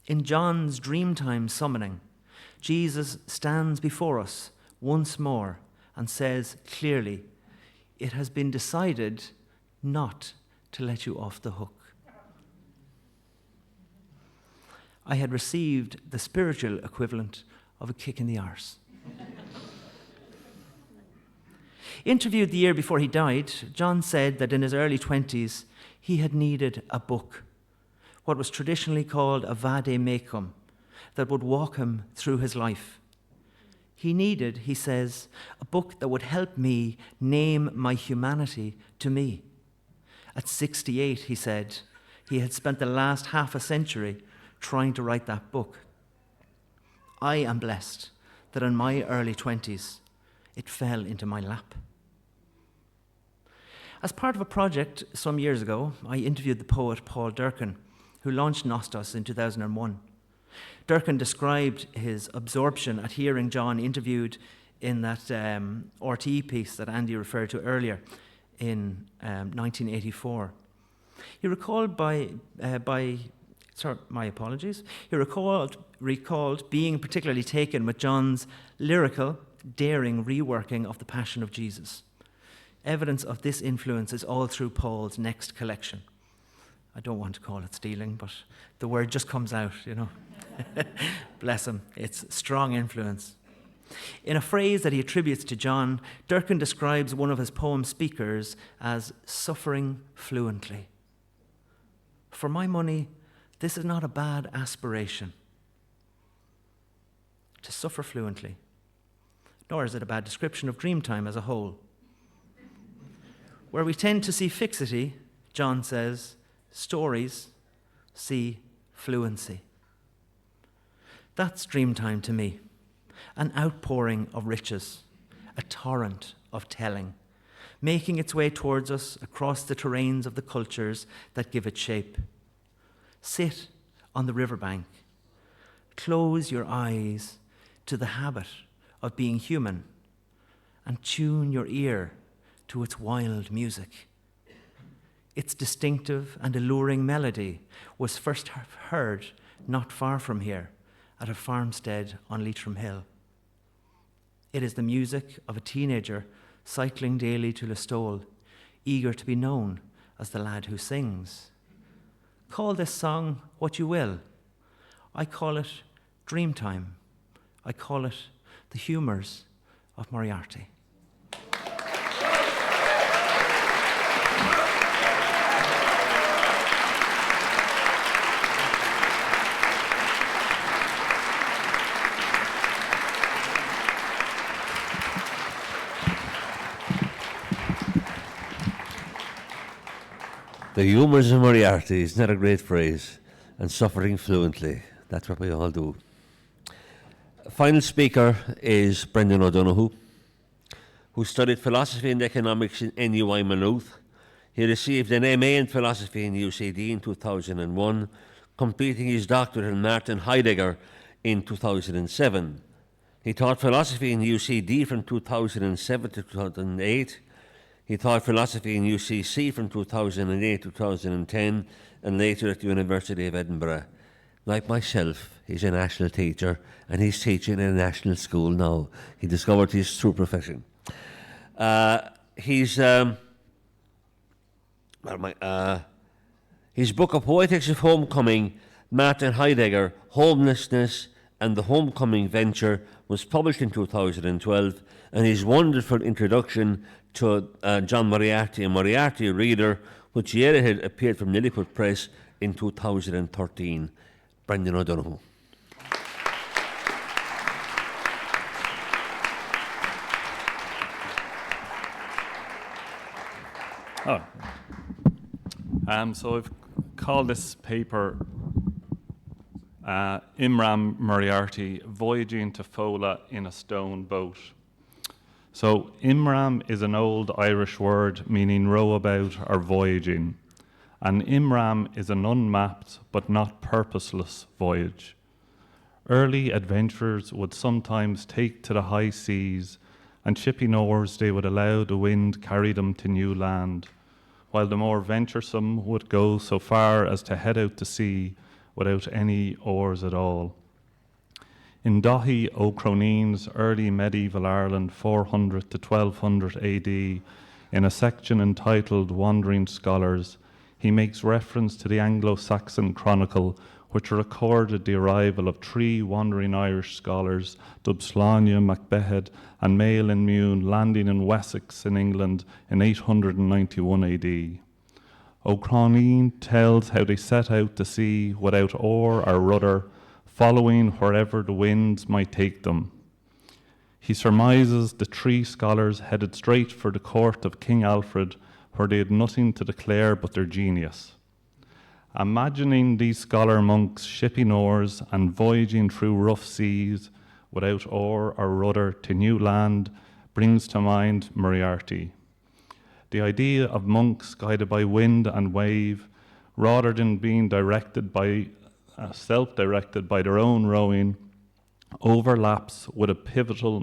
In John's Dreamtime summoning, Jesus stands before us once more and says clearly, it has been decided not to let you off the hook. I had received the spiritual equivalent of a kick in the arse. Interviewed the year before he died, John said that in his early 20s, he had needed a book, what was traditionally called a vade-mecum, that would walk him through his life. He needed, he says, a book that would help me name my humanity to me. At 68, he said, he had spent the last half a century trying to write that book. I am blessed that in my early 20s, it fell into my lap. As part of a project some years ago, I interviewed the poet Paul Durcan, who launched Nostos in 2001. Durcan described his absorption at hearing John interviewed in that RTE piece that Andy referred to earlier in 1984. He recalled He recalled being particularly taken with John's lyrical, daring reworking of the Passion of Jesus. Evidence of this influence is all through Paul's next collection. I don't want to call it stealing, but the word just comes out, you know. Bless him. It's strong influence. In a phrase that he attributes to John, Durcan describes one of his poem speakers as suffering fluently. For my money, this is not a bad aspiration, to suffer fluently, nor is it a bad description of Dreamtime as a whole. Where we tend to see fixity, John says, stories see fluency. That's Dreamtime to me, an outpouring of riches, a torrent of telling, making its way towards us across the terrains of the cultures that give it shape. Sit on the riverbank, close your eyes to the habit of being human, and tune your ear to its wild music. Its distinctive and alluring melody was first heard not far from here at a farmstead on Leitrim Hill. It is the music of a teenager cycling daily to Listowel, eager to be known as the lad who sings. Call this song what you will. I call it Dreamtime. I call it the humours of Moriarty. The humours of Moriarty is not a great phrase, and suffering fluently. That's what we all do. Final speaker is Brendan O'Donoghue, who studied philosophy and economics in NUI Maynooth. He received an MA in philosophy in UCD in 2001, completing his doctorate in Martin Heidegger in 2007. He taught philosophy in UCD from 2007 to 2008. He taught philosophy in UCC from 2008 to 2010, and later at the University of Edinburgh. Like myself, he's a national teacher, and he's teaching in a national school now. He discovered his true profession. His book of Poetics of Homecoming, Martin Heidegger, Homelessness and the Homecoming Venture, was published in 2012, and his wonderful introduction to John Moriarty, a Moriarty reader, which year ahead appeared from Lilliput Press in 2013. Brendan O'Donoghue. Oh. So I've called this paper Imram Moriarty, Voyaging to Fola in a Stone Boat. So Imram is an old Irish word meaning row about or voyaging. And Imram is an unmapped but not purposeless voyage. Early adventurers would sometimes take to the high seas, and shipping oars they would allow the wind carry them to new land, while the more venturesome would go so far as to head out to sea without any oars at all. In Daithí O'Croneen's early medieval Ireland, 400 to 1200 AD, in a section entitled Wandering Scholars, he makes reference to the Anglo-Saxon Chronicle, which recorded the arrival of 3 wandering Irish scholars, Dubslania, Macbehed, and Mael and Mune, landing in Wessex in England in 891 AD. O'Croneen tells how they set out to sea without oar or rudder, following wherever the winds might take them. He surmises the 3 scholars headed straight for the court of King Alfred, where they had nothing to declare but their genius. Imagining these scholar monks shipping oars and voyaging through rough seas without oar or rudder to new land brings to mind Moriarty. The idea of monks guided by wind and wave, rather than being self-directed by their own rowing, overlaps with a pivotal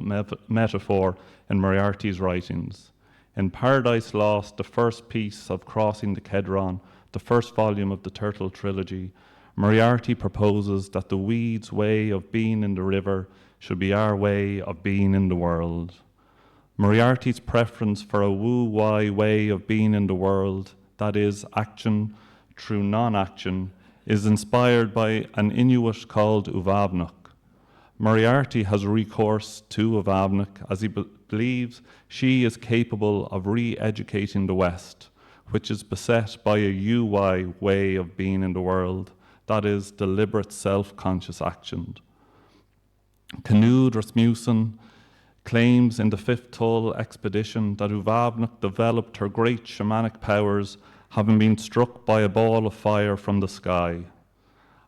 metaphor in Moriarty's writings. In Paradise Lost, the first piece of Crossing the Kedron, the first volume of the Turtle trilogy, Moriarty proposes that the weed's way of being in the river should be our way of being in the world. Moriarty's preference for a woo-why way of being in the world, that is, action through non-action, is inspired by an Inuit called Uvavnuk. Moriarty has recourse to Uvavnuk as he believes she is capable of re-educating the West, which is beset by a UY way of being in the world, that is, deliberate self-conscious action. Knud Rasmussen claims in the 5th Tull expedition that Uvavnuk developed her great shamanic powers having been struck by a ball of fire from the sky.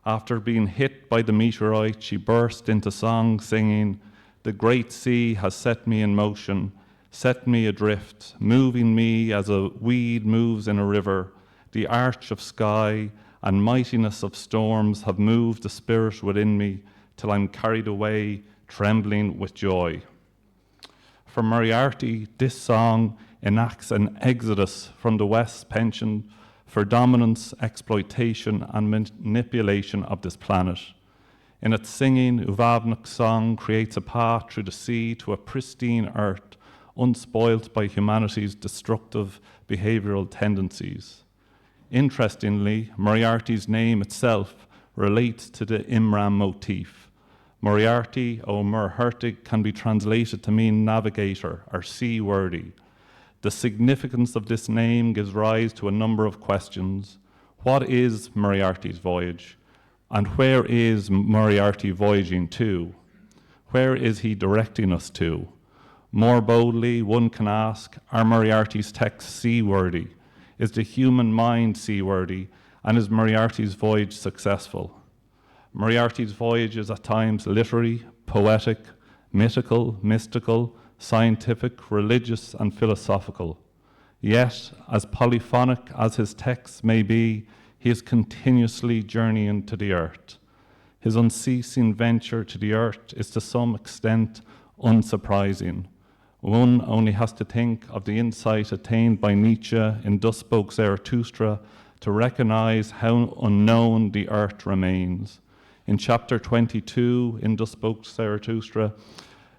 After being hit by the meteorite, she burst into song singing, "The great sea has set me in motion, set me adrift, moving me as a weed moves in a river. The arch of sky and mightiness of storms have moved the spirit within me till I'm carried away, trembling with joy." For Moriarty, this song enacts an exodus from the West's penchant for dominance, exploitation, and manipulation of this planet. In its singing, Uvavnuk's song creates a path through the sea to a pristine earth, unspoilt by humanity's destructive behavioral tendencies. Interestingly, Moriarty's name itself relates to the Imram motif. Moriarty or Murhertig can be translated to mean navigator or seaworthy. The significance of this name gives rise to a number of questions. What is Moriarty's voyage? And where is Moriarty voyaging to? Where is he directing us to? More boldly, one can ask, are Moriarty's texts seaworthy? Is the human mind seaworthy? And is Moriarty's voyage successful? Moriarty's voyage is at times literary, poetic, mythical, mystical, scientific, religious, and philosophical. Yet, as polyphonic as his texts may be, he is continuously journeying to the earth. His unceasing venture to the earth is to some extent unsurprising. One only has to think of the insight attained by Nietzsche in Thus Spoke Zarathustra to recognize how unknown the earth remains. In chapter 22 in Thus Spoke Zarathustra,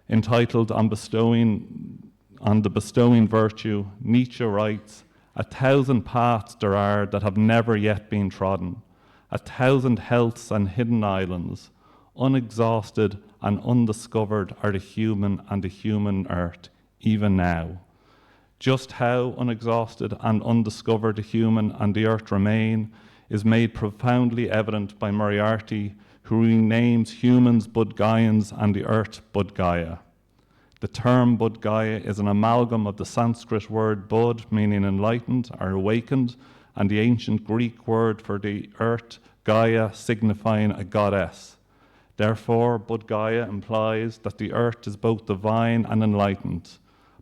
entitled On the Bestowing Virtue, Nietzsche writes, "1,000 paths there are that have never yet been trodden, 1,000 healths and hidden islands, unexhausted and undiscovered are the human and the human earth, even now." Just how unexhausted and undiscovered the human and the earth remain is made profoundly evident by Moriarty, who renames humans Budgaians and the earth Budgaia. The term Bud Gaia is an amalgam of the Sanskrit word Bud, meaning enlightened or awakened, and the ancient Greek word for the earth, Gaia, signifying a goddess. Therefore, Bud Gaia implies that the earth is both divine and enlightened.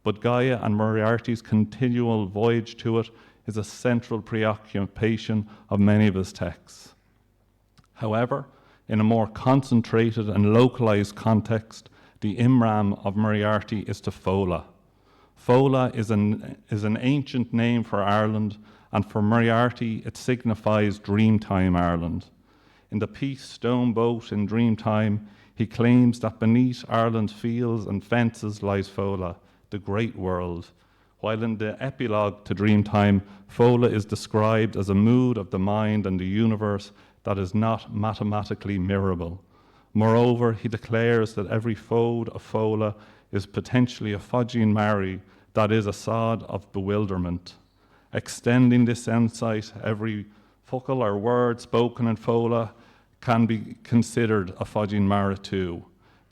Bud Gaia and Moriarty's continual voyage to it is a central preoccupation of many of his texts. However, in a more concentrated and localized context, the Imram of Moriarty is to Fola. Fola is an ancient name for Ireland, and for Moriarty it signifies Dreamtime Ireland. In the piece Stone Boat in Dreamtime, he claims that beneath Ireland's fields and fences lies Fola, the great world, while in the epilogue to Dreamtime, Fola is described as a mood of the mind and the universe that is not mathematically mirrorable. Moreover, he declares that every fode of Fola is potentially a Fodgin Mary, that is a sod of bewilderment. Extending this insight, every focal or word spoken in Fola can be considered a Fodgin Mara too.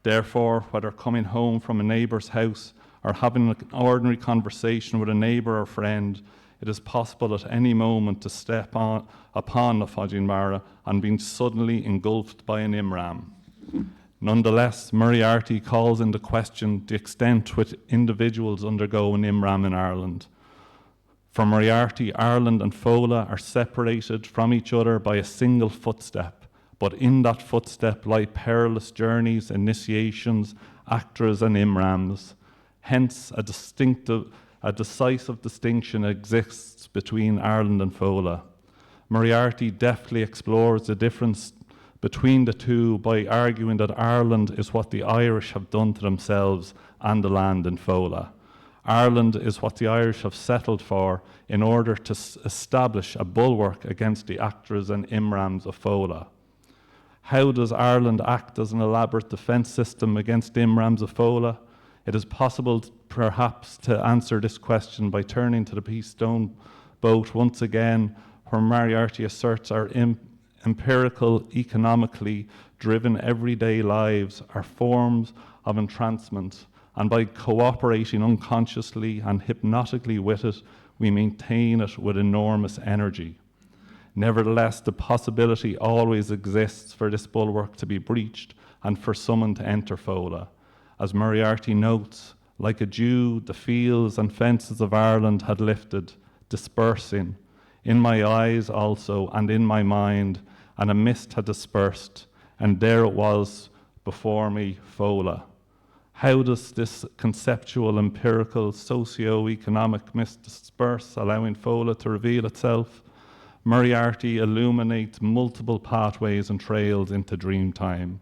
Therefore, whether coming home from a neighbour's house or having an ordinary conversation with a neighbour or friend, it is possible at any moment to step upon the Fodgin Mara and being suddenly engulfed by an Imram. Nonetheless, Moriarty calls into question the extent to which individuals undergo an Imram in Ireland. For Moriarty, Ireland and Fola are separated from each other by a single footstep, but in that footstep lie perilous journeys, initiations, actors and Imrams. Hence, a decisive distinction exists between Ireland and Fola. Moriarty deftly explores the difference between the two by arguing that Ireland is what the Irish have done to themselves and the land in Fola. Ireland is what the Irish have settled for in order to establish a bulwark against the actors and Imrams of Fola. How does Ireland act as an elaborate defence system against the Imrams of Fola? It is possible, perhaps, to answer this question by turning to the piece Stone Boat once again, where Moriarty asserts our empirical, economically driven everyday lives are forms of entrancement, and by cooperating unconsciously and hypnotically with it, we maintain it with enormous energy. Nevertheless, the possibility always exists for this bulwark to be breached and for someone to enter Fola. As Moriarty notes, like a dew, the fields and fences of Ireland had lifted, dispersing, in my eyes also and in my mind, and a mist had dispersed, and there it was before me, Fola. How does this conceptual, empirical, socio-economic mist disperse, allowing Fola to reveal itself? Moriarty illuminates multiple pathways and trails into Dreamtime.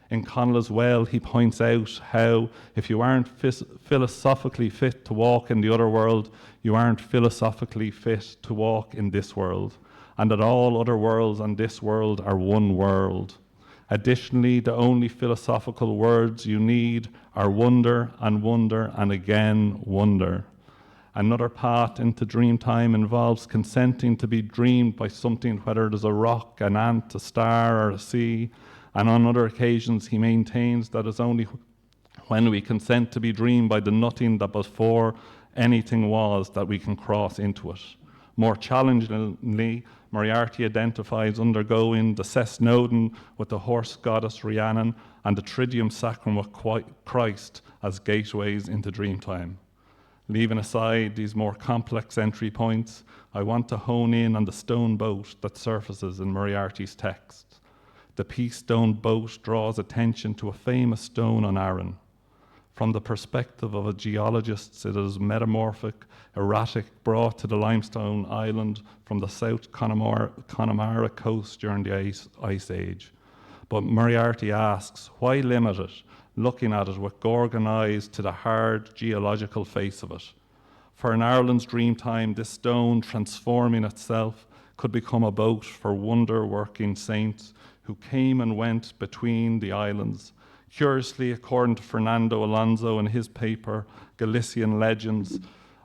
In Connell's Well, he points out how if you aren't philosophically fit to walk in the other world, you aren't philosophically fit to walk in this world, and that all other worlds and this world are one world. Additionally, the only philosophical words you need are wonder and again wonder. Another path into Dreamtime involves consenting to be dreamed by something, whether it is a rock, an ant, a star, or a sea. And on other occasions, he maintains that it's only when we consent to be dreamed by the nothing that before anything was that we can cross into it. More challengingly, Moriarty identifies undergoing the Cessnoden with the horse goddess Rhiannon and the Triduum Sacrum with Christ as gateways into Dreamtime. Leaving aside these more complex entry points, I want to hone in on the stone boat that surfaces in Moriarty's text. The piece Stone Boat draws attention to a famous stone on Arran. From the perspective of a geologist, it is metamorphic, erratic, brought to the limestone island from the South Connemara coast during the Ice Age. But Moriarty asks, why limit it, looking at it with Gorgon eyes to the hard geological face of it? For in Ireland's Dreamtime, this stone, transforming itself, could become a boat for wonder-working saints who came and went between the islands. Curiously, according to Fernando Alonso in his paper, Galician Legends,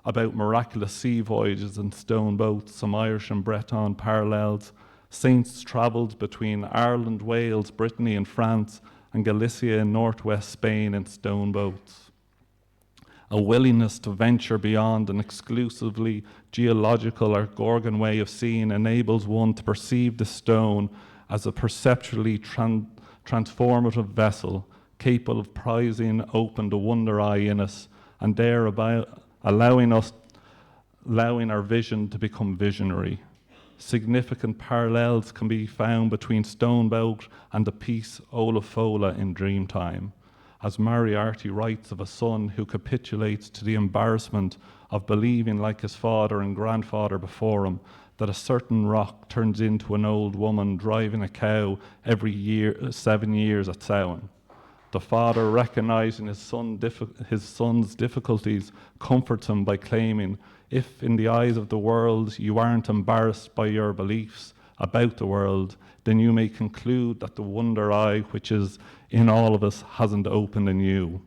about miraculous sea voyages in stone boats, some Irish and Breton parallels, saints travelled between Ireland, Wales, Brittany and France, and Galicia in northwest Spain in stone boats. a willingness to venture beyond an exclusively geological or Gorgon way of seeing enables one to perceive the stone as a perceptually transformative vessel, capable of prizing open the wonder eye in us, and thereby allowing our vision to become visionary. Significant parallels can be found between Stoneboat and the piece Ola Fola in Dreamtime, as Moriarty writes of a son who capitulates to the embarrassment of believing, like his father and grandfather before him, that a certain rock turns into an old woman driving a cow every year, 7 years at Samhain. The father, recognizing his son's difficulties, comforts him by claiming, if in the eyes of the world you aren't embarrassed by your beliefs about the world, then you may conclude that the wonder eye which is in all of us hasn't opened in you.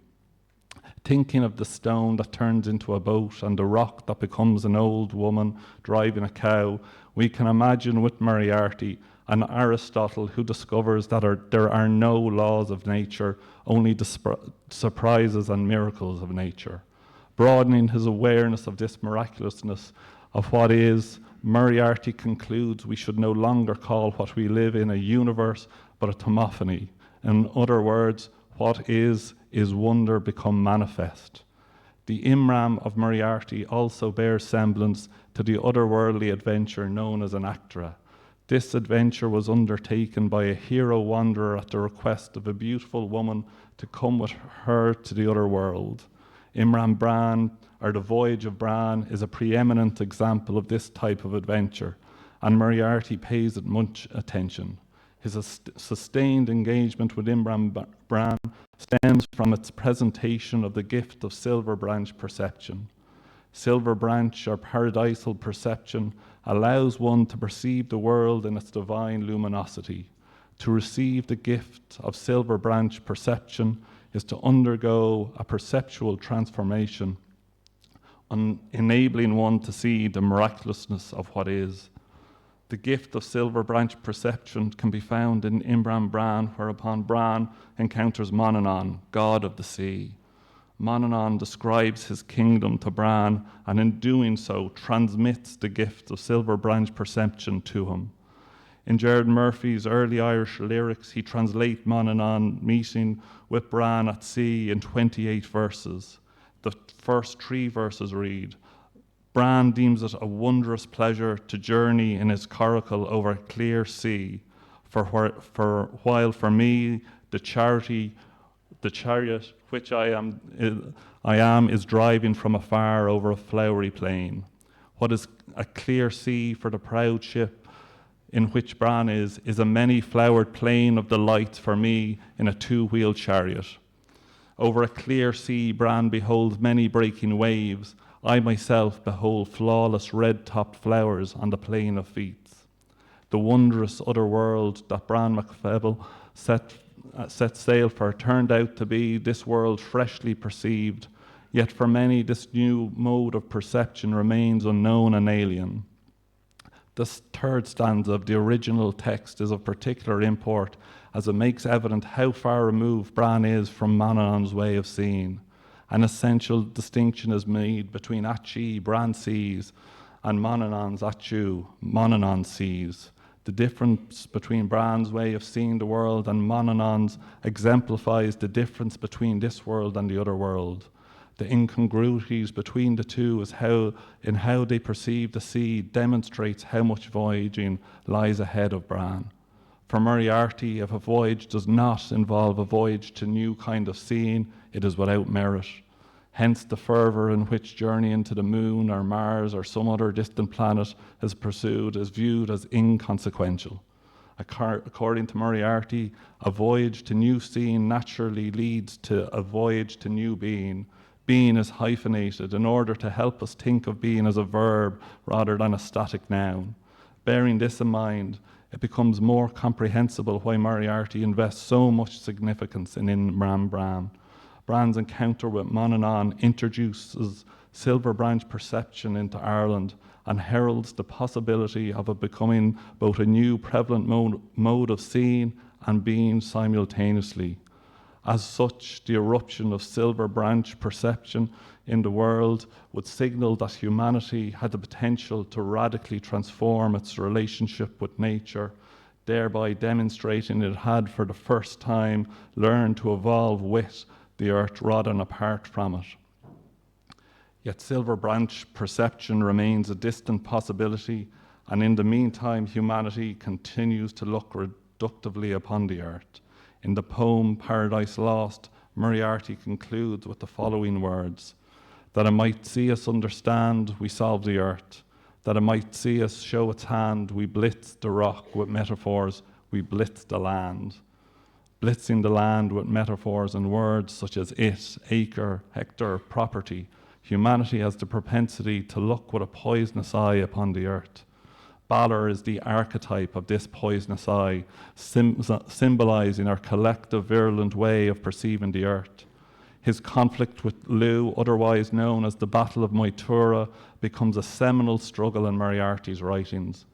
Thinking of the stone that turns into a boat and the rock that becomes an old woman driving a cow, we can imagine with Moriarty and Aristotle, who discovers that there are no laws of nature, only the surprises and miracles of nature. Broadening his awareness of this miraculousness of what is, Moriarty concludes we should no longer call what we live in a universe, but a tomophony. In other words, what is wonder become manifest. The Imram of Moriarty also bears semblance to the otherworldly adventure known as an Actra. This adventure was undertaken by a hero wanderer at the request of a beautiful woman to come with her to the other world. Imran Bran, or the Voyage of Bran, is a preeminent example of this type of adventure, and Moriarty pays it much attention. His sustained engagement with Imran Bran stems from its presentation of the gift of silver branch perception. Silver branch, or paradisal perception, allows one to perceive the world in its divine luminosity. To receive the gift of silver branch perception is to undergo a perceptual transformation, enabling one to see the miraculousness of what is. The gift of silver branch perception can be found in Imran Bran, whereupon Bran encounters Manannán, god of the sea. Manannán describes his kingdom to Bran, and in doing so transmits the gift of silver branch perception to him. In Gerard Murphy's early Irish lyrics, he translates Manannán meeting with Bran at sea in 28 verses. The first 3 verses read, Bran deems it a wondrous pleasure to journey in his coracle over a clear sea, while for me the chariot which I am is driving from afar over a flowery plain. What is a clear sea for the proud ship in which Bran is a many-flowered plain of delight for me in a 2-wheeled chariot. Over a clear sea Bran beholds many breaking waves. I myself behold flawless red-topped flowers on the plain of feats. The wondrous other world that Bran MacFebble set sail for turned out to be this world freshly perceived, yet for many this new mode of perception remains unknown and alien. This third stanza of the original text is of particular import, as it makes evident how far removed Bran is from Manannán's way of seeing. An essential distinction is made between Atchi, Bran sees, and Manannán's Atchu, Manannán sees. The difference between Bran's way of seeing the world and Manannán's exemplifies the difference between this world and the other world. The incongruities between the two is how they perceive the sea demonstrates how much voyaging lies ahead of Bran. For Moriarty, if a voyage does not involve a voyage to new kind of seeing, it is without merit. Hence the fervour in which journeying to the moon or Mars or some other distant planet is pursued is viewed as inconsequential. According to Moriarty, a voyage to new seeing naturally leads to a voyage to new being. Being is hyphenated in order to help us think of being as a verb rather than a static noun. Bearing this in mind, it becomes more comprehensible why Moriarty invests so much significance in Imran Bran. Bran's encounter with Manannán introduces silver branch perception into Ireland and heralds the possibility of it becoming both a new prevalent mode of seeing and being simultaneously. As such, the eruption of silver branch perception in the world would signal that humanity had the potential to radically transform its relationship with nature, thereby demonstrating it had for the first time learned to evolve with the earth rather than apart from it. Yet silver branch perception remains a distant possibility, and in the meantime humanity continues to look reductively upon the earth. In the poem Paradise Lost, Moriarty concludes with the following words: that it might see us understand, we solve the earth. That it might see us show its hand, we blitz the rock with metaphors, we blitz the land. Blitzing the land with metaphors and words such as it, acre, hectare, property, humanity has the propensity to look with a poisonous eye upon the earth. Balor is the archetype of this poisonous eye, symbolizing our collective virulent way of perceiving the earth. His conflict with Lugh, otherwise known as the Battle of Moya, becomes a seminal struggle in Moriarty's writings.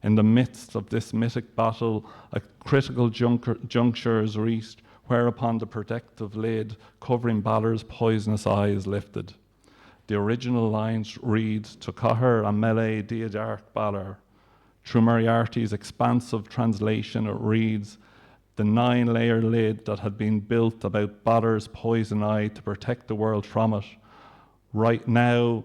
In the midst of this mythic battle, a critical juncture is reached, whereupon the protective lid covering Balor's poisonous eye is lifted. The original lines read, "To Cahir and Melee Diadark Balor." Through Moriarty's expansive translation, it reads, "The 9-layer lid that had been built about Balor's poison eye to protect the world from it. Right now,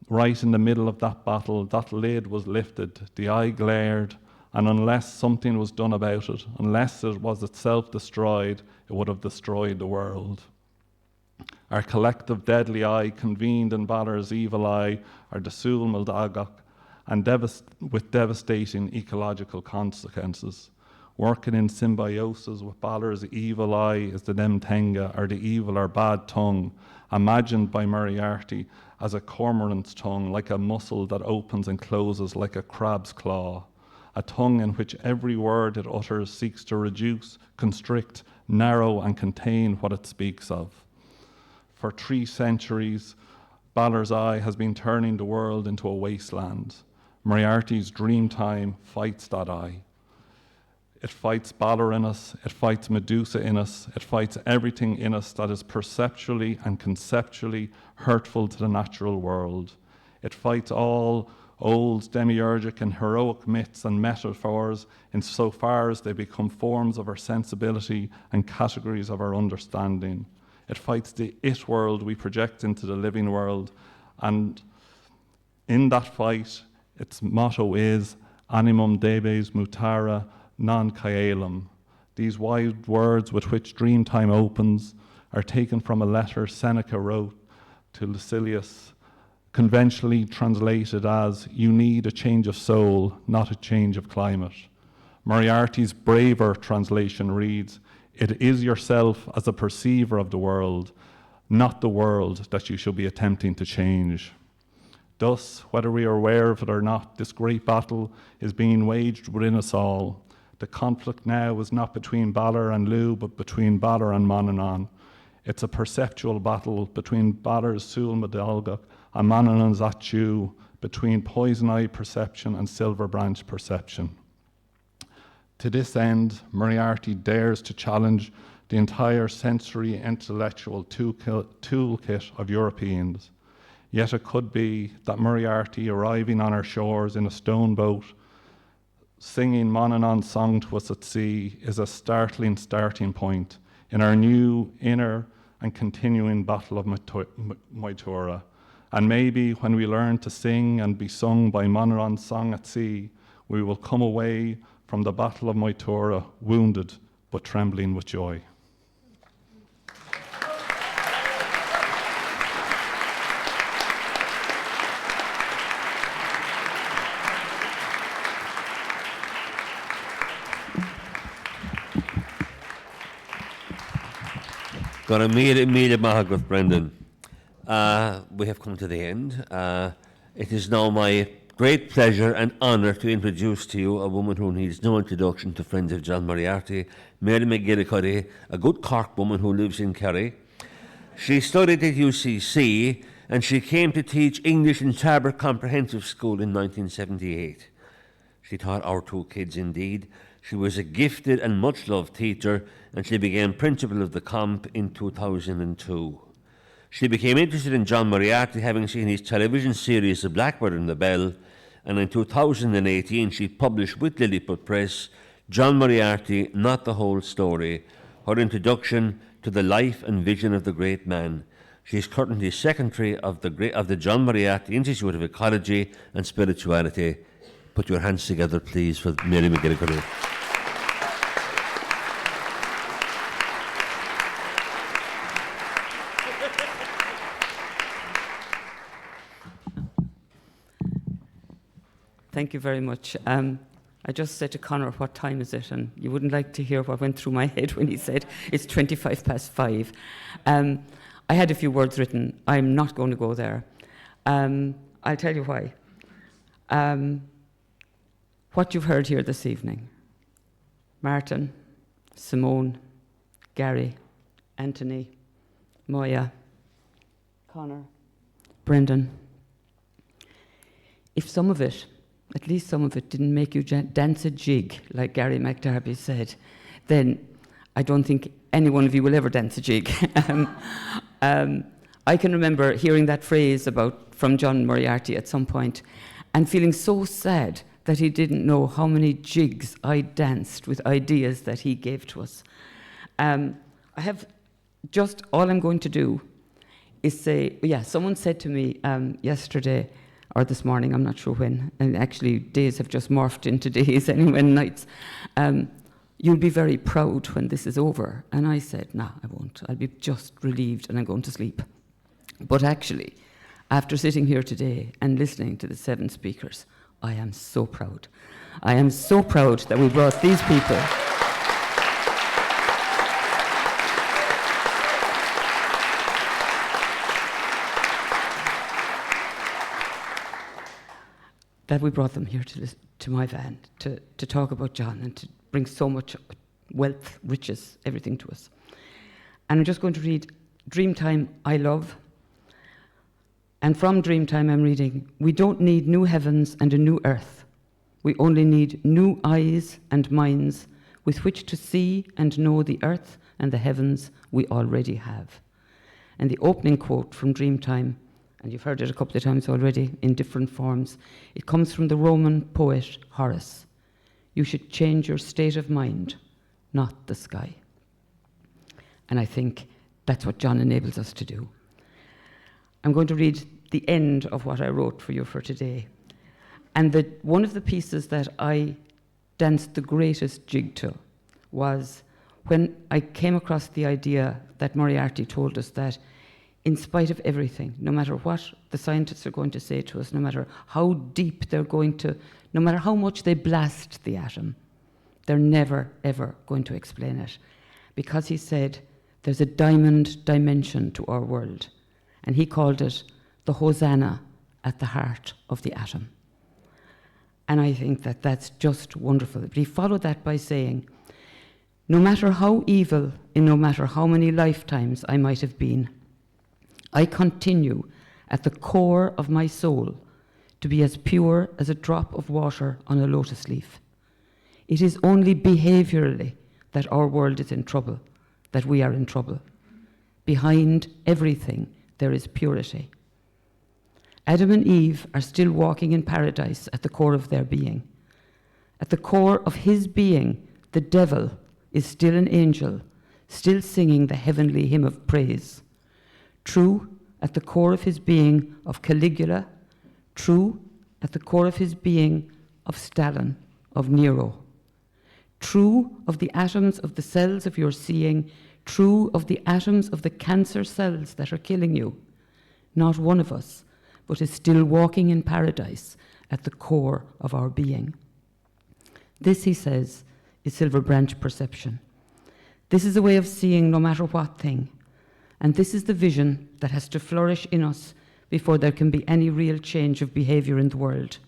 right in the middle of that battle, that lid was lifted, the eye glared, and unless something was done about it, unless it was itself destroyed, it would have destroyed the world." Our collective deadly eye convened in Balor's evil eye, our Dasul Mildagak, and with devastating ecological consequences. Working in symbiosis with Balor's evil eye is the Nemtenga, or the evil or bad tongue, imagined by Moriarty as a cormorant's tongue, like a muscle that opens and closes like a crab's claw. A tongue in which every word it utters seeks to reduce, constrict, narrow, and contain what it speaks of. For 3 centuries, Balor's eye has been turning the world into a wasteland. Moriarty's Dreamtime fights that eye. It fights Balor in us, it fights Medusa in us, it fights everything in us that is perceptually and conceptually hurtful to the natural world. It fights all old demiurgic and heroic myths and metaphors insofar as they become forms of our sensibility and categories of our understanding. It fights the it world we project into the living world, and in that fight, its motto is animum debes mutare non caelum. These wide words with which Dreamtime opens are taken from a letter Seneca wrote to Lucilius, conventionally translated as, "You need a change of soul, not a change of climate." Moriarty's braver translation reads, "It is yourself as a perceiver of the world, not the world that you should be attempting to change." Thus, whether we are aware of it or not, this great battle is being waged within us all. The conflict now is not between Balor and Lugh, but between Balor and Manannán. It's a perceptual battle between Balor's Sul Medalgach and Manannán's Atchu, between poison eye perception and silver branch perception. To this end, Moriarty dares to challenge the entire sensory intellectual toolkit of Europeans. Yet it could be that Moriarty, arriving on our shores in a stone boat, singing Manannán's song to us at sea, is a startling starting point in our new, inner, and continuing battle of Moya. And maybe when we learn to sing and be sung by Manannán's song at sea, we will come away from the battle of Moya wounded but trembling with joy. Got a meal mahagwith, Brendan. We have come to the end. It is now my great pleasure and honour to introduce to you a woman who needs no introduction to friends of John Moriarty, Mary McGillicuddy, a good Cork woman who lives in Kerry. She studied at UCC and she came to teach English in Tabor Comprehensive School in 1978. She taught our 2 kids indeed. She was a gifted and much-loved teacher, and she became principal of the Comp in 2002. She became interested in John Moriarty, having seen his television series The Blackbird and the Bell, and in 2018 she published with Lilliput Press John Moriarty, Not the Whole Story, her introduction to the life and vision of the great man. She is currently secretary of the John Moriarty Institute of Ecology and Spirituality. Put your hands together, please, for Mary McGillicuddy. Thank you very much. I just said to Conor, what time is it? And you wouldn't like to hear what went through my head when he said it's 5:25. I had a few words written. I'm not going to go there. I'll tell you why. What you've heard here this evening, Martin, Simone, Gary, Anthony, Moya, Conor, Brendan, if some of it, at least some of it, didn't make you dance a jig, like Gary McDarby said, then I don't think any one of you will ever dance a jig. I can remember hearing that phrase from John Moriarty at some point and feeling so sad that he didn't know how many jigs I danced with ideas that he gave to us. I have just, all I'm going to do is say, someone said to me yesterday, or this morning, I'm not sure when, and actually days have just morphed into days anyway, and nights. You'll be very proud when this is over. And I said, no, I won't. I'll be just relieved and I'm going to sleep. But actually, after sitting here today and listening to the 7 speakers, I am so proud. I am so proud that we brought these people. That we brought them here to my van to talk about John and to bring so much wealth, riches, everything to us. And I'm just going to read Dreamtime, I Love. And from Dreamtime I'm reading, we don't need new heavens and a new earth. We only need new eyes and minds with which to see and know the earth and the heavens we already have. And the opening quote from Dreamtime, and you've heard it a couple of times already in different forms. It comes from the Roman poet Horace. You should change your state of mind, not the sky. And I think that's what John enables us to do. I'm going to read the end of what I wrote for you for today. And one of the pieces that I danced the greatest jig to was when I came across the idea that Moriarty told us that in spite of everything, no matter what the scientists are going to say to us, no matter how deep they're going to, no matter how much they blast the atom, they're never, ever going to explain it. Because he said there's a diamond dimension to our world. And he called it the Hosanna at the heart of the atom. And I think that that's just wonderful. But he followed that by saying, no matter how evil, in no matter how many lifetimes I might have been, I continue at the core of my soul to be as pure as a drop of water on a lotus leaf. It is only behaviorally that our world is in trouble, that we are in trouble. Behind everything, there is purity. Adam and Eve are still walking in paradise at the core of their being. At the core of his being, the devil is still an angel, still singing the heavenly hymn of praise. True, at the core of his being of Caligula, true, at the core of his being of Stalin, of Nero. True of the atoms of the cells of your seeing, true of the atoms of the cancer cells that are killing you. Not one of us, but is still walking in paradise at the core of our being. This, he says, is Silver Branch perception. This is a way of seeing no matter what thing. And this is the vision that has to flourish in us before there can be any real change of behavior in the world.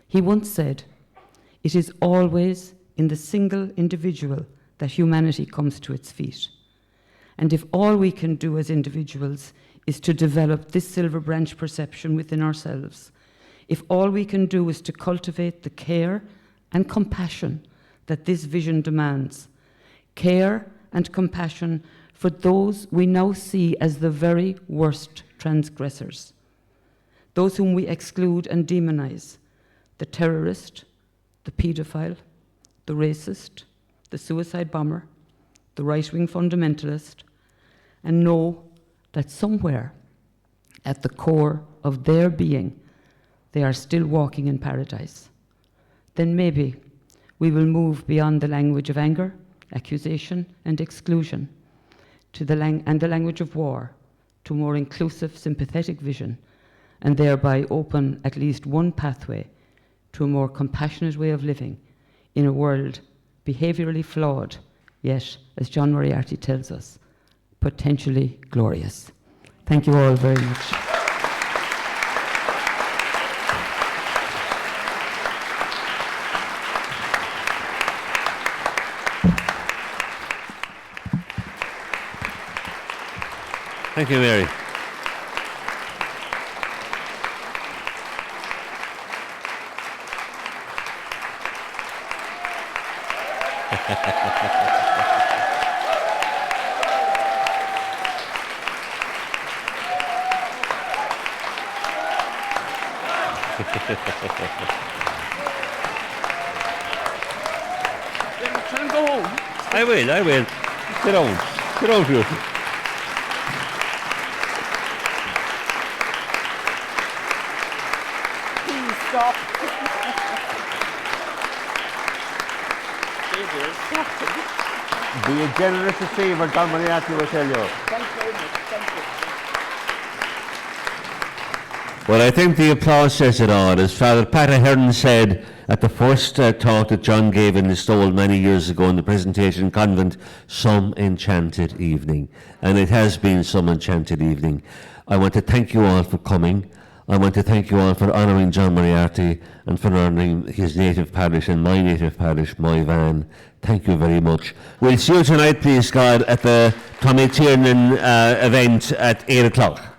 He once said, it is always in the single individual that humanity comes to its feet. And if all we can do as individuals is to develop this Silver Branch perception within ourselves, if all we can do is to cultivate the care and compassion that this vision demands. Care and compassion for those we now see as the very worst transgressors, those whom we exclude and demonize, the terrorist, the paedophile, the racist, the suicide bomber, the right-wing fundamentalist, and know that somewhere at the core of their being, they are still walking in paradise. Then maybe we will move beyond the language of anger, accusation, and exclusion to the language of war, to more inclusive, sympathetic vision, and thereby open at least one pathway to a more compassionate way of living in a world behaviorally flawed, yet, as John Moriarty tells us, potentially glorious. Thank you all very much. Thank you, Mary. I will. Sit down, Ruth. Please stop. Be a generous receiver, John Moriarty will tell you. Thanks very much. Thank you. Well, I think the applause says it all. As Father Pat Ahern said at the first talk that John gave in Listowel many years ago in the Presentation Convent, some enchanted evening. And it has been some enchanted evening. I want to thank you all for coming. I want to thank you all for honouring John Moriarty and for honouring his native parish and my native parish, Moya Van. Thank you very much. We'll see you tonight, please God, at the Tommy Tiernan event at 8 o'clock.